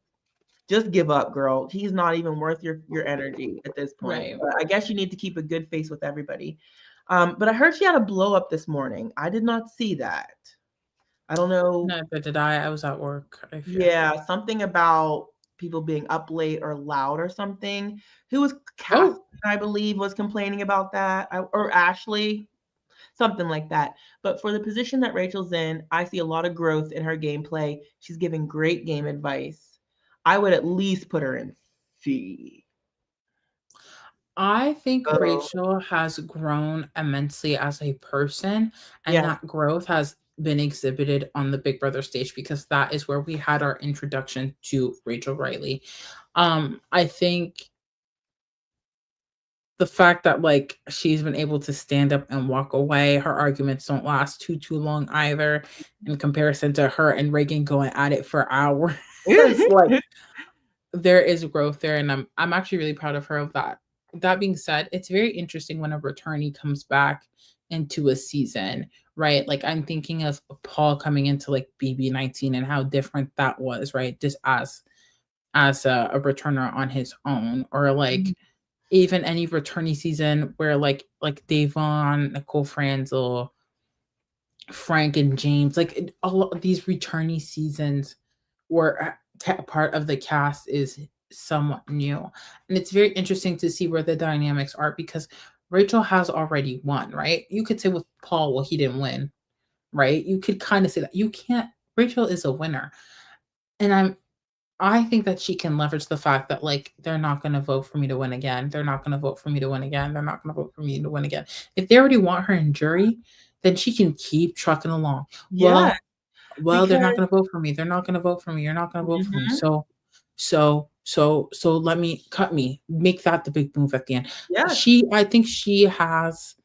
Just give up, girl. He's not even worth your energy at this point. Right. But I guess you need to keep a good face with everybody. But I heard she had a blow up this morning. I did not see that. I don't know. Neither did I. I was at work. Yeah, something about people being up late or loud or something. Who was Catherine, I believe, was complaining about that, or Ashley, something like that. But for the position that Rachel's in, I see a lot of growth in her gameplay. She's giving great game advice. I would at least put her in C. I think Rachel has grown immensely as a person, and that growth has been exhibited on the Big Brother stage, because that is where we had our introduction to Rachel Riley. I think the fact that like she's been able to stand up and walk away, her arguments don't last too long either, in comparison to her and Reagan going at it for hours. Like, there is growth there, and I'm actually really proud of her of that. That being said, it's very interesting when a returnee comes back into a season, right? Like I'm thinking of Paul coming into like BB19 and how different that was, right? Just as a returner on his own, or like Mhm. even any returnee season where like Davon, Nicole Franzel, Frank and James, like all of these returnee seasons where part of the cast is somewhat new. And it's very interesting to see where the dynamics are because Rachel has already won, right? You could say with Paul, well, he didn't win, right? You could kind of say that. You can't, Rachel is a winner. And I think that she can leverage the fact that like they're not going to vote for me to win again. They're not going to vote for me to win again. They're not going to vote for me to win again. If they already want her in jury, then she can keep trucking along. Yeah, Well, they're not because going to vote for me. They're not going to vote for me. You're not going to vote for me. Mhm. So let me cut me. Make that the big move at the end. Yes. I think she has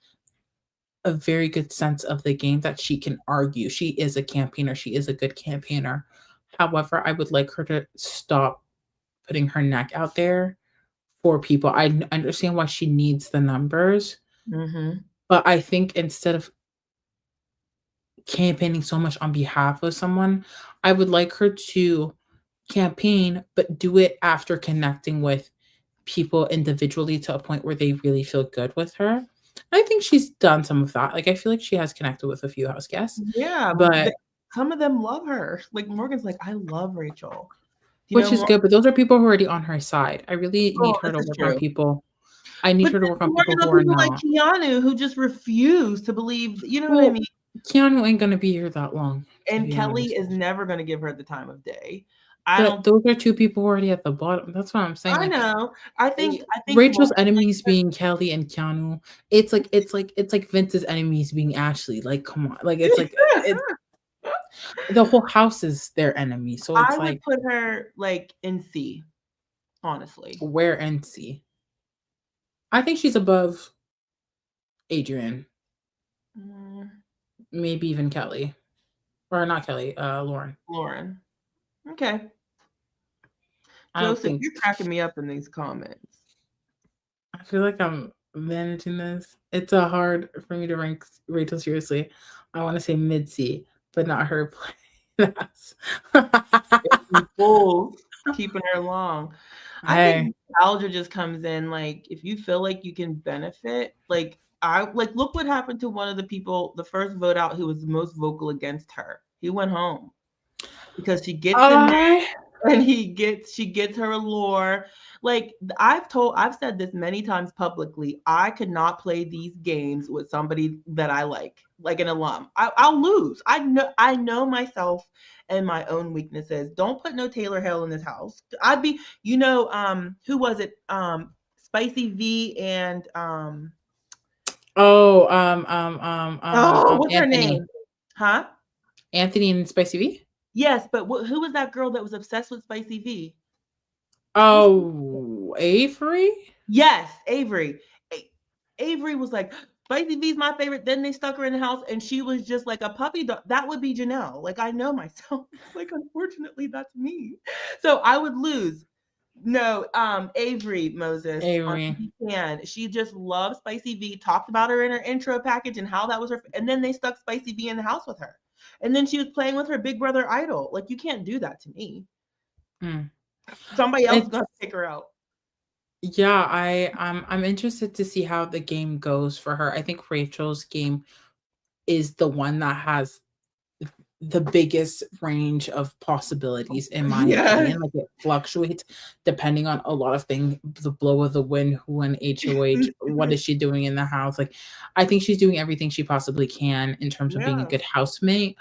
a very good sense of the game that she can argue. She is a campaigner. She is a good campaigner. However, I would like her to stop putting her neck out there for people. I understand why she needs the numbers, Mhm. but I think instead of campaigning so much on behalf of someone, I would like her to campaign, but do it after connecting with people individually to a point where they really feel good with her. I think she's done some of that. Like I feel like she has connected with a few house guests, Yeah, but some of them love her. Like Morgan's like, "I love Rachel." You know, which is good. But those are people who are already on her side. I really need oh, her this to is work on true. people. I need But her to then work on Morgan, people the who are people like not. Keanu who just refuse to believe, you know what I Well, mean? Keanu ain't gonna be here that long, to And be Kelly honest. is never gonna give her the time of day. I But don't those are two people who are already at the bottom. That's what I'm saying. I Like know. I think Rachel's Morgan enemies being Kelly and Keanu. It's like Vince's enemies being Ashley. Like, come on. Like it's like it the whole house is their enemy. So I it's would like put her like in C, honestly. where and see. I think she's above Adrian, Mm, maybe even Kelly. Or not Kelly, Lauren. Lauren. Okay. I don't Joseph, think you're cracking me up in these comments. I feel like I'm managing this. It's a hard for me to rank Rachel seriously. I want to say mid C, but not her play. Some fools keeping her long. I Hey. think nostalgia just comes in, like, if you feel like you can benefit, like, look what happened to one of the people, the first vote out who was the most vocal against her. He went home because she gets in I and she gets her allure. Like I've said this many times publicly. I could not play these games with somebody that I like an alum. I'll lose. I know myself and my own weaknesses. Don't put no Taylor Hale in this house. I'd be, who was it? Spicy V and oh what's her Anthony. name? Huh? Anthony and Spicy V? Yes, but who was that girl that was obsessed with Spicy V? What's Oh, Avery? Yes, Avery. Avery was like, Spicy V's my favorite. Then they stuck her in the house and she was just like a puppy dog. That would be Janelle. Like, I know myself. Like, unfortunately, that's me. So I would lose. No, Avery Moses on Avery. Can. She just loved Spicy V, talked about her in her intro package and how that was her. And then they stuck Spicy V in the house with her. And then she was playing with her Big Brother idol. Like, you can't do that to me. Hmm. Somebody else is It's gonna pick her out. yeah, I'm interested to see how the game goes for her. I think Rachel's game is the one that has the biggest range of possibilities in my Yes. opinion. Like it fluctuates depending on a lot of things, the blow of the wind, who in HOH, what is she doing in the house. Like I think she's doing everything she possibly can in terms of being a Yeah. good housemate.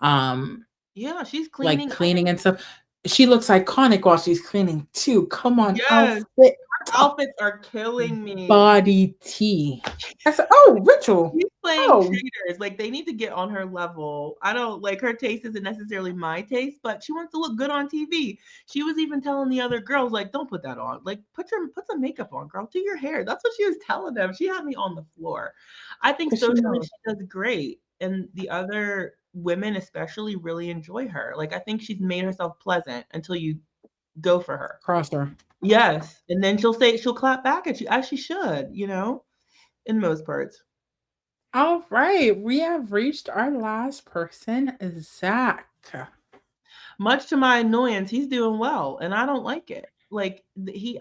Um Yeah, she's like cleaning. cleaning and stuff. She looks iconic while she's cleaning too. Come on, Yes, outfit, outfits are killing me. body tea. I said, oh, Rachel. She's playing Oh, traitors. Like they need to get on her level. I don't like her taste isn't necessarily my taste, but she wants to look good on TV. She was even telling the other girls, like, don't put that on. Like, put some makeup on, girl. Do your hair. That's what she was telling them. She had me on the floor. I think because she socially knows. she does great. And the other women especially really enjoy her. Like I think she's made herself pleasant until you go for her. Cross her. Yes, and then she'll clap back at you as she should, in most parts. All right, we have reached our last person, Zach. Much to my annoyance, he's doing well, and I don't like it. Like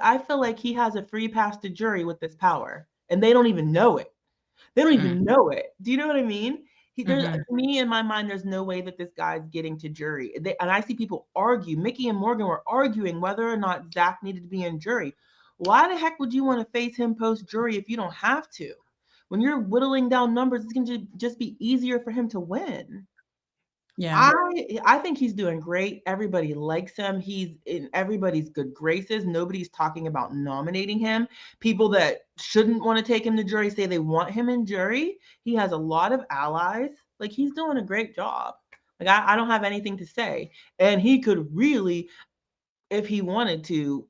I feel like he has a free pass to jury with this power, and they don't even know it. They don't Mm, even know it. Do you know what I mean? There's mhm. to me in my mind, there's no way that this guy's getting to jury. And I see people argue. Mickey and Morgan were arguing whether or not Zach needed to be in jury. Why the heck would you want to face him post jury if you don't have to? When you're whittling down numbers, it's going to just be easier for him to win. Yeah. I think he's doing great. Everybody likes him. He's in everybody's good graces. Nobody's talking about nominating him. People that shouldn't want to take him to jury say they want him in jury. He has a lot of allies. Like he's doing a great job. Like I don't have anything to say. And he could really, if he wanted to,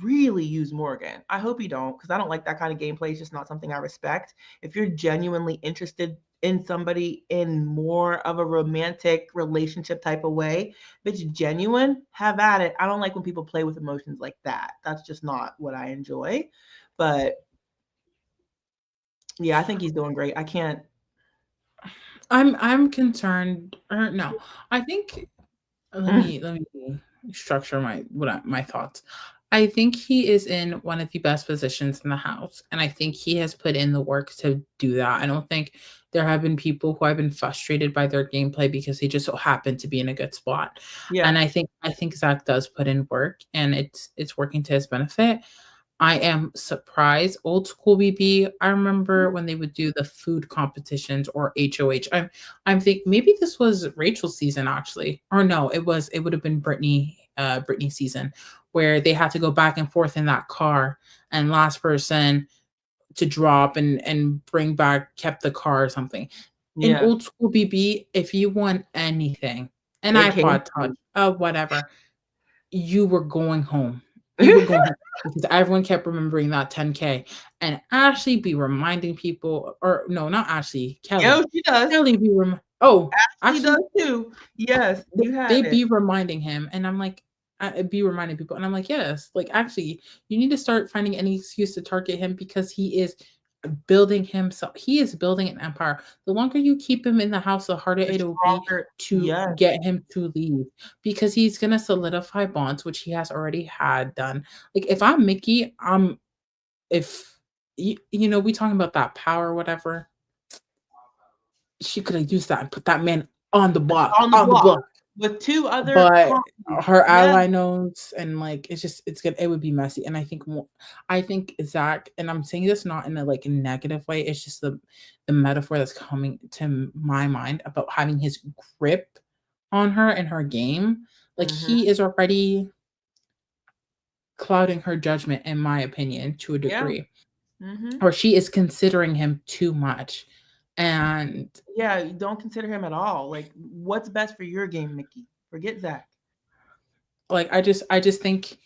really use Morgan. I hope you don't, because I don't like that kind of gameplay. It's just not something I respect. If you're genuinely interested in somebody in more of a romantic relationship type of way, if it's genuine, have at it. I don't like when people play with emotions like that. That's just not what I enjoy. But yeah, I think he's doing great. I can't. I'm concerned, or no, I think let me structure my thoughts. I think he is in one of the best positions in the house, and I think he has put in the work to do that. I don't think there have been people who have been frustrated by their gameplay because they just so happen to be in a good spot. Yeah. And I think Zach does put in work, and it's working to his benefit. I am surprised. Old school BB, I remember when they would do the food competitions or HOH. I'm think maybe this was Rachel's season actually. Or no, it would have been Brittany season where they had to go back and forth in that car and last person to drop and bring back kept the car or something. In Yeah. old school BB, if you won anything, an It came iPod touch, whatever, you were going home. You were through. going home because everyone kept remembering that 10K. And Ashley be reminding people, or no, not Ashley, Yo, Kelly. she does. Kelly be She actually does too. Yes, they, you had they it. be reminding him, and I'm like, I be reminding people, and I'm like, yes, like actually, you need to start finding any excuse to target him because he is building himself. He is building an empire. The longer you keep him in the house, the harder The it'll be stronger. to Yes. get him to leave because he's gonna solidify bonds, which he has already had done. Like if I'm Mickey, if we talking about that power, whatever. She could have used that and put that man On the on the block block. with 2 other But commies. her Yes, ally knows, and like it's good. It would be messy, and I think Zach, and I'm saying this not in a like negative way. It's just the metaphor that's coming to my mind about having his grip on her and her game. Like mhm, he is already clouding her judgment, in my opinion, to a yeah, degree, mhm. or she is considering him too much, and Yeah, you don't consider him at all, like, what's best for your game, Mickey? Forget Zach. like I just think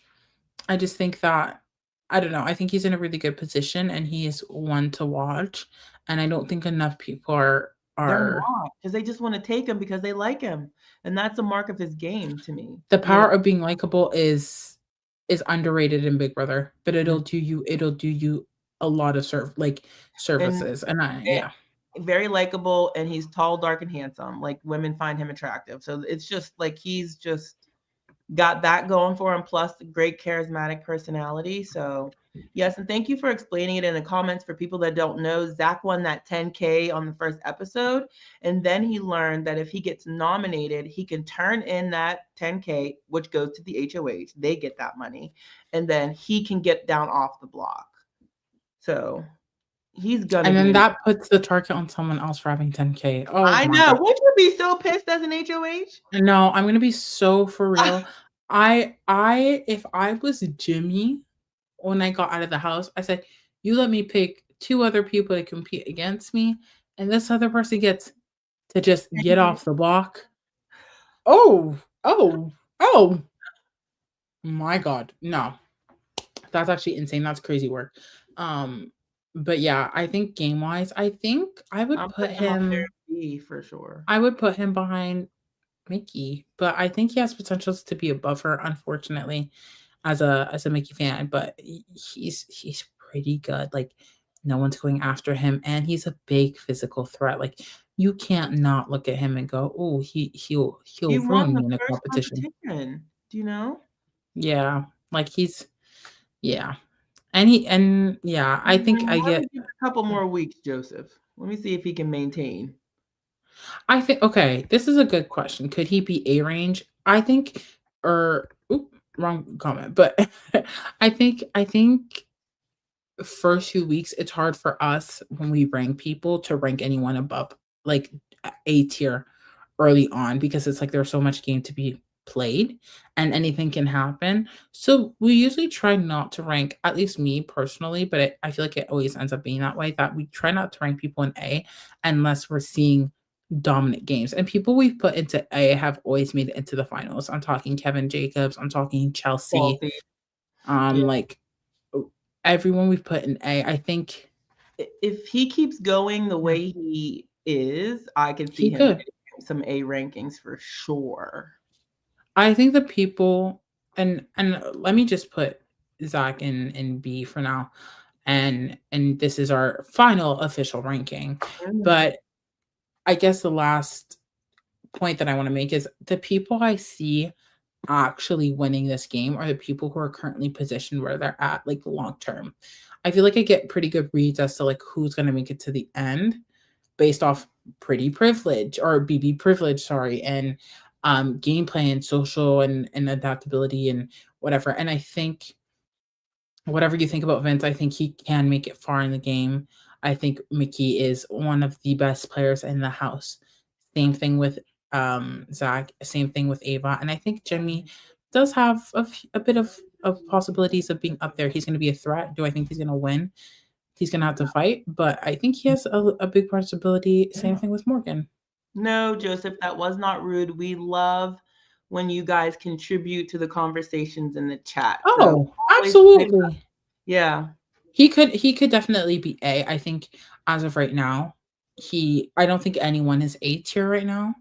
that I don't know. I think he's in a really good position and he is one to watch. And I don't think enough people They're are not, because they just wanna take him because they like him, and that's a mark of his game to me, the you know? power of being likable is underrated in Big Brother, but Mhm, it'll do you a lot of and services. And I and yeah. very likable, and he's tall, dark, and handsome, like, women find him attractive, so it's just, like, he's just got that going for him, plus the great charismatic personality. So, yes, and thank you for explaining it in the comments. For people that don't know, Zach won that 10K on the first episode, and then he learned that if he gets nominated, he can turn in that 10K, which goes to the HOH. They get that money, and then he can get down off the block. So he's gonna And be then in. that puts the target on someone else for having 10K. Oh I my know. god. Would you be so pissed as an HOH? No, I'm gonna be so for real. If I was Jimmy when I got out of the house, I said, "You let me pick 2 other people to compete against me, and this other person gets to just get off the block." Oh, oh, oh my god. No. That's actually insane. That's crazy work. Um, but yeah, I think game-wise, I think I'm putting him up there B for sure. I would put him behind Mickey, but I think he has potentials to be above her, unfortunately, as a Mickey fan. But he's pretty good. Like No one's going after him, and he's a big physical threat. Like, you can't not look at him and go, "Oh, He he'll won ruin the me in a first competition." competition. Do you know? Yeah, like yeah, and yeah, I think I Let me get. give it a couple more weeks, Joseph. Let me see if he can maintain. I think okay, this is a good question. Could he be A range? I think, or oop, wrong comment, but I think first few weeks it's hard for us when we rank people to rank anyone above like A tier early on because it's like there's so much game to be played and anything can happen. So we usually try not to rank, at least me personally, but I feel like it always ends up being that way that we try not to rank people in A unless we're seeing dominant games. And people we've put into A have always made it into the finals. I'm talking Kevin Jacobs, I'm talking Chelsea, Quality. Yeah. like everyone we've put in A, I think If he keeps going the yeah, way he is, I could see he him could. getting some A rankings for sure. I think the people and let me just put Zach in B for now, and this is our final official ranking. Mhm. But I guess the last point that I want to make is the people I see actually winning this game are the people who are currently positioned where they're at, like long term. I feel like I get pretty good reads as to like who's going to make it to the end based off pretty privilege or BB privilege, sorry, and gameplay and social and adaptability and whatever. And I think whatever you think about Vince, I think he can make it far in the game. I think Mickey is one of the best players in the house. Same thing with Zach, same thing with Ava. And I think Jimmy does have a bit of possibilities of being up there. He's going to be a threat. Do I think he's going to win? He's going to have to fight, but I think he has a big possibility. Same thing with Morgan. No, Joseph, that was not rude. We love when you guys contribute to the conversations in the chat. So Oh, always say that. absolutely. Yeah. He could definitely be A. I think as of right now, I don't think anyone is A tier right now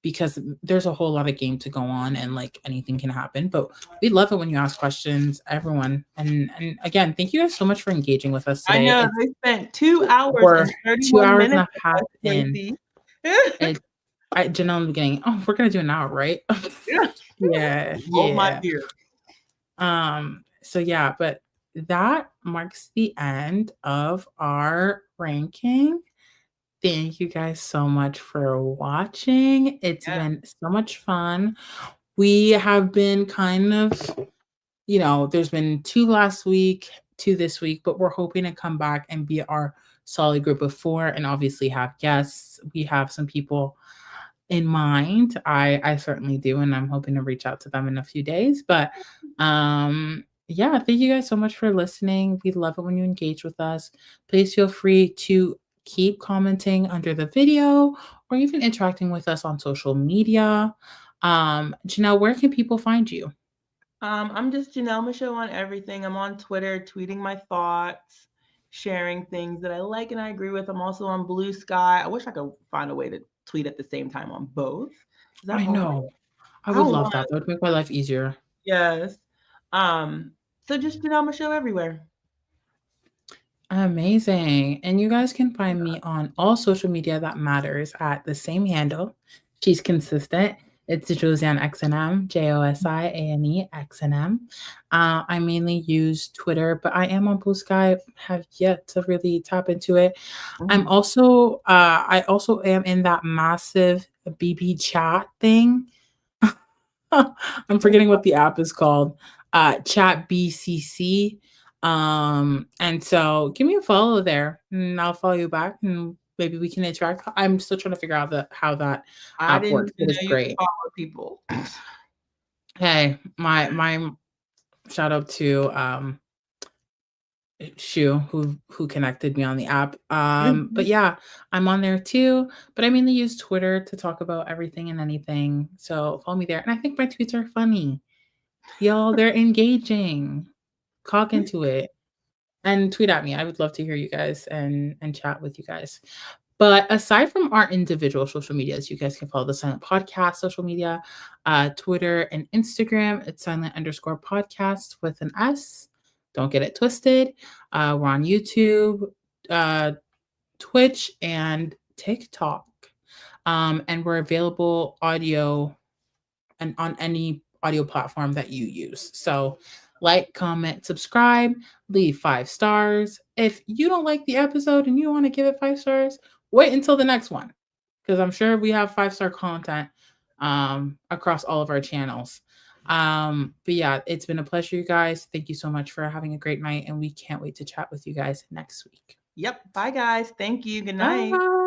because there's a whole lot of game to go on and like anything can happen. But we love it when you ask questions, everyone. And again, thank you guys so much for engaging with us I today. know they spent 2 hours We're and 2 31 hours and minutes a with half us, in. Tracy. And Janelle in the beginning, oh, we're gonna do an hour, right? Yeah, Hold my yeah. beer. So yeah, but that marks the end of our ranking. Thank you guys so much for watching. It's Yeah. been so much fun. We have been kind of, there's been 2 last week, 2 this week, but we're hoping to come back and be our solid group of 4 and obviously have guests. We have some people in mind. I certainly do, and I'm hoping to reach out to them in a few days. But yeah, thank you guys so much for listening. We love it when you engage with us. Please feel free to keep commenting under the video or even interacting with us on social media. Janelle, where can people find you? I'm just Janelle Michaud on everything. I'm on Twitter, tweeting my thoughts, sharing things that I like and I agree with. I'm also on Blue Sky. I wish I could find a way to tweet at the same time on both. Is that I possible? know. I I would don't love want that. That would make my life easier. yes. Um, so just Janelle Michaud everywhere. Amazing. And you guys can find me on all social media that matters at the same handle. She's consistent. It's Josiane XNM, Josiane XNM. I mainly use Twitter, but I am on Blue Sky. Have yet to really tap into it. Mhm. I also am in that massive BB chat thing. I'm forgetting what the app is called. Chat BCC. And so give me a follow there and I'll follow you back and maybe we can interact. I'm still trying to figure out how that I app didn't works, even but it's know you could great. follow people. Hey, my shout out to Shu who connected me on the app. But yeah, I'm on there too. But I mainly use Twitter to talk about everything and anything. So follow me there. And I think my tweets are funny. Y'all, they're engaging. Cock into it and tweet at me. I would love to hear you guys and chat with you guys. But aside from our individual social medias, you guys can follow the Silent Podcast social media, Twitter and Instagram. It's silent_podcast with an S. Don't get it twisted. We're on YouTube, Twitch and TikTok. And we're available audio and on any audio platform that you use. So like, comment, subscribe, leave 5 stars. If you don't like the episode and you want to give it 5 stars, wait until the next one, because I'm sure we have 5-star content across all of our channels. But yeah, it's been a pleasure, you guys. Thank you so much for having a great night, and we can't wait to chat with you guys next week. Yep. Bye, guys. Thank you. Good night. Bye.